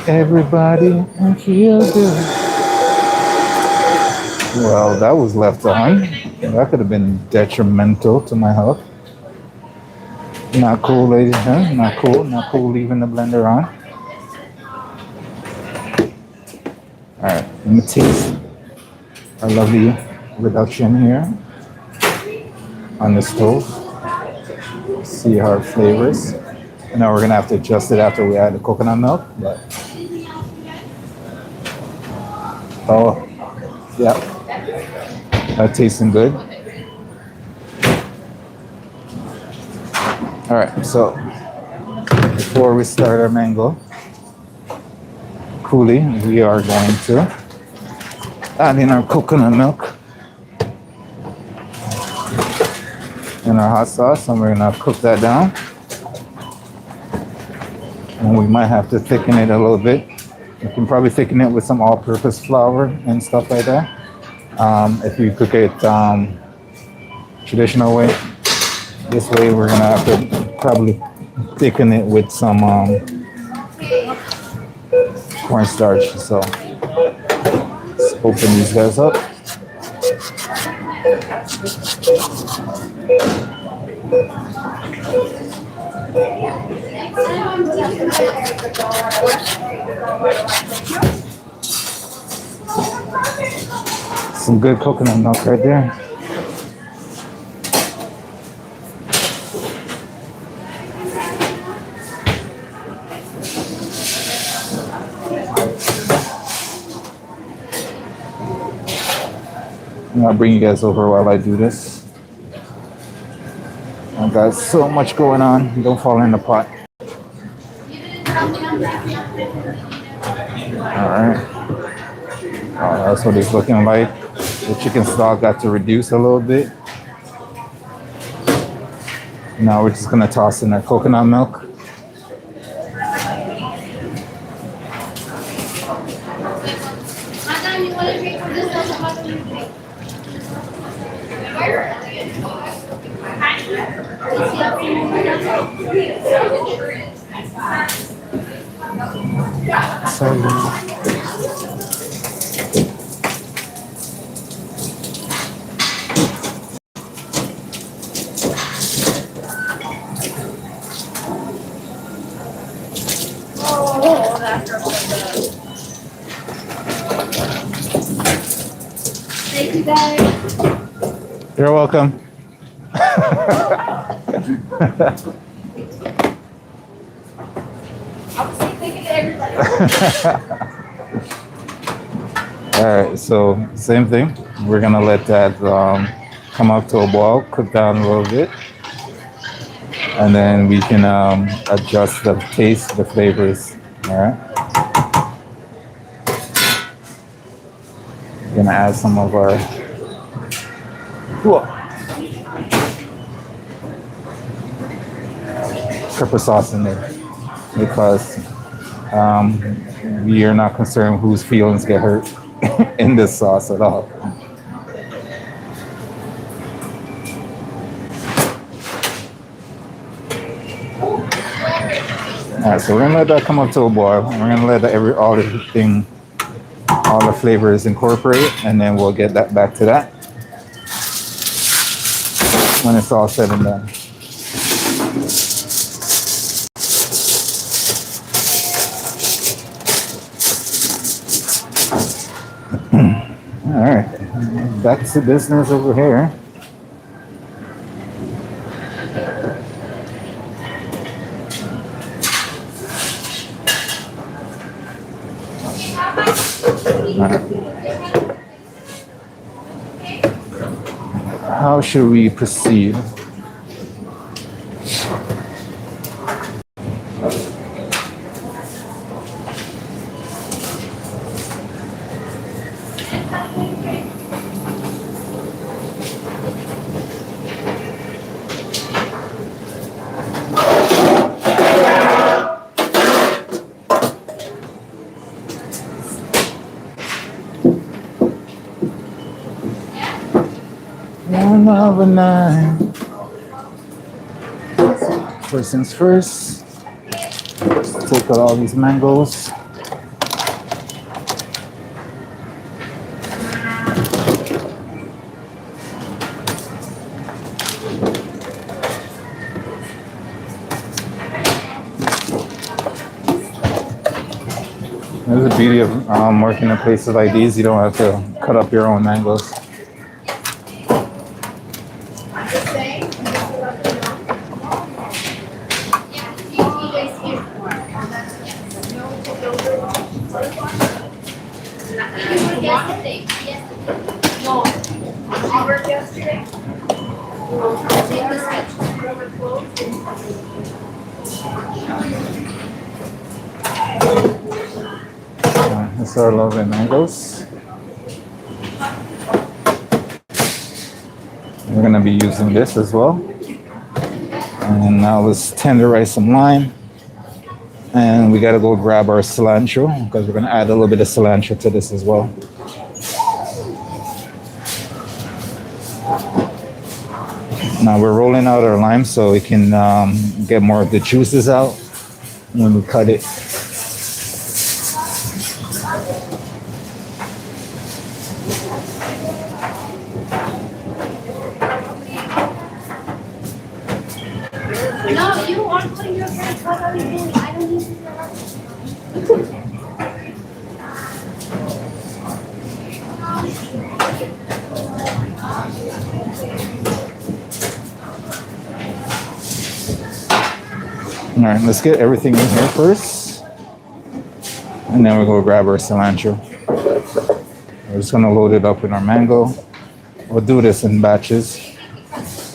Everybody feel good. Well, that was left on. That could have been detrimental to my health. Not cool, ladies, huh? Not cool. Not cool leaving the blender on. All right, let me taste our lovely reduction here on the stove. See how it flavors. And now we're gonna have to adjust it after we add the coconut milk. But oh, yeah, that's tasting good. All right, so before we start our mango coulis, we are going to add in our coconut milk and our hot sauce, and we're gonna cook that down. And we might have to thicken it a little bit. You can probably thicken it with some all-purpose flour and stuff like that. If you cook it traditional way, this way we're gonna have to probably thicken it with some cornstarch. So let's open these guys up. Some good coconut milk right there. I'll bring you guys over while I do this. I got so much going on. Don't fall in the pot. Alright. Oh, that's what it's looking like. The chicken stock got to reduce a little bit. Now we're just gonna toss in our coconut milk. Thank you guys. You're welcome. All right, so same thing. We're gonna let that come up to a boil, cook down a little bit, and then we can adjust the taste, the flavors. All right. We're gonna add some of our pepper sauce in there because we are not concerned whose feelings get hurt in this sauce at all. All right, so we're gonna let that come up to a boil. We're gonna let all the flavors incorporate, and then we'll get that back to that when it's all said and done. All right, back to business over here. How should we proceed? One of a night. First things first, take out all these mangoes. There's the beauty of working in places like these. You don't have to cut up your own mangoes. These are lovely mangoes. We're gonna be using this as well. And now let's tenderize some lime. And we gotta go grab our cilantro because we're gonna add a little bit of cilantro to this as well. Now we're rolling out our lime so we can get more of the juices out when we cut it. No, you are putting your hands what are you doing? I don't need to. All right, let's get everything in here first. And then we'll go grab our cilantro. We're just gonna load it up with our mango. We'll do this in batches.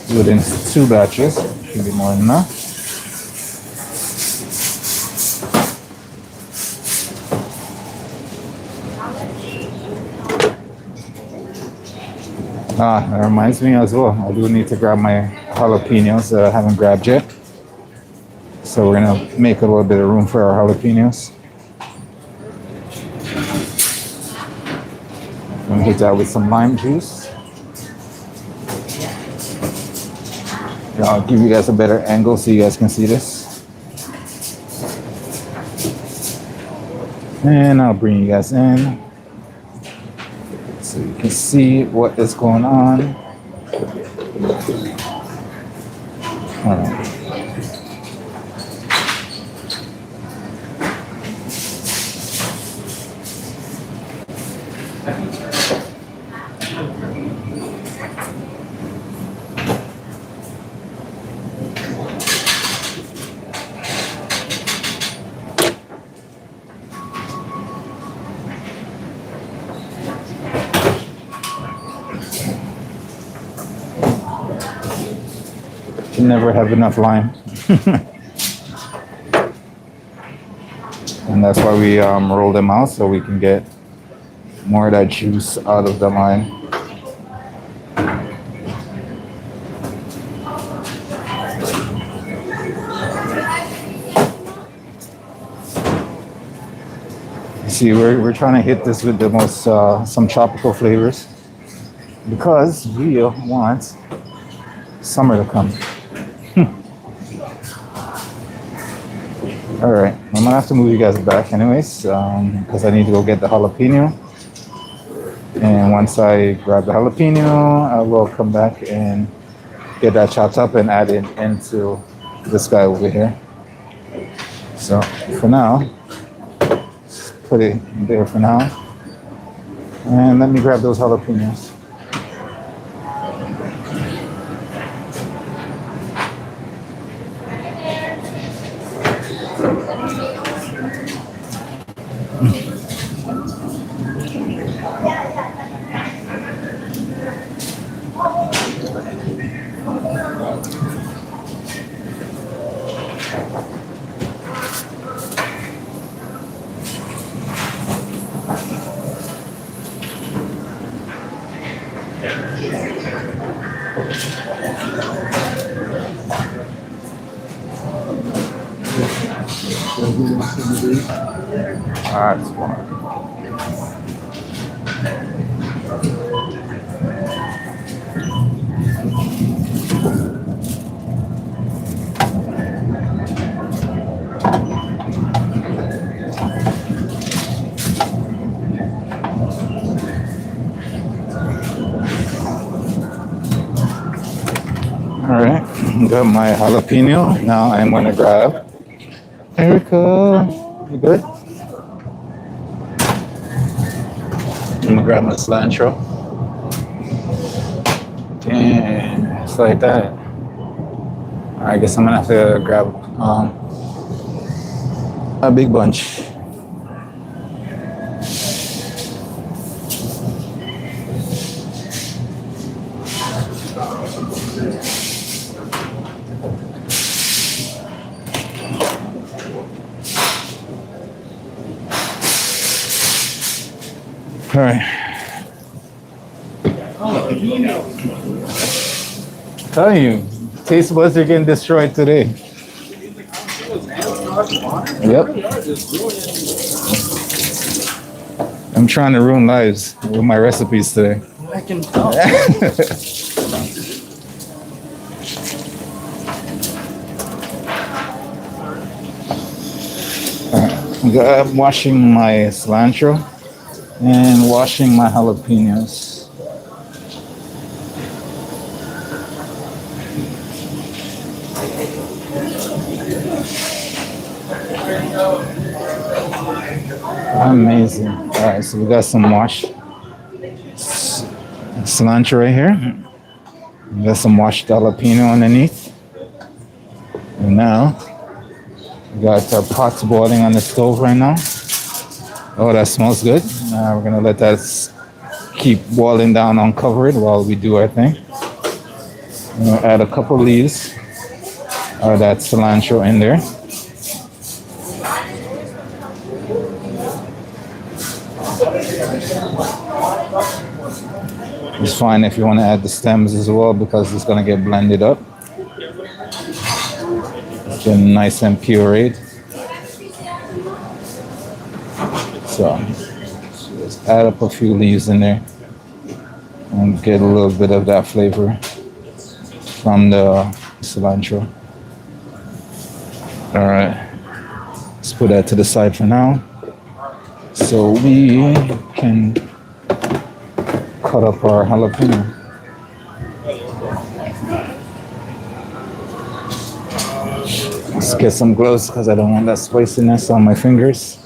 Do it in 2 batches. Should be more than enough. That reminds me as well. I do need to grab my jalapenos that I haven't grabbed yet. So we're gonna make a little bit of room for our jalapenos. I'm gonna hit that with some lime juice. I'll give you guys a better angle so you guys can see this. And I'll bring you guys in so you can see what is going on. All right. You never have enough lime. And that's why we roll them out so we can get more of that juice out of the lime. See, we're trying to hit this with the most some tropical flavors because we want summer to come. All right, I'm gonna have to move you guys back anyways because I need to go get the jalapeno. And once I grab the jalapeno, I will come back and get that chopped up and add it into this guy over here. So for now, put it there for now. And let me grab those jalapenos. That's fine. All right, got my jalapeno. Now I'm gonna grab Erica. You good? I'm gonna grab my cilantro. Damn, it's like that. I guess I'm gonna have to grab a big bunch. All right. Tell you, taste buds are getting destroyed today. Yep. I'm trying to ruin lives with my recipes today. I can tell. I'm washing my cilantro and washing my jalapenos. Amazing. All right, so we got some washed cilantro right here. We got some washed jalapeno underneath. And now we got our pots boiling on the stove right now. Oh, that smells good. We're gonna let that keep boiling down uncovered while we do our thing. We'll add a couple leaves of that cilantro in there. It's fine if you want to add the stems as well because it's going to get blended up. Get nice and pureed. So just add up a few leaves in there and get a little bit of that flavor from the cilantro. All right, let's put that to the side for now. So we can cut up our jalapeno. Let's get some gloves because I don't want that spiciness on my fingers.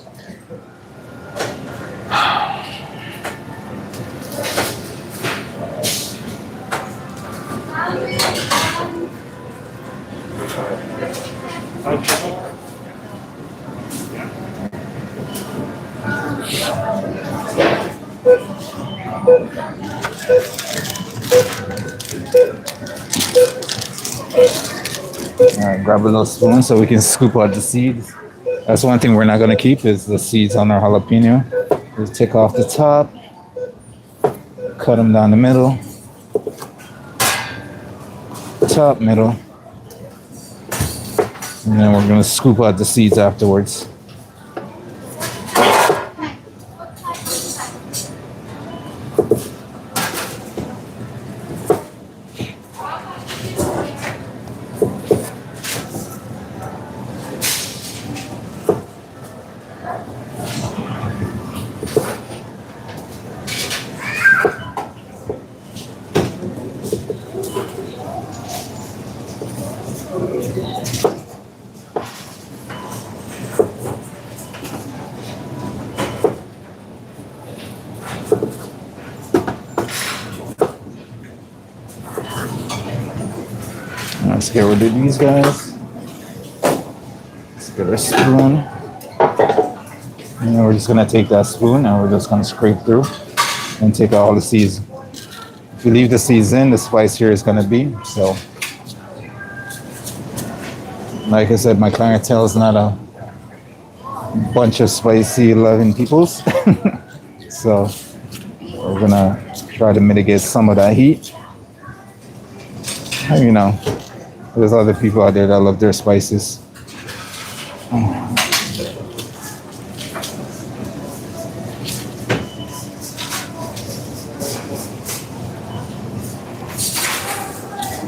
Grab a little spoon so we can scoop out the seeds. That's one thing we're not going to keep is the seeds on our jalapeno. Just take off the top, cut them down the middle, top, middle, and then we're going to scoop out the seeds afterwards. Let's get rid of these guys. Let's get our spoon. And then we're just gonna take that spoon and we're just gonna scrape through and take out all the seeds. If you leave the seeds in, the spicier it's gonna be. So, like I said, my clientele is not a bunch of spicy loving peoples. So we're gonna try to mitigate some of that heat. And, you know, there's other people out there that love their spices.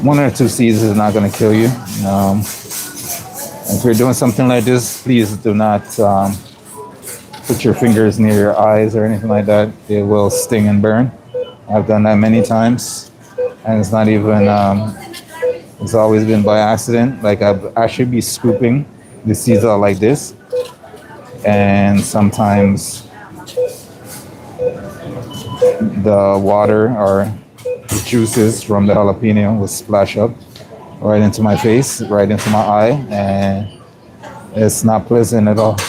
One or two seeds is not going to kill you. If you're doing something like this, please do not put your fingers near your eyes or anything like that. They will sting and burn. I've done that many times, and it's not even. It's always been by accident. Like I should be scooping the seeds out like this, and sometimes the water or the juices from the jalapeno will splash up right into my face, right into my eye, and it's not pleasant at all.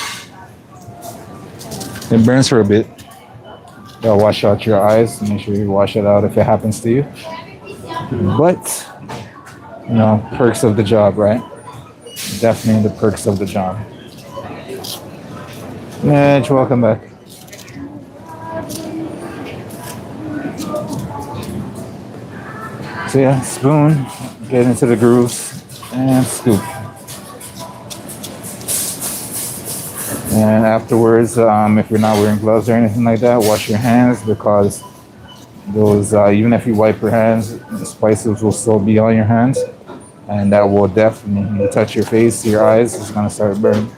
It burns for a bit. Gotta wash out your eyes. Make sure you wash it out if it happens to you. But, you know, perks of the job, right? Definitely the perks of the job. Mitch, welcome back. So yeah, spoon, get into the grooves, and scoop. And afterwards, if you're not wearing gloves or anything like that, wash your hands, because those, even if you wipe your hands, the spices will still be on your hands, and that will definitely, when you touch your face, your eyes, it's gonna start burning.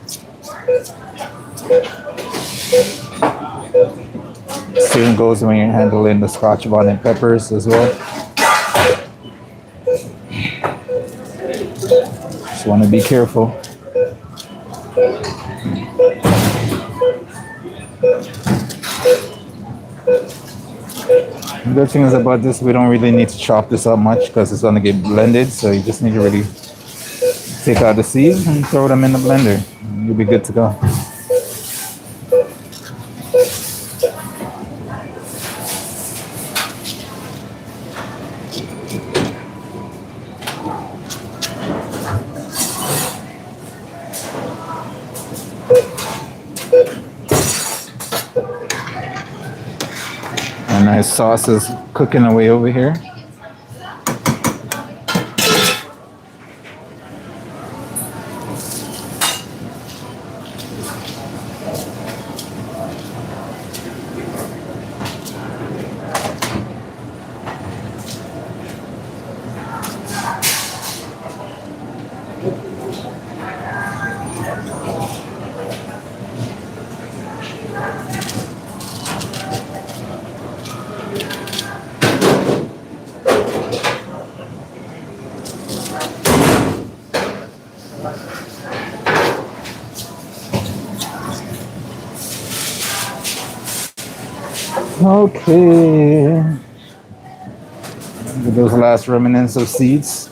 Same goes when you're handling the Scotch bonnet peppers as well. Just want to be careful. The good thing is about this, we don't really need to chop this up much because it's going to get blended. So you just need to really take out the seeds and throw them in the blender. You'll be good to go. A nice sauce is cooking away over here. Okay. With those last remnants of seeds.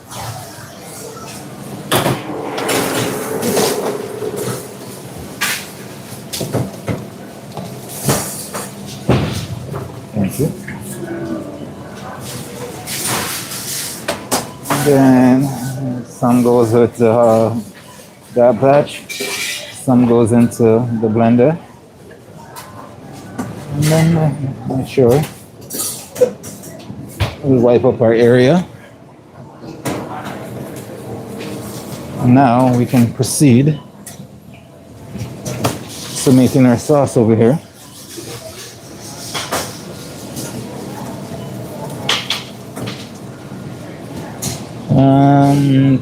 Thank you. Then some goes with that batch. Some goes into the blender. And then make sure we wipe up our area. Now we can proceed to making our sauce over here.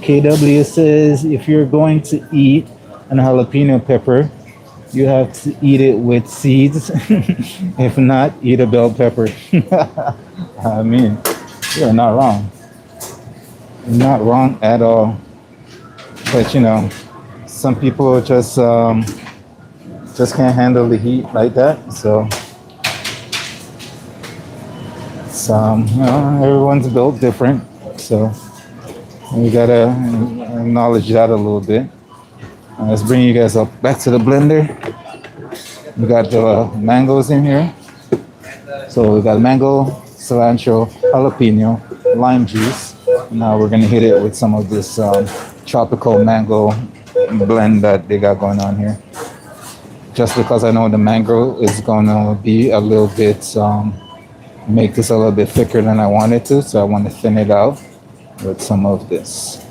KW says if you're going to eat an jalapeno pepper, you have to eat it with seeds. If not, eat a bell pepper. I mean, you're not wrong. You're not wrong at all. But you know, some people just can't handle the heat like that. So you know, everyone's built different. So We gotta acknowledge that a little bit. Let's bring you guys up back to the blender. We got the mangoes in here. So we got mango, cilantro, jalapeno, lime juice. Now we're gonna hit it with some of this tropical mango blend that they got going on here. Just because I know the mango is gonna be a little bit, make this a little bit thicker than I want it to, so I want to thin it out with some of this.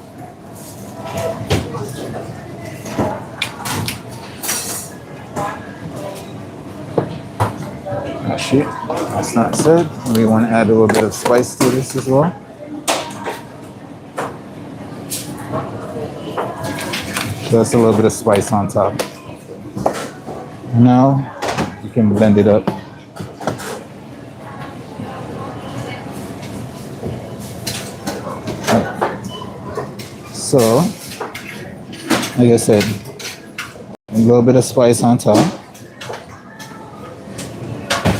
Oh shit, that's not said. We want to add a little bit of spice to this as well. Just a little bit of spice on top. Now you can blend it up. So, like I said, a little bit of spice on top. A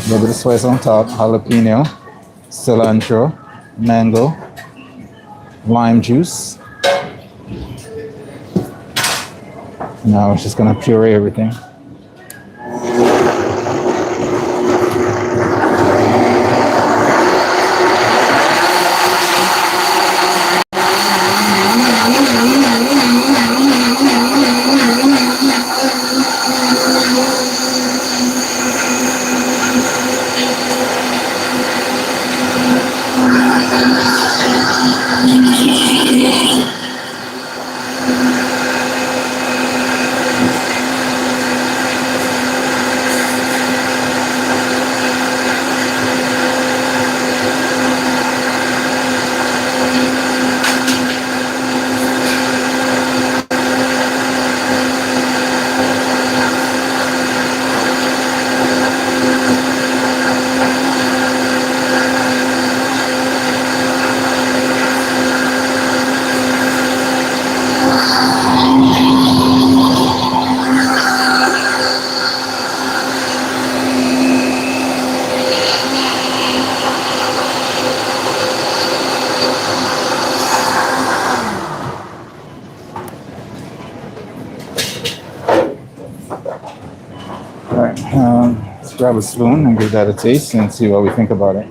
little bit of spice on top, jalapeno, cilantro, mango, lime juice. Now it's just gonna puree everything. Let's grab a spoon and give that a taste and see what we think about it.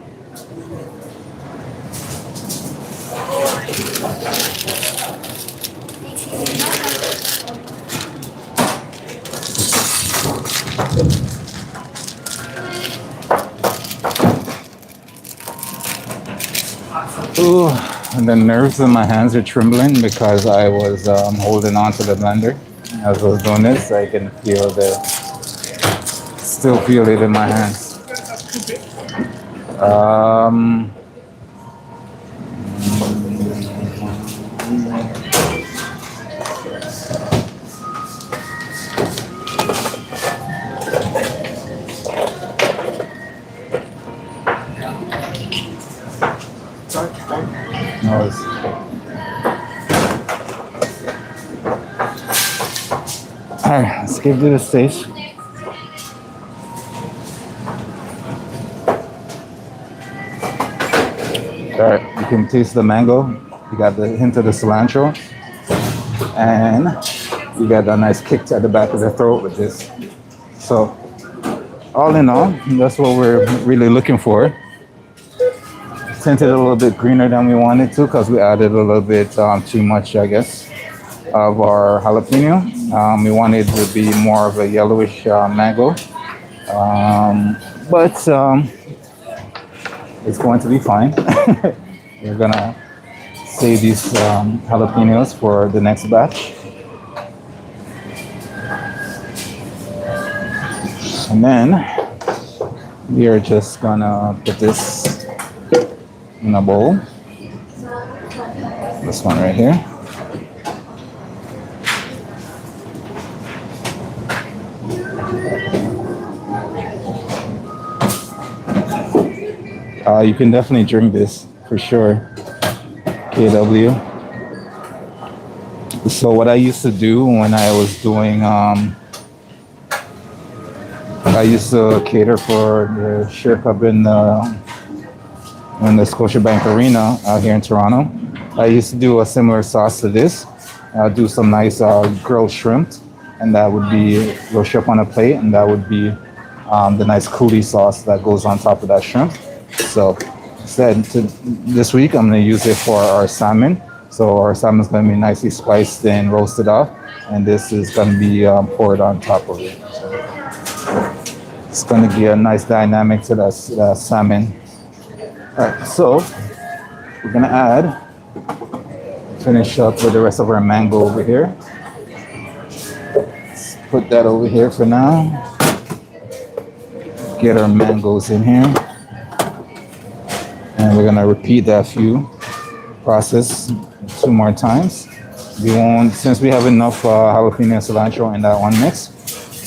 Ooh, and the nerves in my hands are trembling because I was holding on to the blender as I was doing this. I can feel still feel it in my hands. Alright, let's give it a taste. Alright, you can taste the mango. You got the hint of the cilantro. And you got a nice kick at the back of the throat with this. So, all in all, that's what we're really looking for. Tinted a little bit greener than we wanted to because we added a little bit too much, I guess, of our jalapeno. We wanted it to be more of a yellowish mango. But it's going to be fine. We're gonna save these jalapenos for the next batch. And then we are just gonna put this in a bowl. This one right here. You can definitely drink this for sure. KW. So what I used to do when I was doing, I used to cater for the Share Cup in the Scotiabank Arena out here in Toronto. I used to do a similar sauce to this. Do some nice grilled shrimp, and that would be grilled shrimp on a plate, and that would be the nice coulis sauce that goes on top of that shrimp. So instead, this week I'm going to use it for our salmon. So our salmon is going to be nicely spiced and roasted off, and this is going to be poured on top of it. It's going to give a nice dynamic to that salmon. All right, so we're going to finish up with the rest of our mango over here. Let's put that over here for now. Get our mangoes in here. And we're going to repeat that process 2 more times. We won't, since we have enough jalapeno and cilantro in that one mix,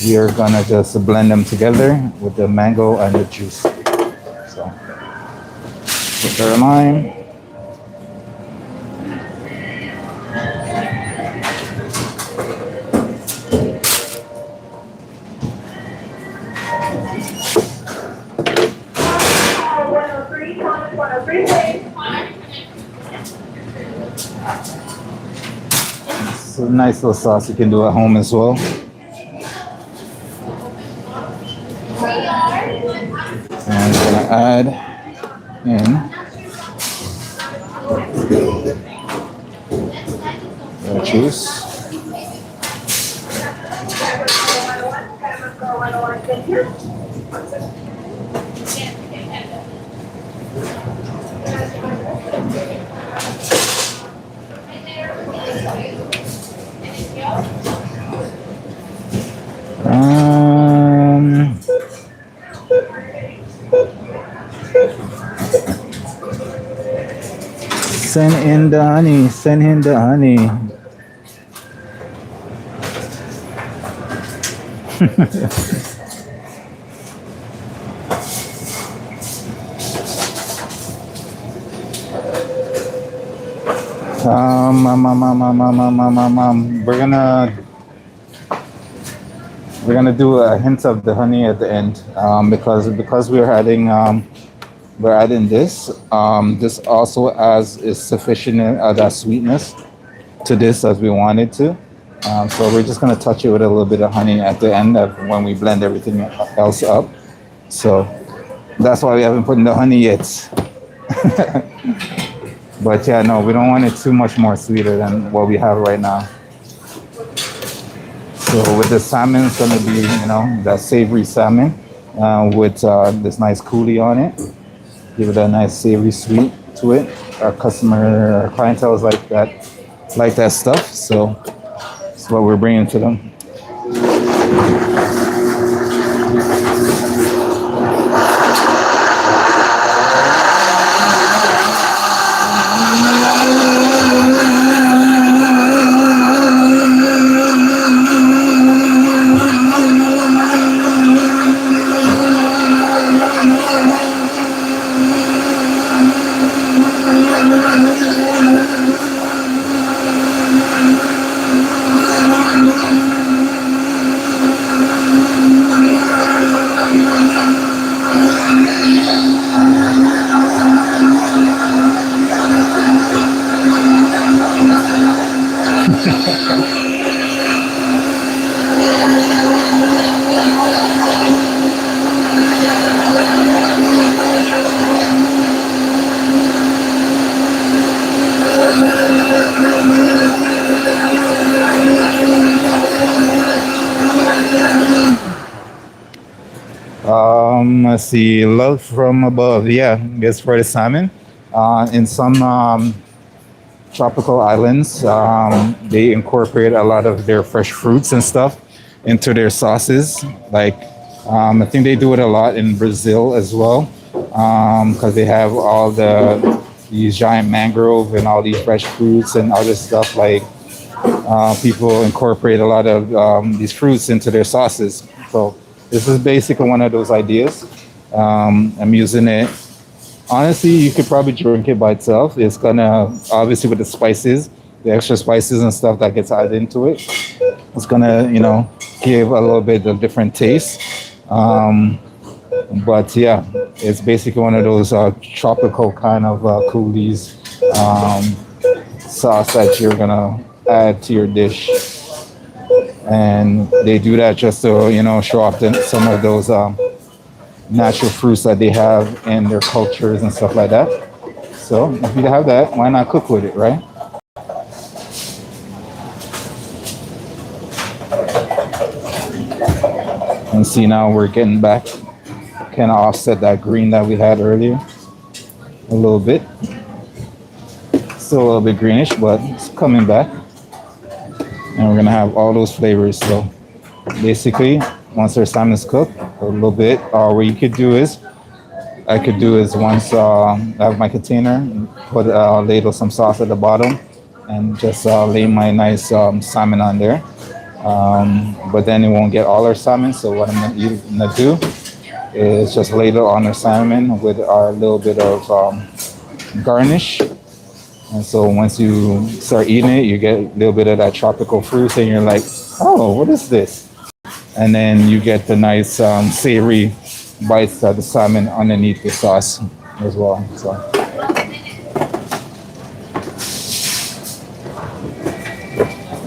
we are going to just blend them together with the mango and the juice. So put our lime. It's a nice little sauce you can do at home as well. And we're gonna add in the juice. Send in the honey, send in the honey. We're gonna do a hint of the honey at the end because we're adding this. This also is sufficient that sweetness to this as we want it to. So we're just gonna touch it with a little bit of honey at the end when we blend everything else up. So that's why we haven't put in the honey yet. But yeah, no, we don't want it too much more sweeter than what we have right now. So with the salmon, it's gonna be, that savory salmon with this nice coulis on it. Give it a nice savory sweet to it. Our clientele is like that stuff. So that's what we're bringing to them. Let's see, love from above. Yeah, it's for the salmon. In some tropical islands, they incorporate a lot of their fresh fruits and stuff into their sauces. Like, I think they do it a lot in Brazil as well, because they have all these giant mangrove and all these fresh fruits and other stuff. Like, people incorporate a lot of these fruits into their sauces. So this is basically one of those ideas. I'm using it. Honestly, you could probably drink it by itself. It's gonna, obviously with the spices, the extra spices and stuff that gets added into it, it's gonna, give a little bit of different taste. But yeah, it's basically one of those tropical kind of coulis sauce that you're gonna add to your dish. And they do that just to, show off some of those natural fruits that they have in their cultures and stuff like that. So if you have that, why not cook with it, right? And see, now we're getting back, kind of offset that green that we had earlier a little bit. Still a little bit greenish, but it's coming back. And we're gonna have all those flavors. So basically, once our salmon is cooked, a little bit, what you could do is, I could do is once I have my container, put ladle some sauce at the bottom, and just lay my nice salmon on there. But then it won't get all our salmon. So what I'm gonna do is just ladle on our salmon with our little bit of garnish. And so once you start eating it, you get a little bit of that tropical fruit, and you're like, oh, what is this? And then you get the nice savory bites of the salmon underneath the sauce as well. So.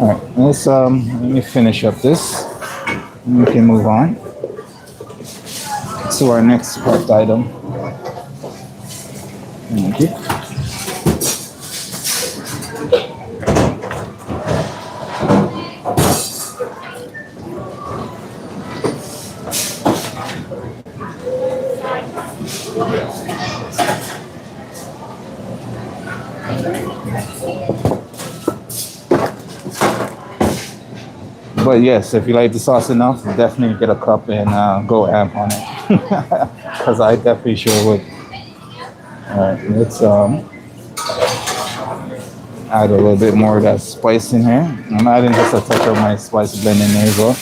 All right, let me finish up this, and we can move on to our next prepped item. Thank you. But yes, if you like the sauce enough, definitely get a cup and go ham on it. Because I definitely sure would. All right, let's add a little bit more of that spice in here. I'm adding just a touch of my spice blend in there as well.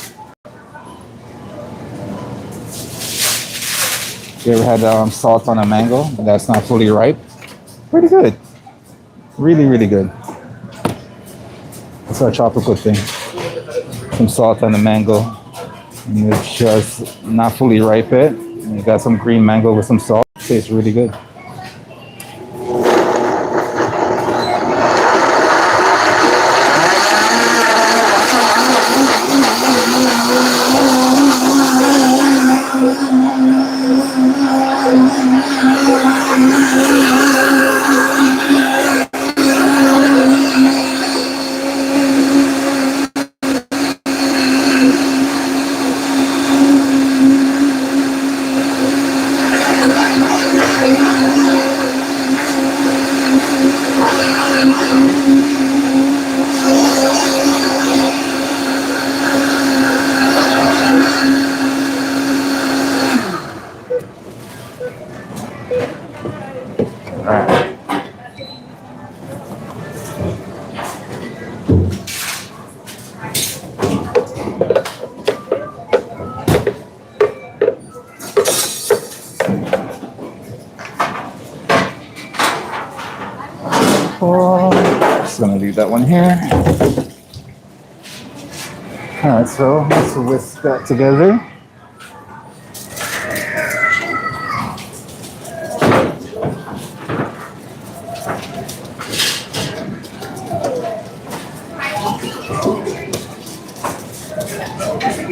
You ever had salt on a mango that's not fully ripe? Pretty good. Really, really good. It's our tropical thing. Some salt on the mango. And it's just not fully ripe yet. And you got some green mango with some salt. Tastes really good. Just gonna leave that one here. All right, so let's whisk that together.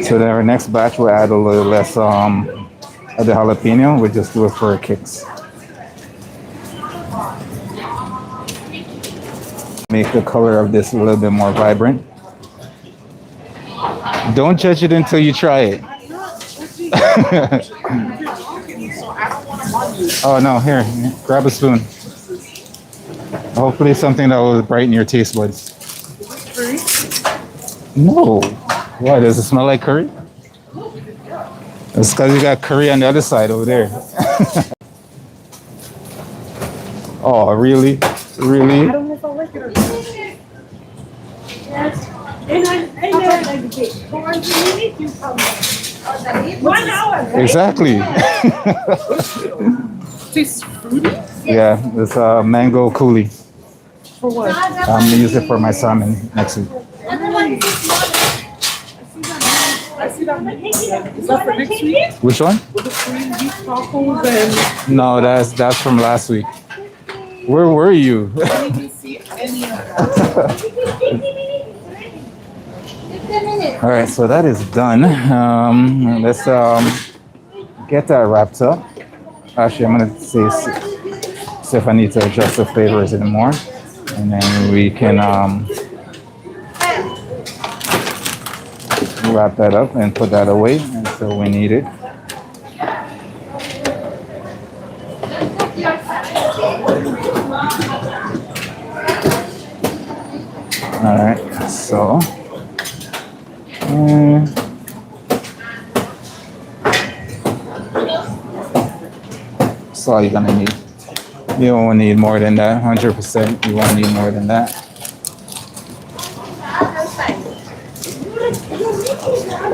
So then our next batch will add a little less of the jalapeno. We'll just do it for kicks. Make the color of this a little bit more vibrant. Don't judge it until you try it. Oh no, here, grab a spoon. Hopefully something that will brighten your taste buds. No. Why, does it smell like curry? It's because you got curry on the other side over there. Oh, really? Really? I don't know if I like it or not. Yes. And I know like this. For 1 minute, you come back. 1 hour, right? Exactly. Tastes fruity? Yeah, it's mango coulis. For what? I'm gonna use it for my salmon next week. I see that. Is that for next week? Which one? With the cream beef tacos and No, that's from last week. Where were you? I didn't see any of that. All right, so that is done. Let's get that wrapped up. Actually, I'm gonna see if I need to adjust the flavors anymore, and then we can wrap that up and put that away until we need it. All right, so that's all you're gonna need. You don't need more than that. 100%. You won't need more than that.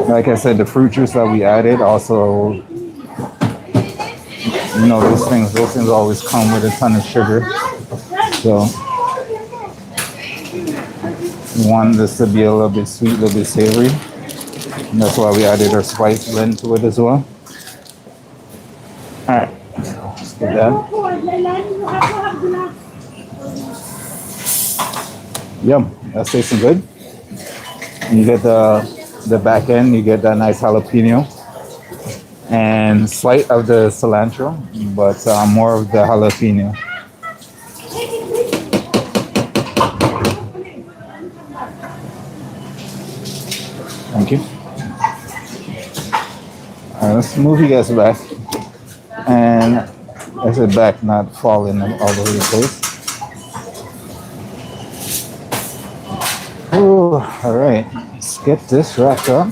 Like I said, the fruit juice that we added also, you know, those things always come with a ton of sugar. So we want this to be a little bit sweet, a little bit savory. And that's why we added our spice blend to it as well. All right, let's do that. Yum, that's tasting good. You get the back end, you get that nice jalapeno and slight of the cilantro, but more of the jalapeno. Thank you. All right, let's move you guys back. And I said back, not falling all over the place. Ooh, all right, let's get this wrapped up.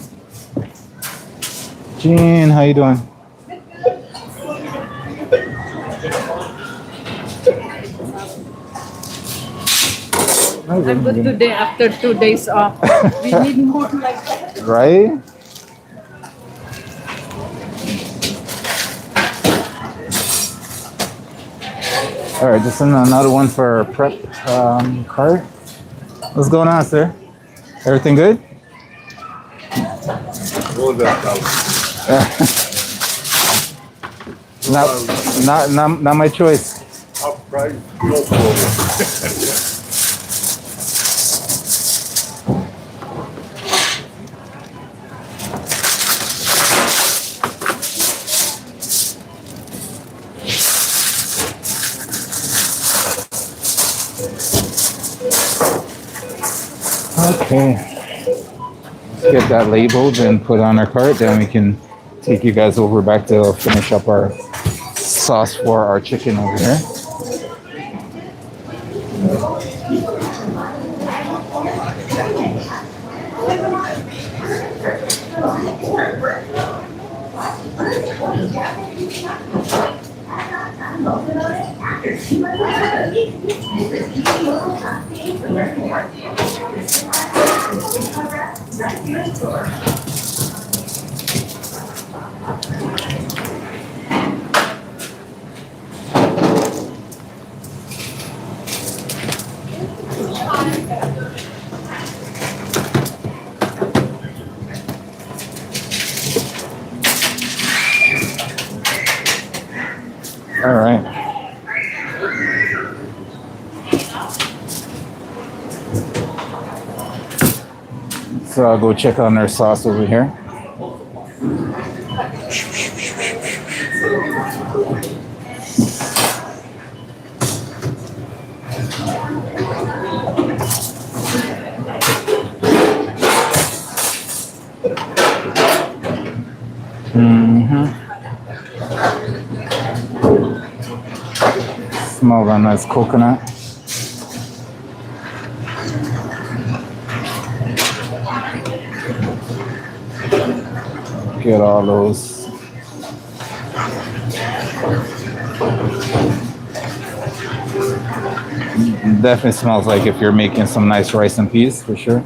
Jean, how you doing? I'm good today after 2 days off. We need more like that. Right? All right, just another one for our prep cart. What's going on, sir? Everything good? Not my choice. Okay, let's get that labeled and put on our cart. Then we can take you guys over back to finish up our sauce for our chicken over here. All right. So I'll go check on our sauce over here. Smell that nice coconut. Get all those. Definitely smells like if you're making some nice rice and peas, for sure.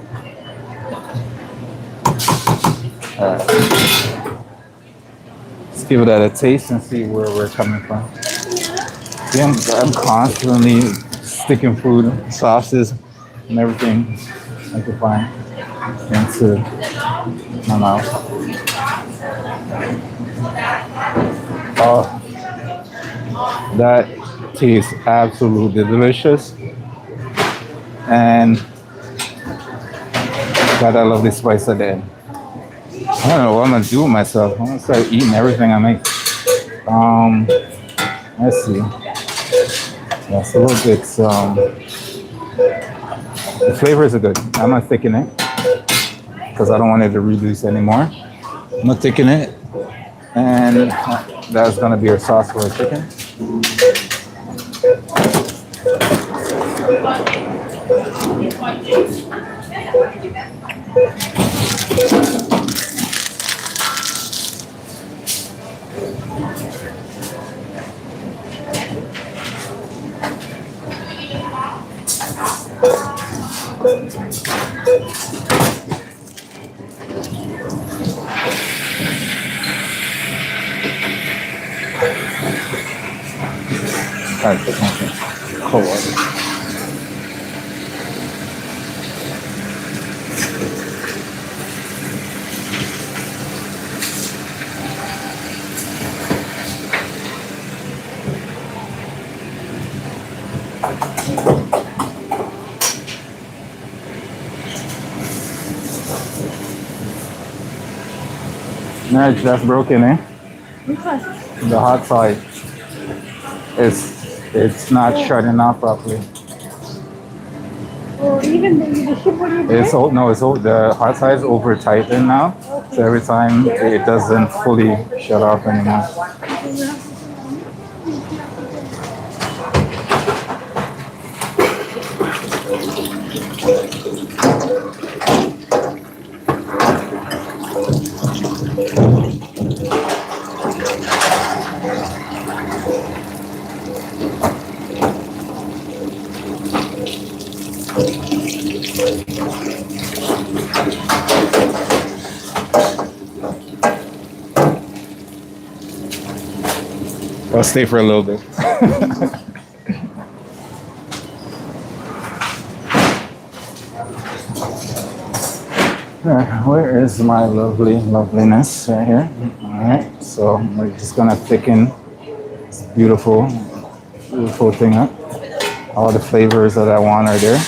All right. Let's give that a taste and see where we're coming from. See, I'm constantly sticking food, sauces, and everything I can find into my mouth. Oh, that tastes absolutely delicious. and got that lovely spice at the end. I don't know what I'm gonna do with myself. I'm gonna start eating everything I make. Let's see. That's a little bit. The flavors are good. I'm gonna thicken it because I don't want it to reduce anymore. I'm gonna thicken it, and that's gonna be our sauce for our chicken. All right, okay. Cold water. Marriage, that's broken, eh? The hot side. It's not shutting off properly. Or even the ship when you It's no, the hot side is over tightened now. So every time it doesn't fully shut off anymore. I'll stay for a little bit. Where is my loveliness right here? All right, so we're just gonna thicken this beautiful thing up. All the flavors that I want are there.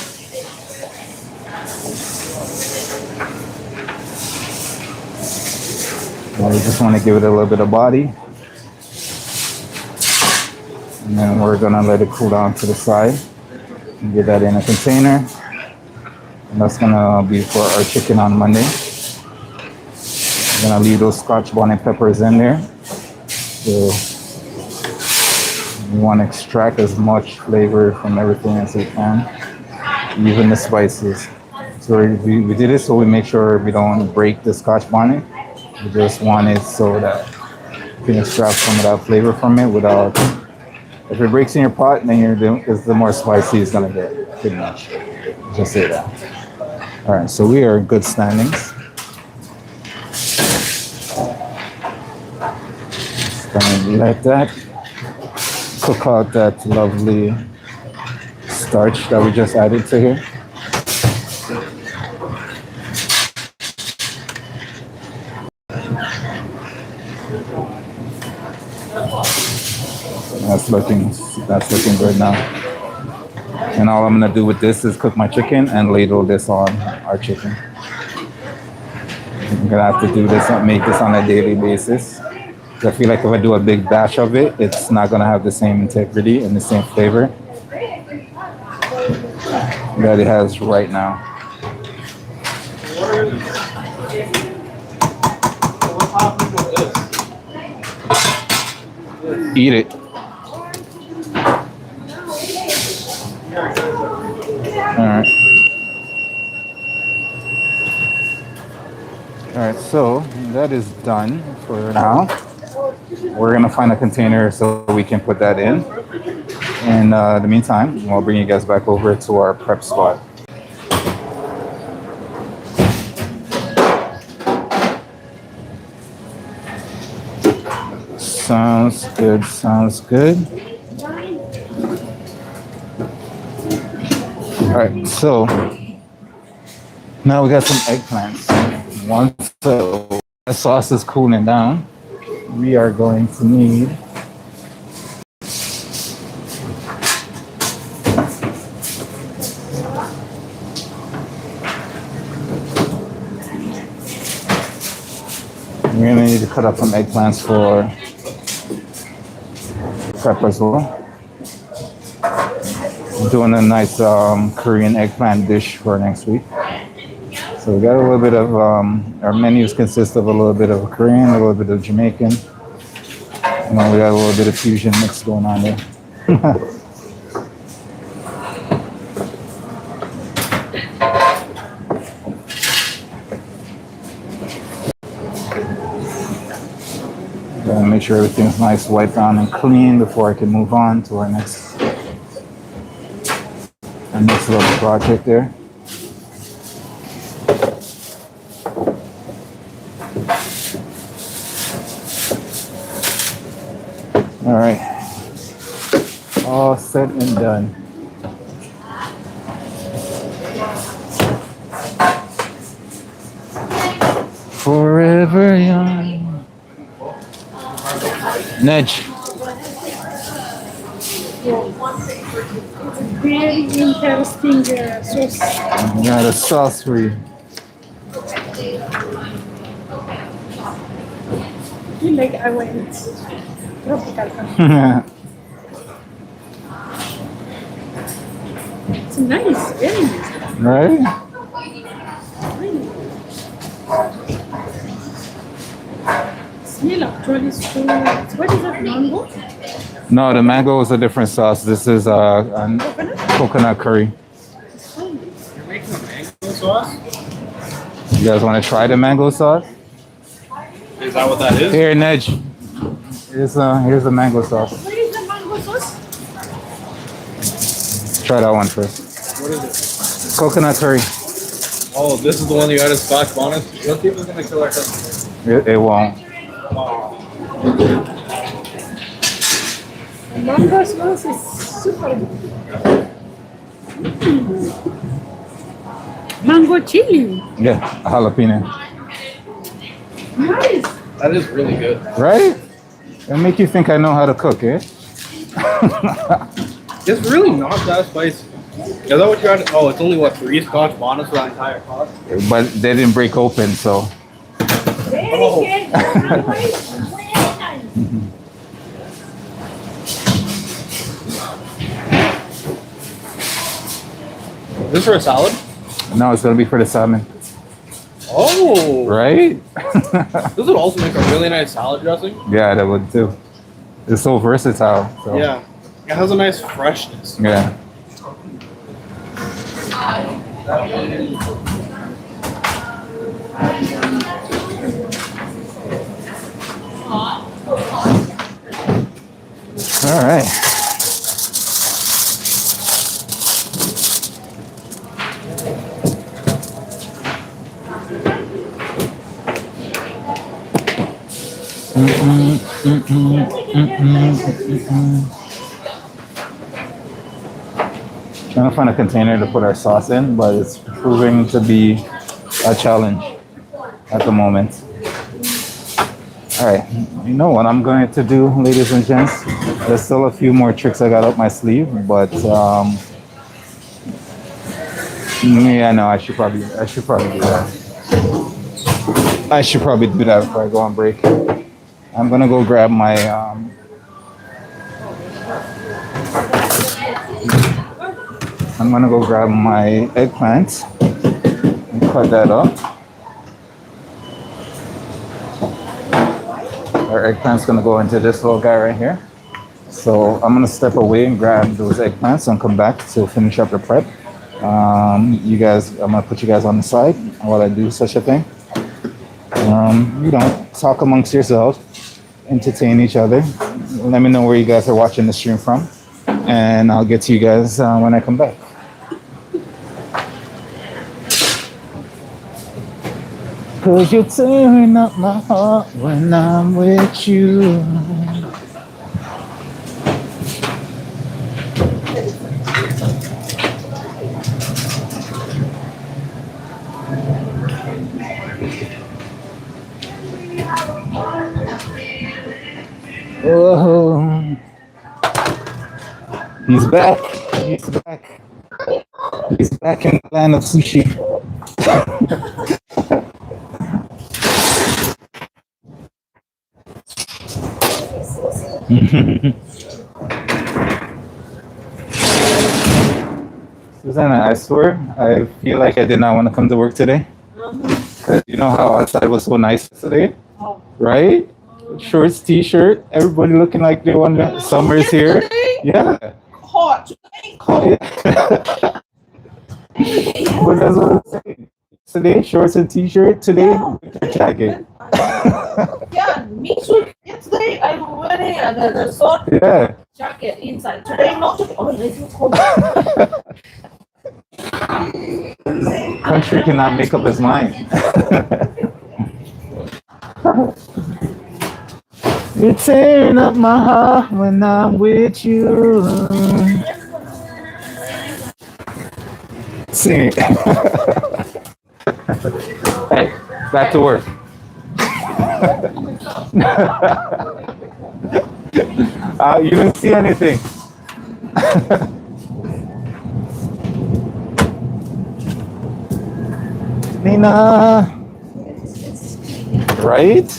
And we just want to give it a little bit of body. And then we're gonna let it cool down to the side and get that in a container. And that's gonna be for our chicken on Monday. I'm gonna leave those Scotch bonnet peppers in there. So we want to extract as much flavor from everything as we can, even the spices. So we did it so we make sure we don't break the Scotch bonnet. We just want it so that you can extract some of that flavor from it without. If it breaks in your pot, then the more spicy it's gonna get, pretty much. Just say that. All right, so we are in good standings. Just gonna let that cook out that lovely starch that we just added to here. That's looking good now. And all I'm gonna do with this is cook my chicken and ladle this on our chicken. I'm gonna have to do this and make this on a daily basis. I feel like if I do a big batch of it, it's not gonna have the same integrity and the same flavor that it has right now. Eat it. Alright. Alright, so that is done for now. We're gonna find a container so we can put that in. In the meantime, we'll bring you guys back over to our prep spot. Sounds good, sounds good. All right, so now we got some eggplants. Once the sauce is cooling down, we are going to need We're gonna need to cut up some eggplants for prep as well. Doing a nice Korean eggplant dish for next week. So we got a little bit of our menus consist of a little bit of Korean, a little bit of Jamaican. We got a little bit of fusion mix going on there. Gotta make sure everything's nice, wiped down and clean before I can move on to our next little project there. All right, all said and done. Forever young. Nedge. Very interesting sauce. Yeah, the sauce for you. I feel like I went tropical country. It's nice, very nice. Right? Smell actually so. What is that, mango? No, the mango is a different sauce. This is Coconut? coconut curry. You're making a mango sauce? You guys want to try the mango sauce? Is that what that is? Here, Nedge. Here's the mango sauce. What is the mango sauce? Try that one first. What is it? Coconut curry. Oh, this is the one you added Scotch bonnet. Let's see if it's gonna kill our customer. It won't. The mango sauce is super good. Mango chili. Yeah, jalapeno. Nice. That is really good. Right? It'll make you think I know how to cook, eh? It's really not that spicy. Is that what you added? Oh, it's only what, 3 Scotch bonnets for that entire cost? But they didn't break open, so. Very Oh. good. Mango is very nice. Is this for a salad? No, it's gonna be for the salmon. Oh, Right? this would also make a really nice salad dressing. Yeah, that would too. It's so versatile. So. Yeah, it has a nice freshness. Yeah. All right. Trying to find a container to put our sauce in, but it's proving to be a challenge at the moment. All right, you know what I'm going to do, ladies and gents? There's still a few more tricks I got up my sleeve, but yeah, no, I should probably do that. I should probably do that before I go on break. I'm gonna go grab my eggplant and cut that up. Our eggplant's gonna go into this little guy right here. So I'm gonna step away and grab those eggplants and come back to finish up the prep. I'm gonna put you guys on the side while I do such a thing. Talk amongst yourselves, entertain each other. Let me know where you guys are watching the stream from, and I'll get to you guys when I come back. Cause you're tearing up my heart when I'm with you. Oh, he's back. He's back. He's back in the land of sushi. Susanna, I swear, I feel like I did not want to come to work today. 'Cause you know how outside was so nice today, right? Shorts, t-shirt, everybody looking like they want the summer's here. Yeah. Hot. Yeah. But that's what I'm saying. Today, shorts and t-shirt. Today, winter jacket. Yeah, me too. Yesterday I was wearing the short Yeah. jacket inside. Today not. Oh, it's too cold. Country cannot make up his mind. You're tearing up my heart when I'm with you. Sing it. Hey, back to work. You didn't see anything. Nina. Right?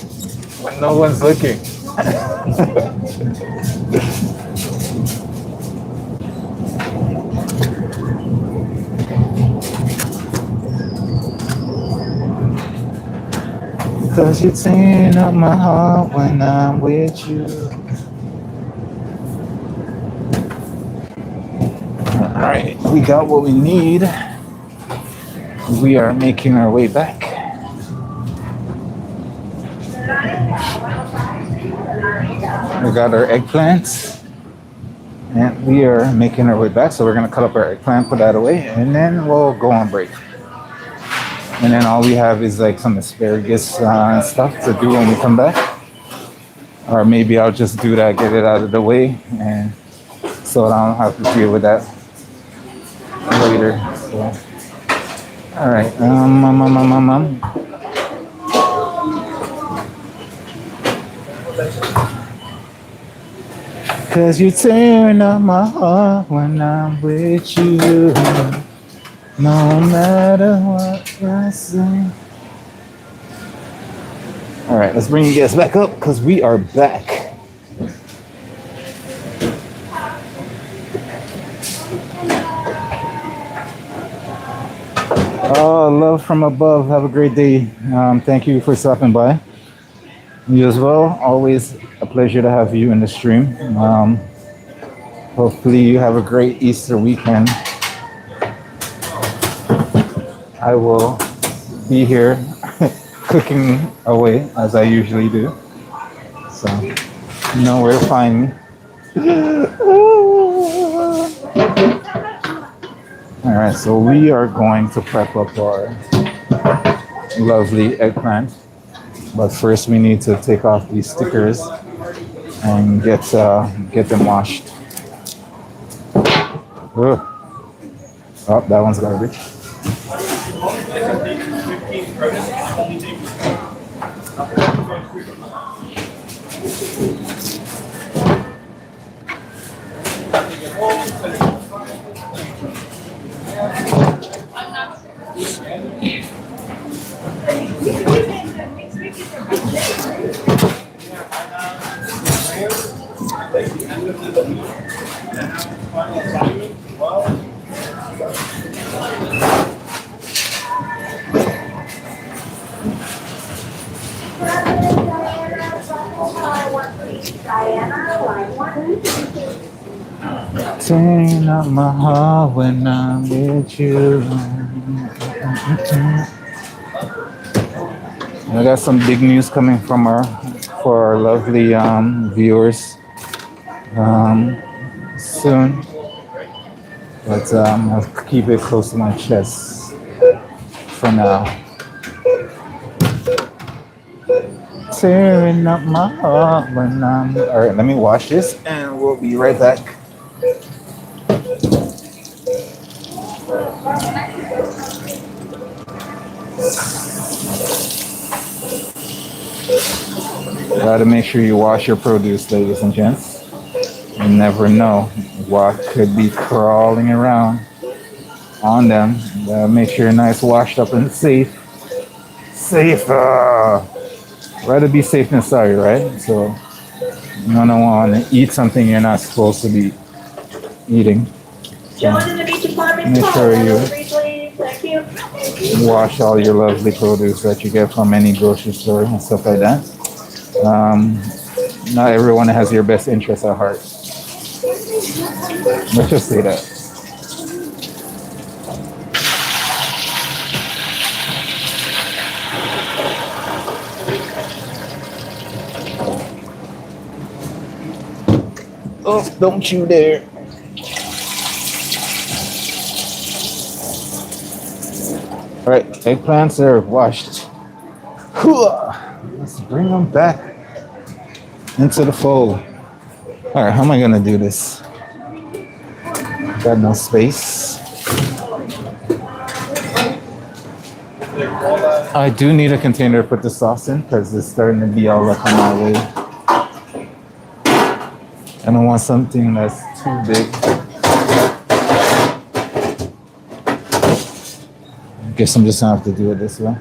When no one's looking. Cause you're tearing up my heart when I'm with you. Alright, we got what we need. We are making our way back. We got our eggplants. And we are making our way back. So we're gonna cut up our eggplant, put that away, and then we'll go on break. And then all we have is like some asparagus and stuff to do when we come back. Or maybe I'll just do that, get it out of the way, and so I don't have to deal with that later. So, all right. Cause you're tearing up my heart when I'm with you. No matter what I say. All right, let's bring you guys back up because we are back. Oh, love from above. Have a great day. Thank you for stopping by. You as well. Always a pleasure to have you in the stream. Hopefully you have a great Easter weekend. I will be here cooking away as I usually do. So you know where to find me. All right, so we are going to prep up our lovely eggplant. But first we need to take off these stickers and get them washed. Ugh. Oh, that one's garbage. Tearing up my heart when I'm with you. I got some big news coming from for our lovely viewers soon, but I'll keep it close to my chest for now. Tearing up my heart when I'm. All right, let me wash this, and we'll be right back. Gotta make sure you wash your produce, ladies and gents. You never know what could be crawling around on them. Gotta make sure you're nice, washed up, and safe. Safe. Rather be safe than sorry, right? So You don't want to eat something you're not supposed to be eating. Join in the beach department. Make sure you Thank you. wash all your lovely produce that you get from any grocery store and stuff like that. Not everyone has your best interest at heart. Let's just say that. Oh, don't you dare. All right, eggplants are washed. Let's bring them back into the fold. All right, how am I gonna do this? Got no space. I do need a container to put the sauce in because it's starting to be all up on my way. I don't want something that's too big. I guess I'm just gonna have to do it this way.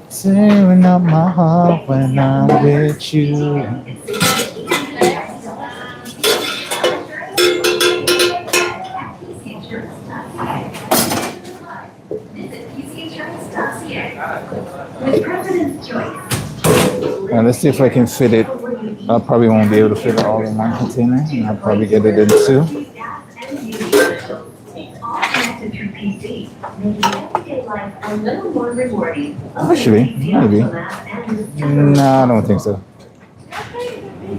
Tearing up my heart when I'm with you. With President's Choice. Now let's see if I can fit it. I probably won't be able to fit it all in one container. And I'll probably get it in two. All connected through PC, making everyday life a little more rewarding. Actually, maybe. No, I don't think so.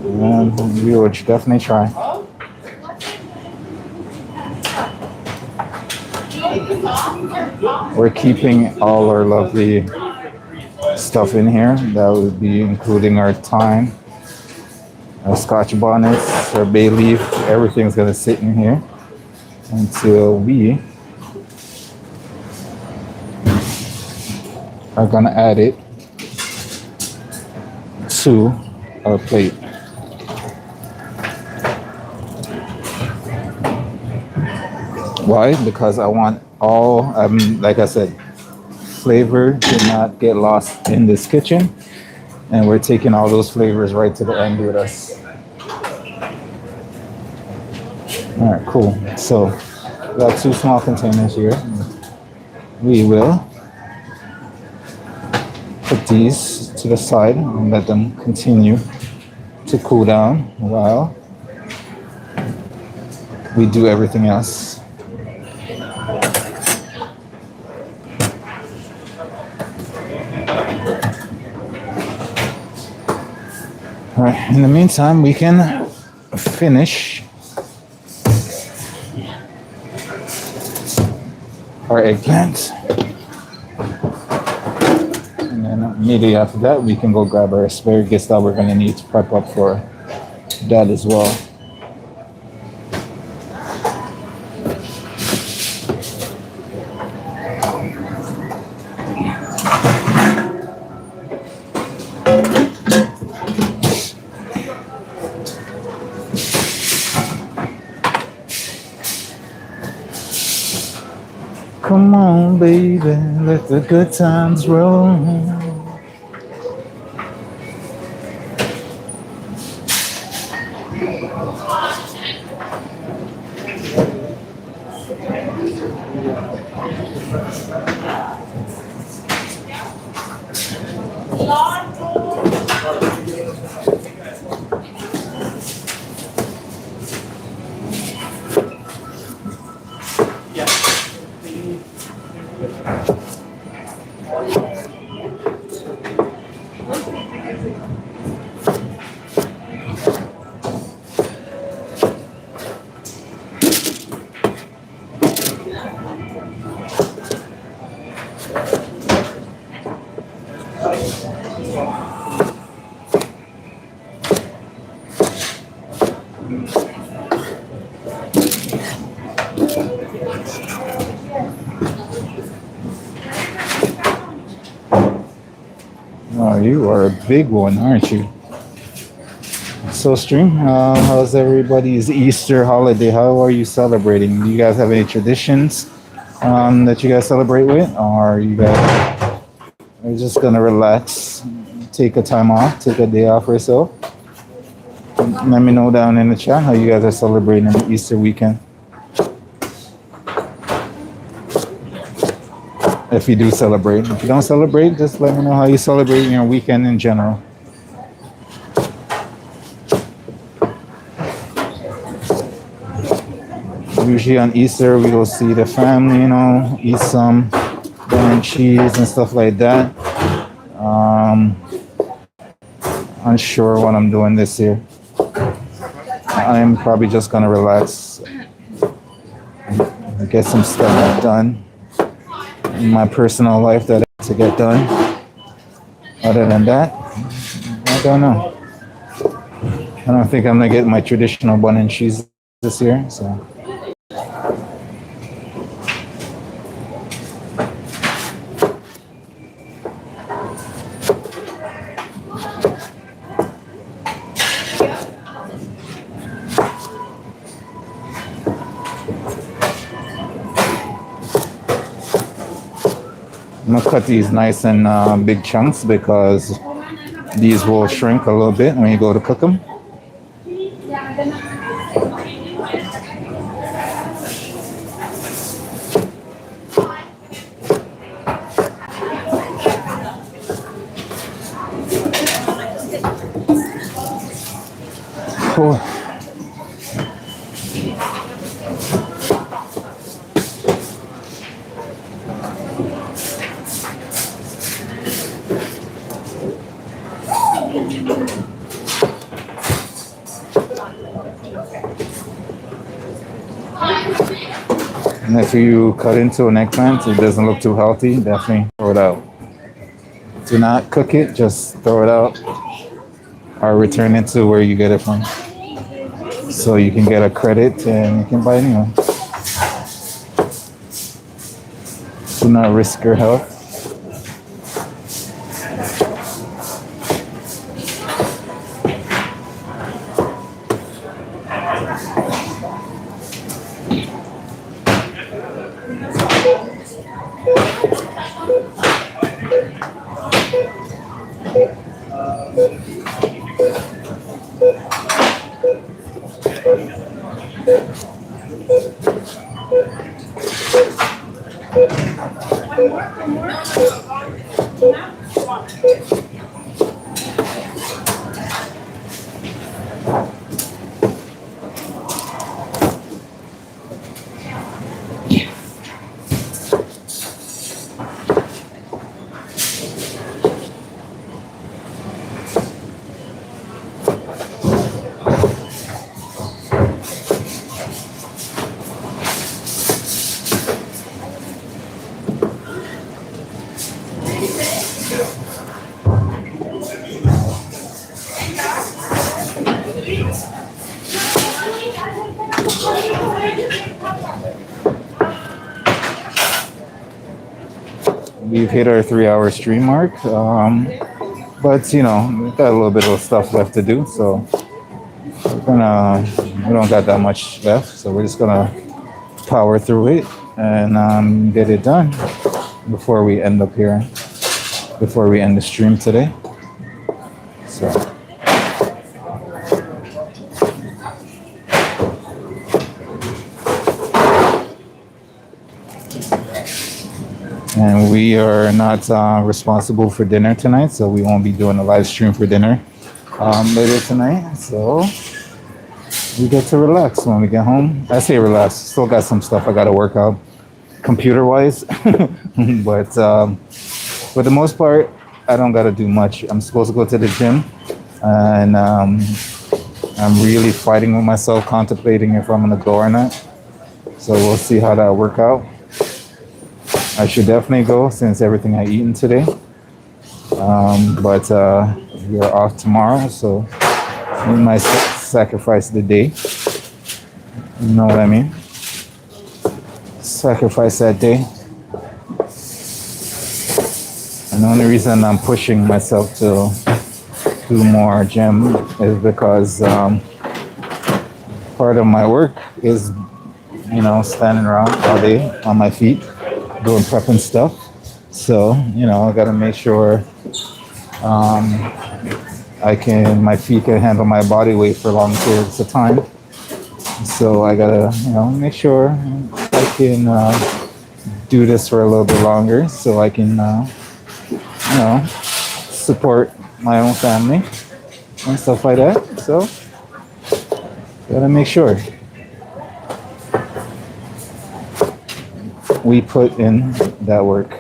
We will definitely try. We're keeping all our lovely stuff in here. That would be including our thyme, our scotch bonnets, our bay leaf. Everything's gonna sit in here until we are gonna add it to our plate. Why? Because I want all, like I said, flavor to not get lost in this kitchen. And we're taking all those flavors right to the end with us. All right, cool. So we got two small containers here. We will put these to the side and let them continue to cool down while we do everything else. All right, in the meantime, we can finish our eggplant. And then immediately after that, we can go grab our asparagus that we're gonna need to prep up for that as well. Come on, baby, let the good times roll. Oh, you are a big one, aren't you? So, Stream, how's everybody's Easter holiday? How are you celebrating? Do you guys have any traditions that you guys celebrate with? Or are you guys are just gonna relax, take a time off, take a day off or so. Let me know down in the chat how you guys are celebrating the Easter weekend. If you do celebrate. If you don't celebrate, just let me know how you celebrate your weekend in general. Usually on Easter, we go see the family, you know, eat some bun and cheese and stuff like that. Unsure what I'm doing this year. I'm probably just gonna relax, get some stuff done in my personal life that I have to get done. Other than that, I don't know. I don't think I'm gonna get my traditional bun and cheese this year, so. I'm gonna cut these nice and big chunks because these will shrink a little bit when you go to cook them. Cool. And if you cut into an eggplant, it doesn't look too healthy, definitely throw it out. Do not cook it, just throw it out or return it to where you get it from. So you can get a credit and you can buy a new one. Do not risk your health. We've hit our 3-hour stream mark, but you know, we've got a little bit of stuff left to do, so we don't got that much left, so we're just gonna power through it and get it done before we end up here, before we end the stream today. So. And we are not responsible for dinner tonight, so we won't be doing a live stream for dinner later tonight. So we get to relax when we get home. I say relax, still got some stuff I got to work out computer-wise. But for the most part, I don't got to do much. I'm supposed to go to the gym, and I'm really fighting with myself, contemplating if I'm going to go or not. So we'll see how that work out. I should definitely go since everything I eaten today. But we are off tomorrow, so we might sacrifice the day. You know what I mean? Sacrifice that day. And the only reason I'm pushing myself to do more gym is because part of my work is, you know, standing around all day on my feet, doing prep and stuff. So, you know, I gotta make sure My feet can handle my body weight for long periods of time. So I gotta, make sure I can do this for a little bit longer, so I can, support my own family and stuff like that. So gotta make sure we put in that work.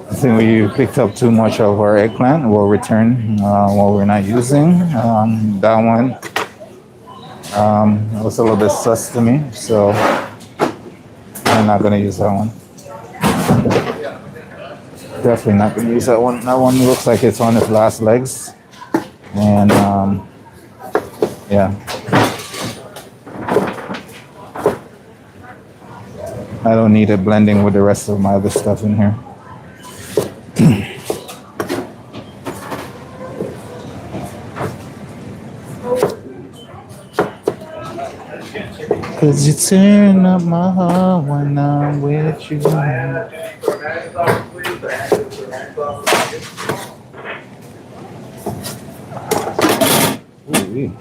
I think we picked up too much of our eggplant. We'll return what we're not using. That one was a little bit sus to me, so I'm not gonna use that one. Definitely not gonna use that one. That one looks like it's on its last legs, and yeah. I don't need it blending with the rest of my other stuff in here. Cause you turn up my heart when I'm with you. Ooh-wee.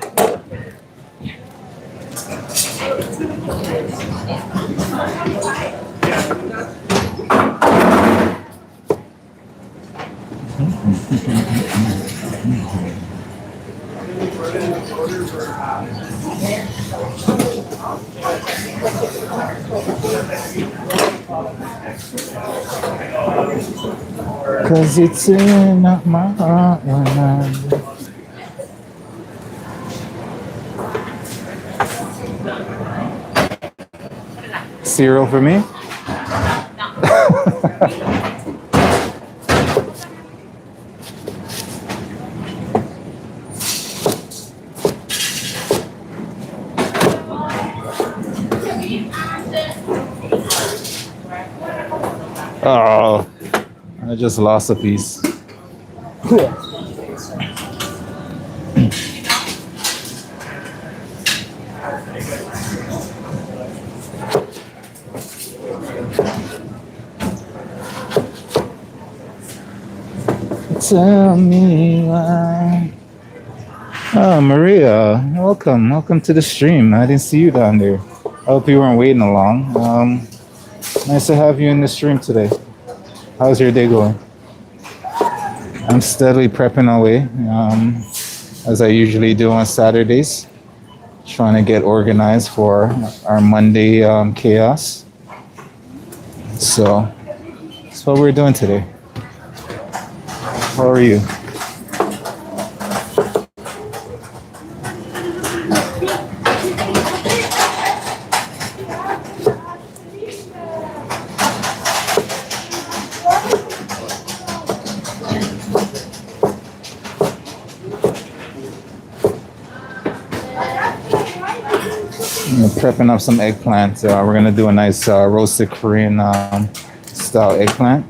Cause it's in my heart when I'm cereal for me? Oh, I just lost a piece. Tell me why. Oh, Maria, welcome to the stream. I didn't see you down there. I hope you weren't waiting along. Nice to have you in the stream today. How's your day going? I'm steadily prepping away, as I usually do on Saturdays, trying to get organized for our Monday chaos. So that's what we're doing today. How are you? Prepping up some eggplant. We're gonna do a nice roasted Korean style eggplant.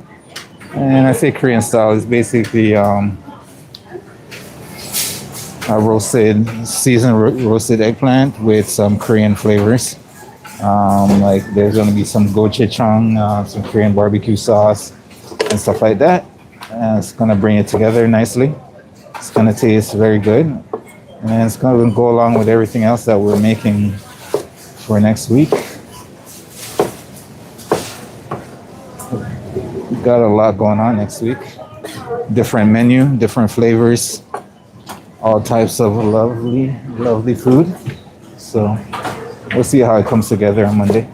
And I say Korean style is basically a seasoned roasted eggplant with some Korean flavors. Like there's gonna be some gochujang, some Korean barbecue sauce, and stuff like that. And it's gonna bring it together nicely. It's gonna taste very good, and it's gonna go along with everything else that we're making for next week. We've got a lot going on next week. Different menu, different flavors, all types of lovely food. So we'll see how it comes together on Monday.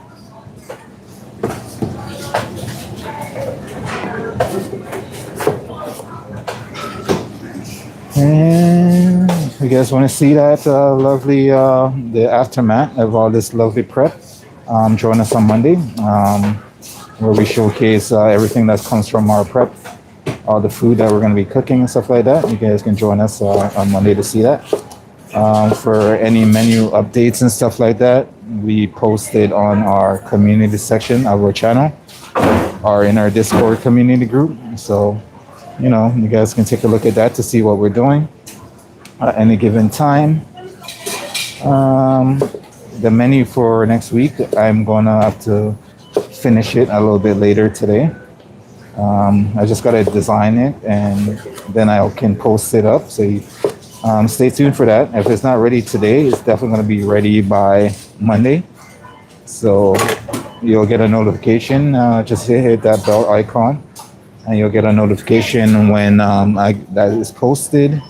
And you guys want to see that lovely, the aftermath of all this lovely prep? Join us on Monday, where we showcase everything that comes from our prep all the food that we're going to be cooking and stuff like that. You guys can join us on Monday to see that. For any menu updates and stuff like that, we post it on our community section of our channel or in our Discord community group. So, you guys can take a look at that to see what we're doing at any given time. The menu for next week, I'm gonna have to finish it a little bit later today. I just gotta design it and then I can post it up. So stay tuned for that. If it's not ready today, it's definitely gonna be ready by Monday. So you'll get a notification. Just hit that bell icon, and you'll get a notification when that is posted.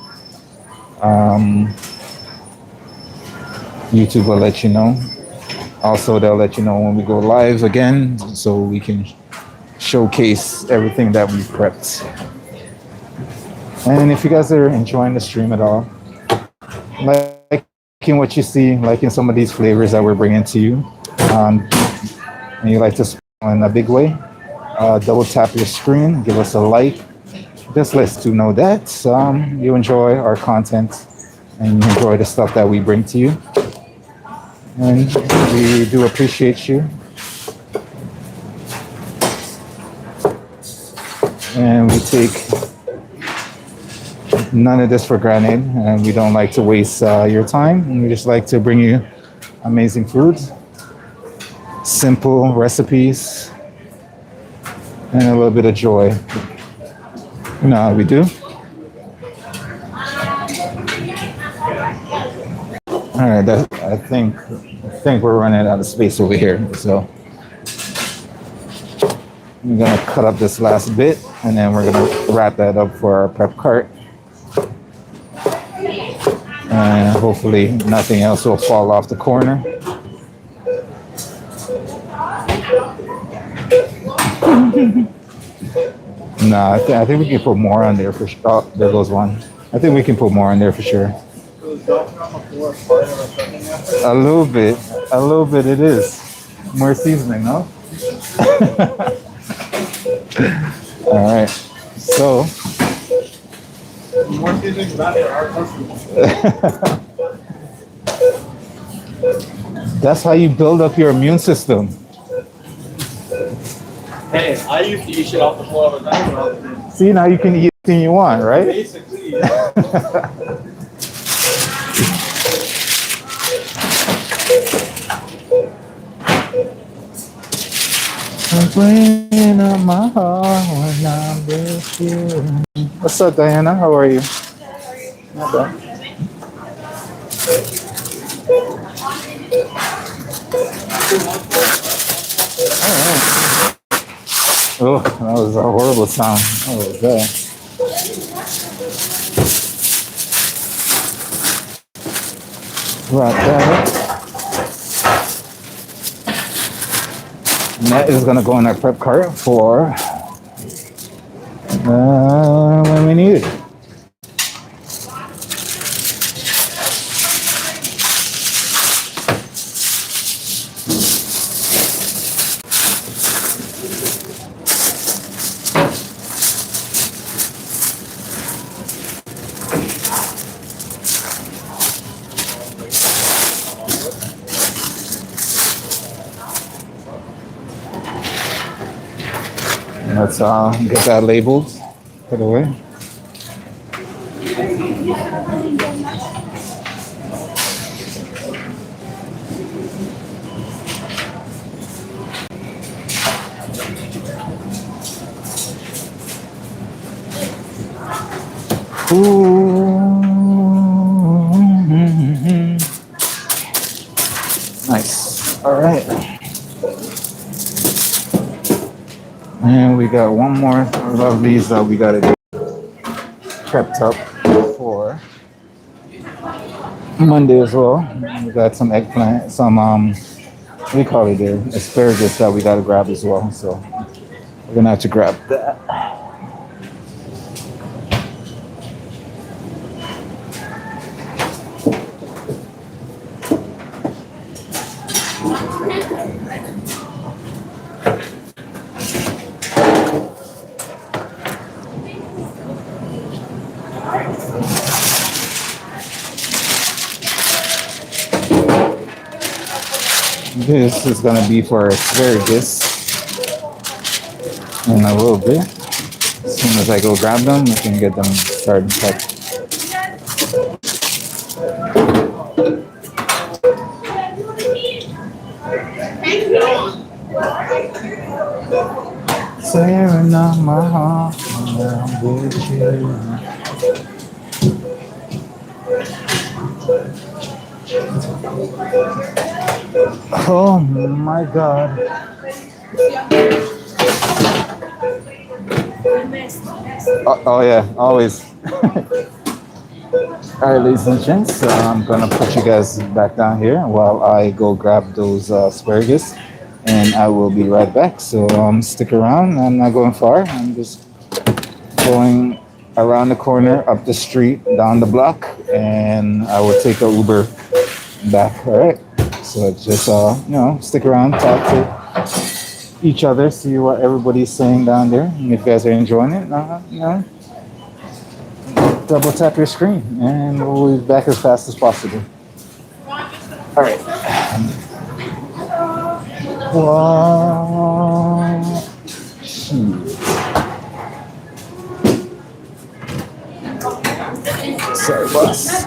YouTube will let you know. Also, they'll let you know when we go live again, so we can showcase everything that we've prepped. And if you guys are enjoying the stream at all, liking what you see, liking some of these flavors that we're bringing to you, and you like to support in a big way, double tap your screen, give us a like. This lets you know that you enjoy our content and you enjoy the stuff that we bring to you. And we do appreciate you. And we take none of this for granted, and we don't like to waste your time. And we just like to bring you amazing foods, simple recipes, and a little bit of joy. You know how we do. All right, I think we're running out of space over here, so I'm gonna cut up this last bit, and then we're gonna wrap that up for our prep cart, and hopefully nothing else will fall off the corner. Nah, I think we can put more on there for sure. Oh, there goes one. I think we can put more on there for sure. A little bit it is. More seasoning, no? All right, so. More seasoning better for our customers. That's how you build up your immune system. Hey, I used to eat shit off the floor all the time when I was a kid. See, now you can eat anything you want, right? Basically, yeah. I'm bringing up my heart when I'm with you. What's up, Diana? How are you? Not bad. All right. Oh, that was a horrible sound. What was that? Right there. And that is gonna go in our prep cart for when we need it. Let's get that labeled, put away. Nice. All right. And we got one more of these that we gotta do prepped up for Monday as well. We got some eggplant, some what do you call it there? Asparagus that we gotta grab as well. So we're gonna have to grab that. This is gonna be for asparagus in a little bit. As soon as I go grab them, we can get them started cut. Tearing on my heart around with you. Oh my God. Oh yeah, always. All right, ladies and gents, so I'm gonna put you guys back down here while I go grab those asparagus, and I will be right back. So stick around. I'm not going far. I'm just going around the corner, up the street, down the block, and I will take a Uber back. All right. So just stick around, talk to each other, see what everybody's saying down there, and if you guys are enjoying it, double tap your screen, and we'll be back as fast as possible. All right. Wow. Sorry, boss.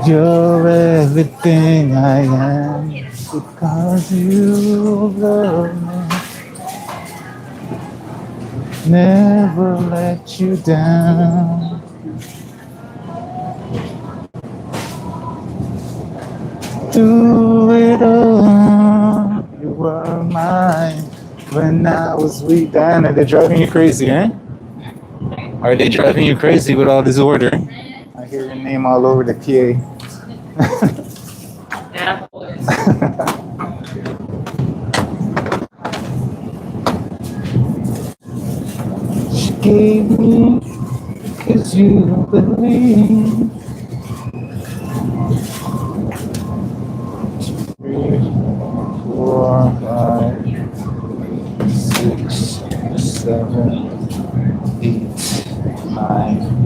You're everything I am because you love me. Never let you down. Do it all. You were mine when I was weak. Diana, they're driving you crazy, eh? Are they driving you crazy with all this ordering? I hear your name all over the PA. She gave me because you believe. 3, 4, 5, 6, 7, 8, 9.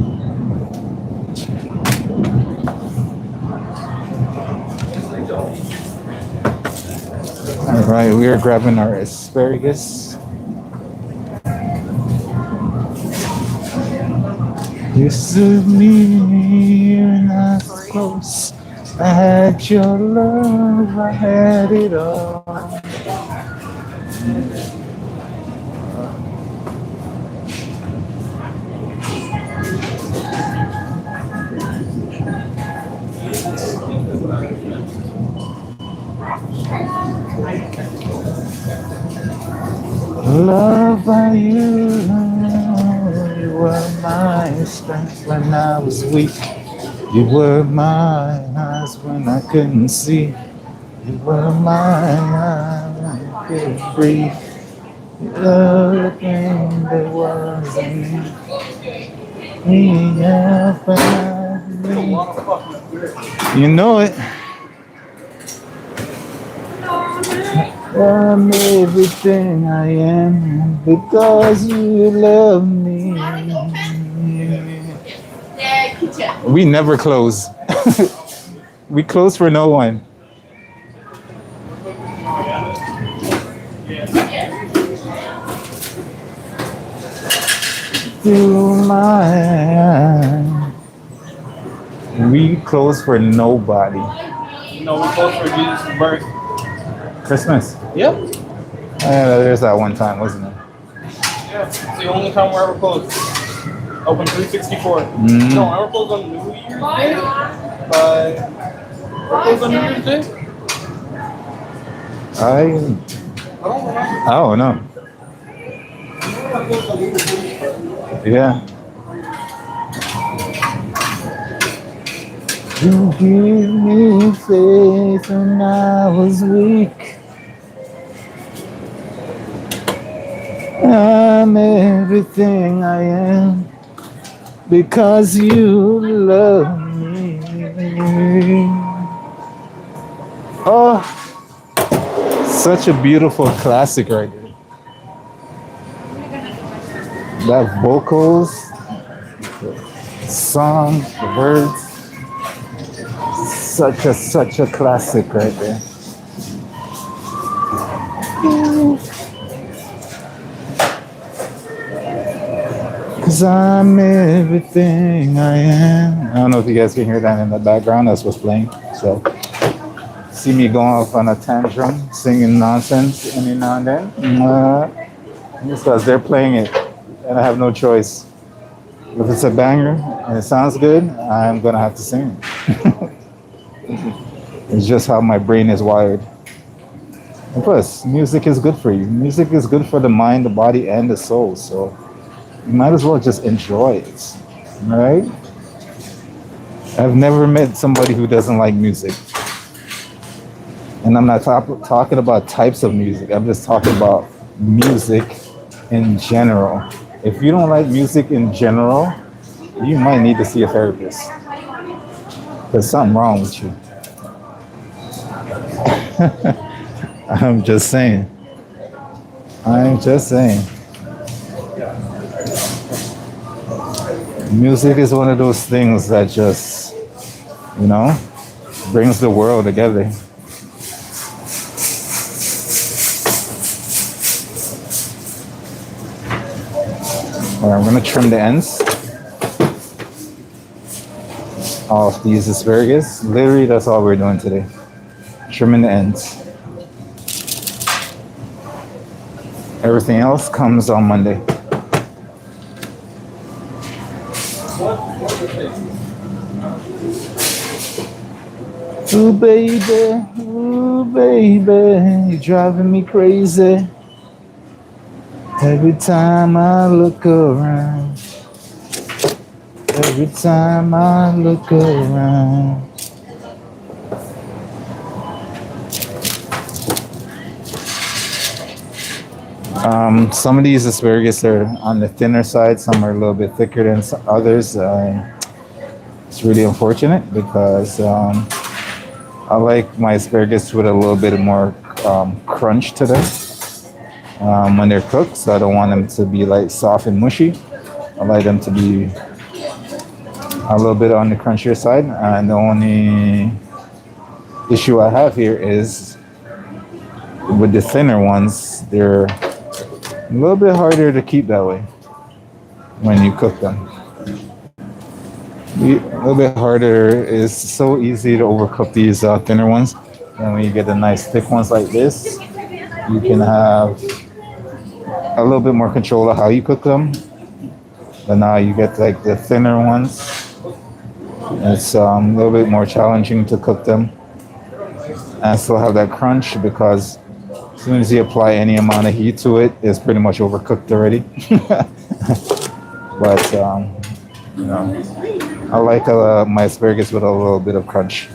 All right, we are grabbing our asparagus. You stood me and I was close. I had your love, I had it all. Loved by you, you were my strength when I was weak. You were my eyes when I couldn't see. You were my eyes when I couldn't breathe. You were the thing that was in me. Yeah, you know it. I'm everything I am because you love me. We never close. We close for no one. Through my we close for nobody. No, we close for Jesus' birth. Christmas. Yep. There's that one time, wasn't it? Yeah, it's the only time we're ever closed. Open 364. No, we're closed on New Year's Day. But we're closed on New Year's Day. I don't know. Yeah. You gave me faith when I was weak. I'm everything I am because you love me. Oh, such a beautiful classic right there. That vocals, the song, the words, such a classic right there. Cause I'm everything I am. I don't know if you guys can hear that in the background. That's what's playing. So see me going off on a tantrum, singing nonsense every now and then. It's because they're playing it, and I have no choice. If it's a banger and it sounds good, I'm gonna have to sing it. It's just how my brain is wired. And plus, music is good for you. Music is good for the mind, the body, and the soul. So you might as well just enjoy it, right? I've never met somebody who doesn't like music. And I'm not talking about types of music. I'm just talking about music in general. If you don't like music in general, you might need to see a therapist. There's something wrong with you. I'm just saying. I'm just saying. Music is one of those things that just, you know, brings the world together. All right, I'm gonna trim the ends off these asparagus. Literally, that's all we're doing today. Trimming the ends. Everything else comes on Monday. Ooh baby, you're driving me crazy. Every time I look around. Every time I look around. Some of these asparagus are on the thinner side. Some are a little bit thicker than others. It's really unfortunate because I like my asparagus with a little bit more crunch to them when they're cooked. So I don't want them to be like soft and mushy. I like them to be a little bit on the crunchier side. And the only issue I have here is with the thinner ones, they're a little bit harder to keep that way when you cook them. A little bit harder. It's so easy to overcook these thinner ones. And when you get the nice thick ones like this, you can have a little bit more control of how you cook them. But now you get like the thinner ones. It's a little bit more challenging to cook them and still have that crunch because as soon as you apply any amount of heat to it, it's pretty much overcooked already. But you know, I like my asparagus with a little bit of crunch.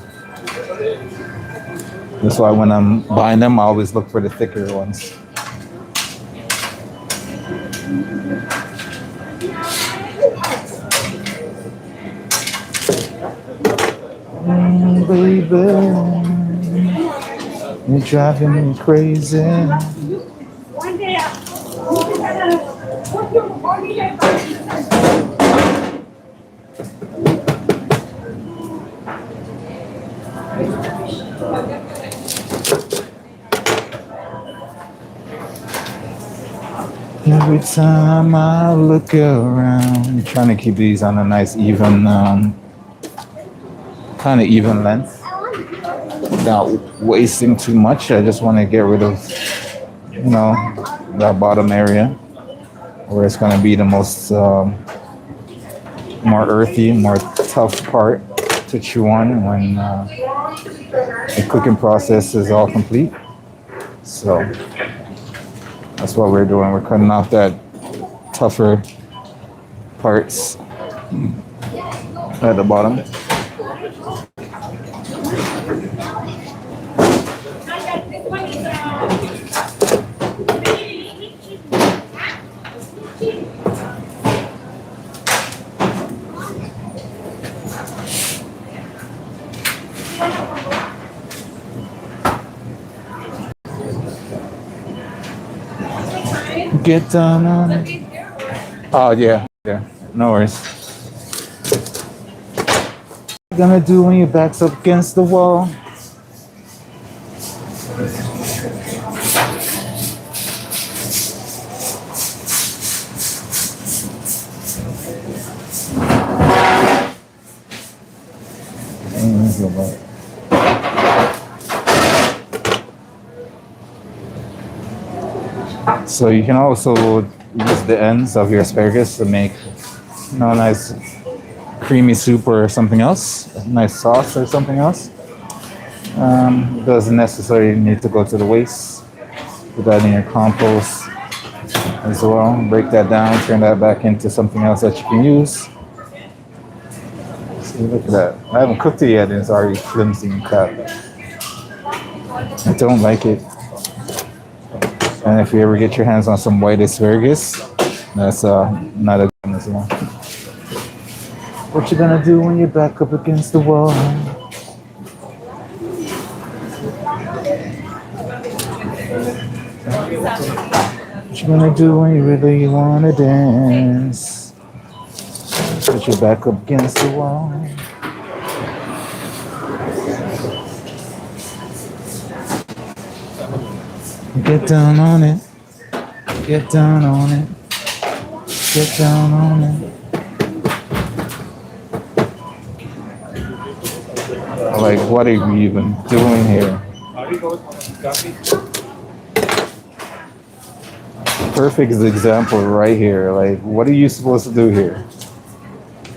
That's why when I'm buying them, I always look for the thicker ones. Baby, you're driving me crazy. One day, Every time I look around, I'm trying to keep these on a nice even, kind of even length without wasting too much. I just want to get rid of, you know, that bottom area where it's going to be the most more earthy, more tough part to chew on when the cooking process is all complete. So that's what we're doing. We're cutting off that tougher parts at the bottom. Get down on it. Oh yeah, yeah. No worries. Gonna do when your back's up against the wall. So you can also use the ends of your asparagus to make, a nice creamy soup or something else, a nice sauce or something else. Doesn't necessarily need to go to the waste. Put that in your compost as well. Break that down, turn that back into something else that you can use. See, look at that. I haven't cooked it yet and it's already flimsy and crap. I don't like it. And if you ever get your hands on some white asparagus, that's not a good one as well. What you gonna do when you're back up against the wall? What you gonna do when you really wanna dance? Put your back up against the wall. Get down on it. Get down on it. Get down on it. Like, what are you even doing here? Perfect example right here. Like, what are you supposed to do here?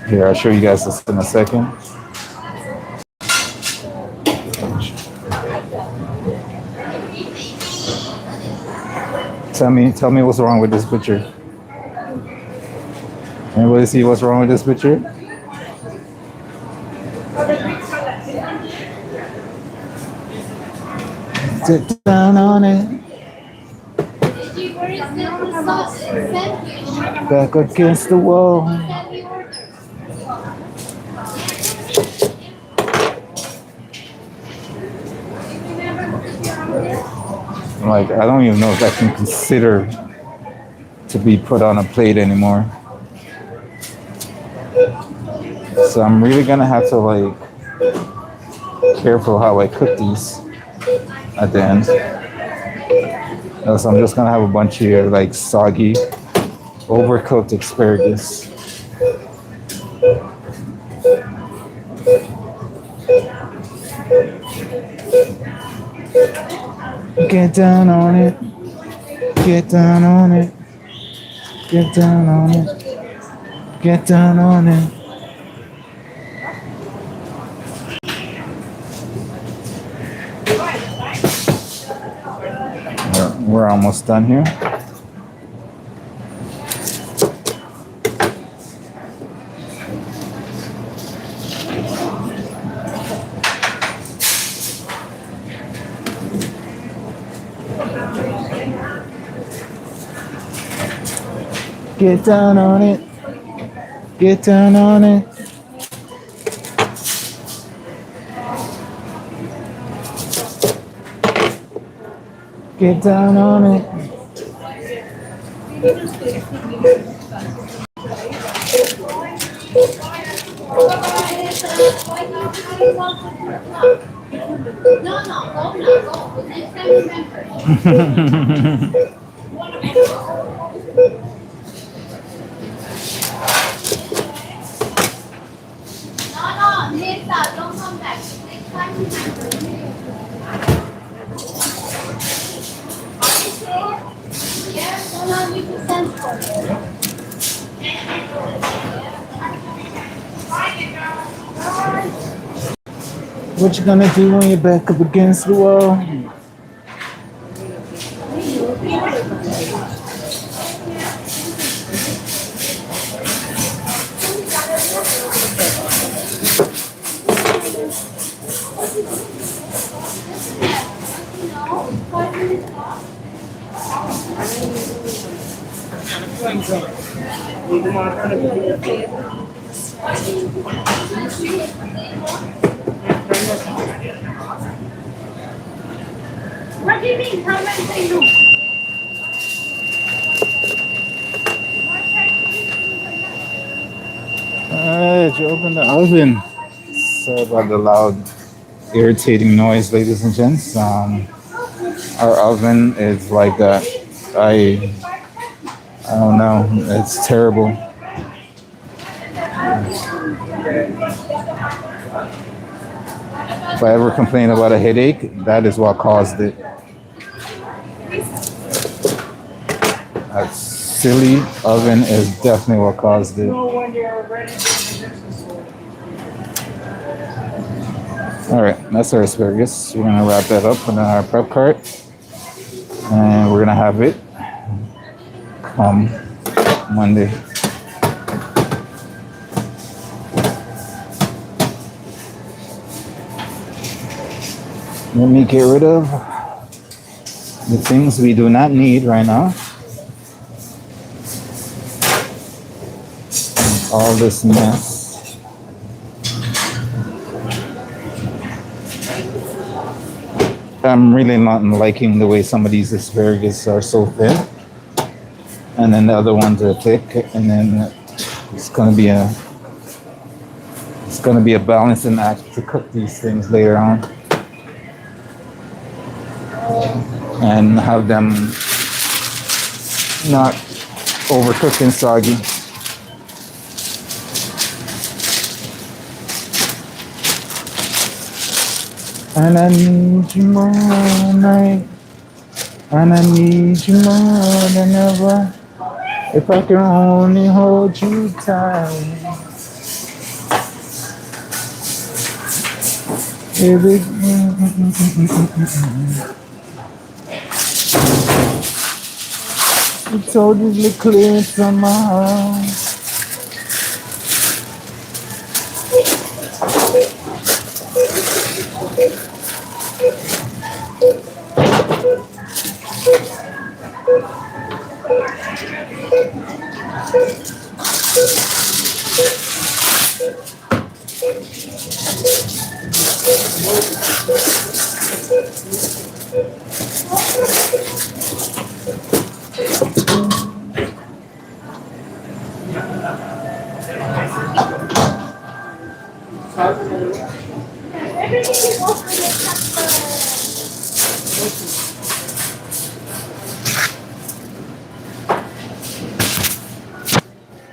Here, I'll show you guys this in a second. Tell me what's wrong with this picture. Anybody see what's wrong with this picture? Sit down on it. Back against the wall. Like, I don't even know if I can consider to be put on a plate anymore. So I'm really gonna have to like careful how I cook these at the end. Else I'm just gonna have a bunch of like soggy, overcooked asparagus. Get down on it. Get down on it. Get down on it. Get down on it. We're almost done here. Get down on it. Get down on it. Get down on it. Don't come back. Next time remember. Yes, 100% for it. What you gonna do when you're back up against the wall? What do you mean? How much they do? Alright, you open the oven. Sorry about the loud, irritating noise, ladies and gents. Our oven is like that. I don't know. It's terrible. If I ever complain about a headache, that is what caused it. That silly oven is definitely what caused it. All right, that's our asparagus. We're gonna wrap that up in our prep cart, and we're gonna have it Monday. Let me get rid of the things we do not need right now. All this mess. I'm really not liking the way some of these asparagus are so thin, and then the other ones are thick, and then it's gonna be a balancing act to cook these things later on and have them not overcooked and soggy. And I need you more night, and I need you more than ever. If I can only hold you tight, baby. It's all these clear from my heart.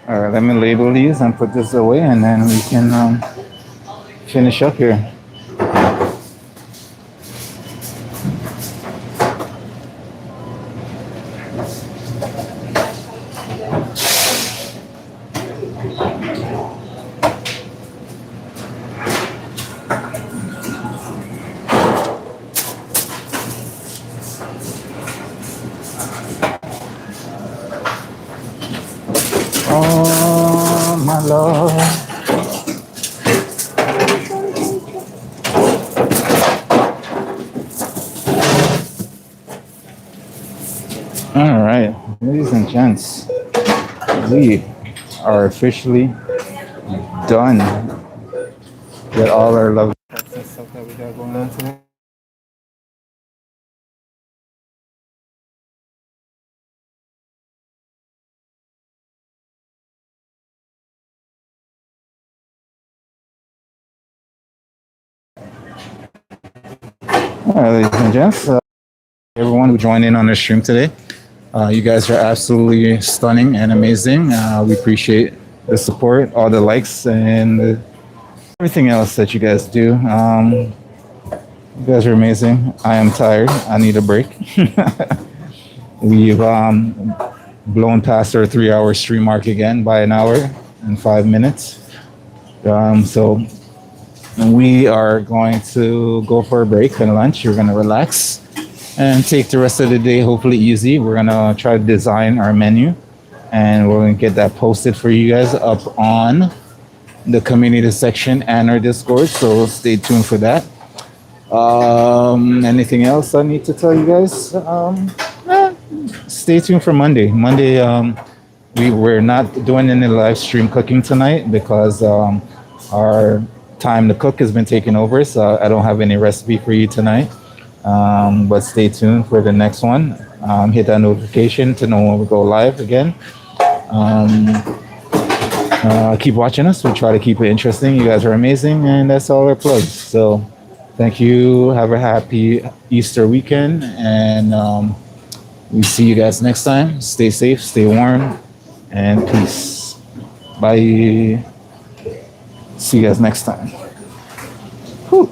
All right, let me label these and put this away, and then we can finish up here. Oh, my Lord. All right, ladies and gents, we are officially done with all our lovely stuff that we got going on today. All right, ladies and gents, everyone who joined in on the stream today. You guys are absolutely stunning and amazing. We appreciate the support, all the likes, and everything else that you guys do. You guys are amazing. I am tired. I need a break. We've blown past our 3-hour stream mark again by an hour and 5 minutes. So we are going to go for a break and lunch. We're going to relax and take the rest of the day hopefully easy. We're going to try to design our menu, and we're going to get that posted for you guys up on the community section and our Discord. So stay tuned for that. Anything else I need to tell you guys? Stay tuned for Monday. We're not doing any live stream cooking tonight because our time to cook has been taken over, so I don't have any recipe for you tonight. But stay tuned for the next one. Hit that notification to know when we go live again. Keep watching us. We try to keep it interesting. You guys are amazing, and that's all our plugs. So, thank you. Have a happy Easter weekend, and we see you guys next time. Stay safe, stay warm, and peace. Bye. See you guys next time. Whew.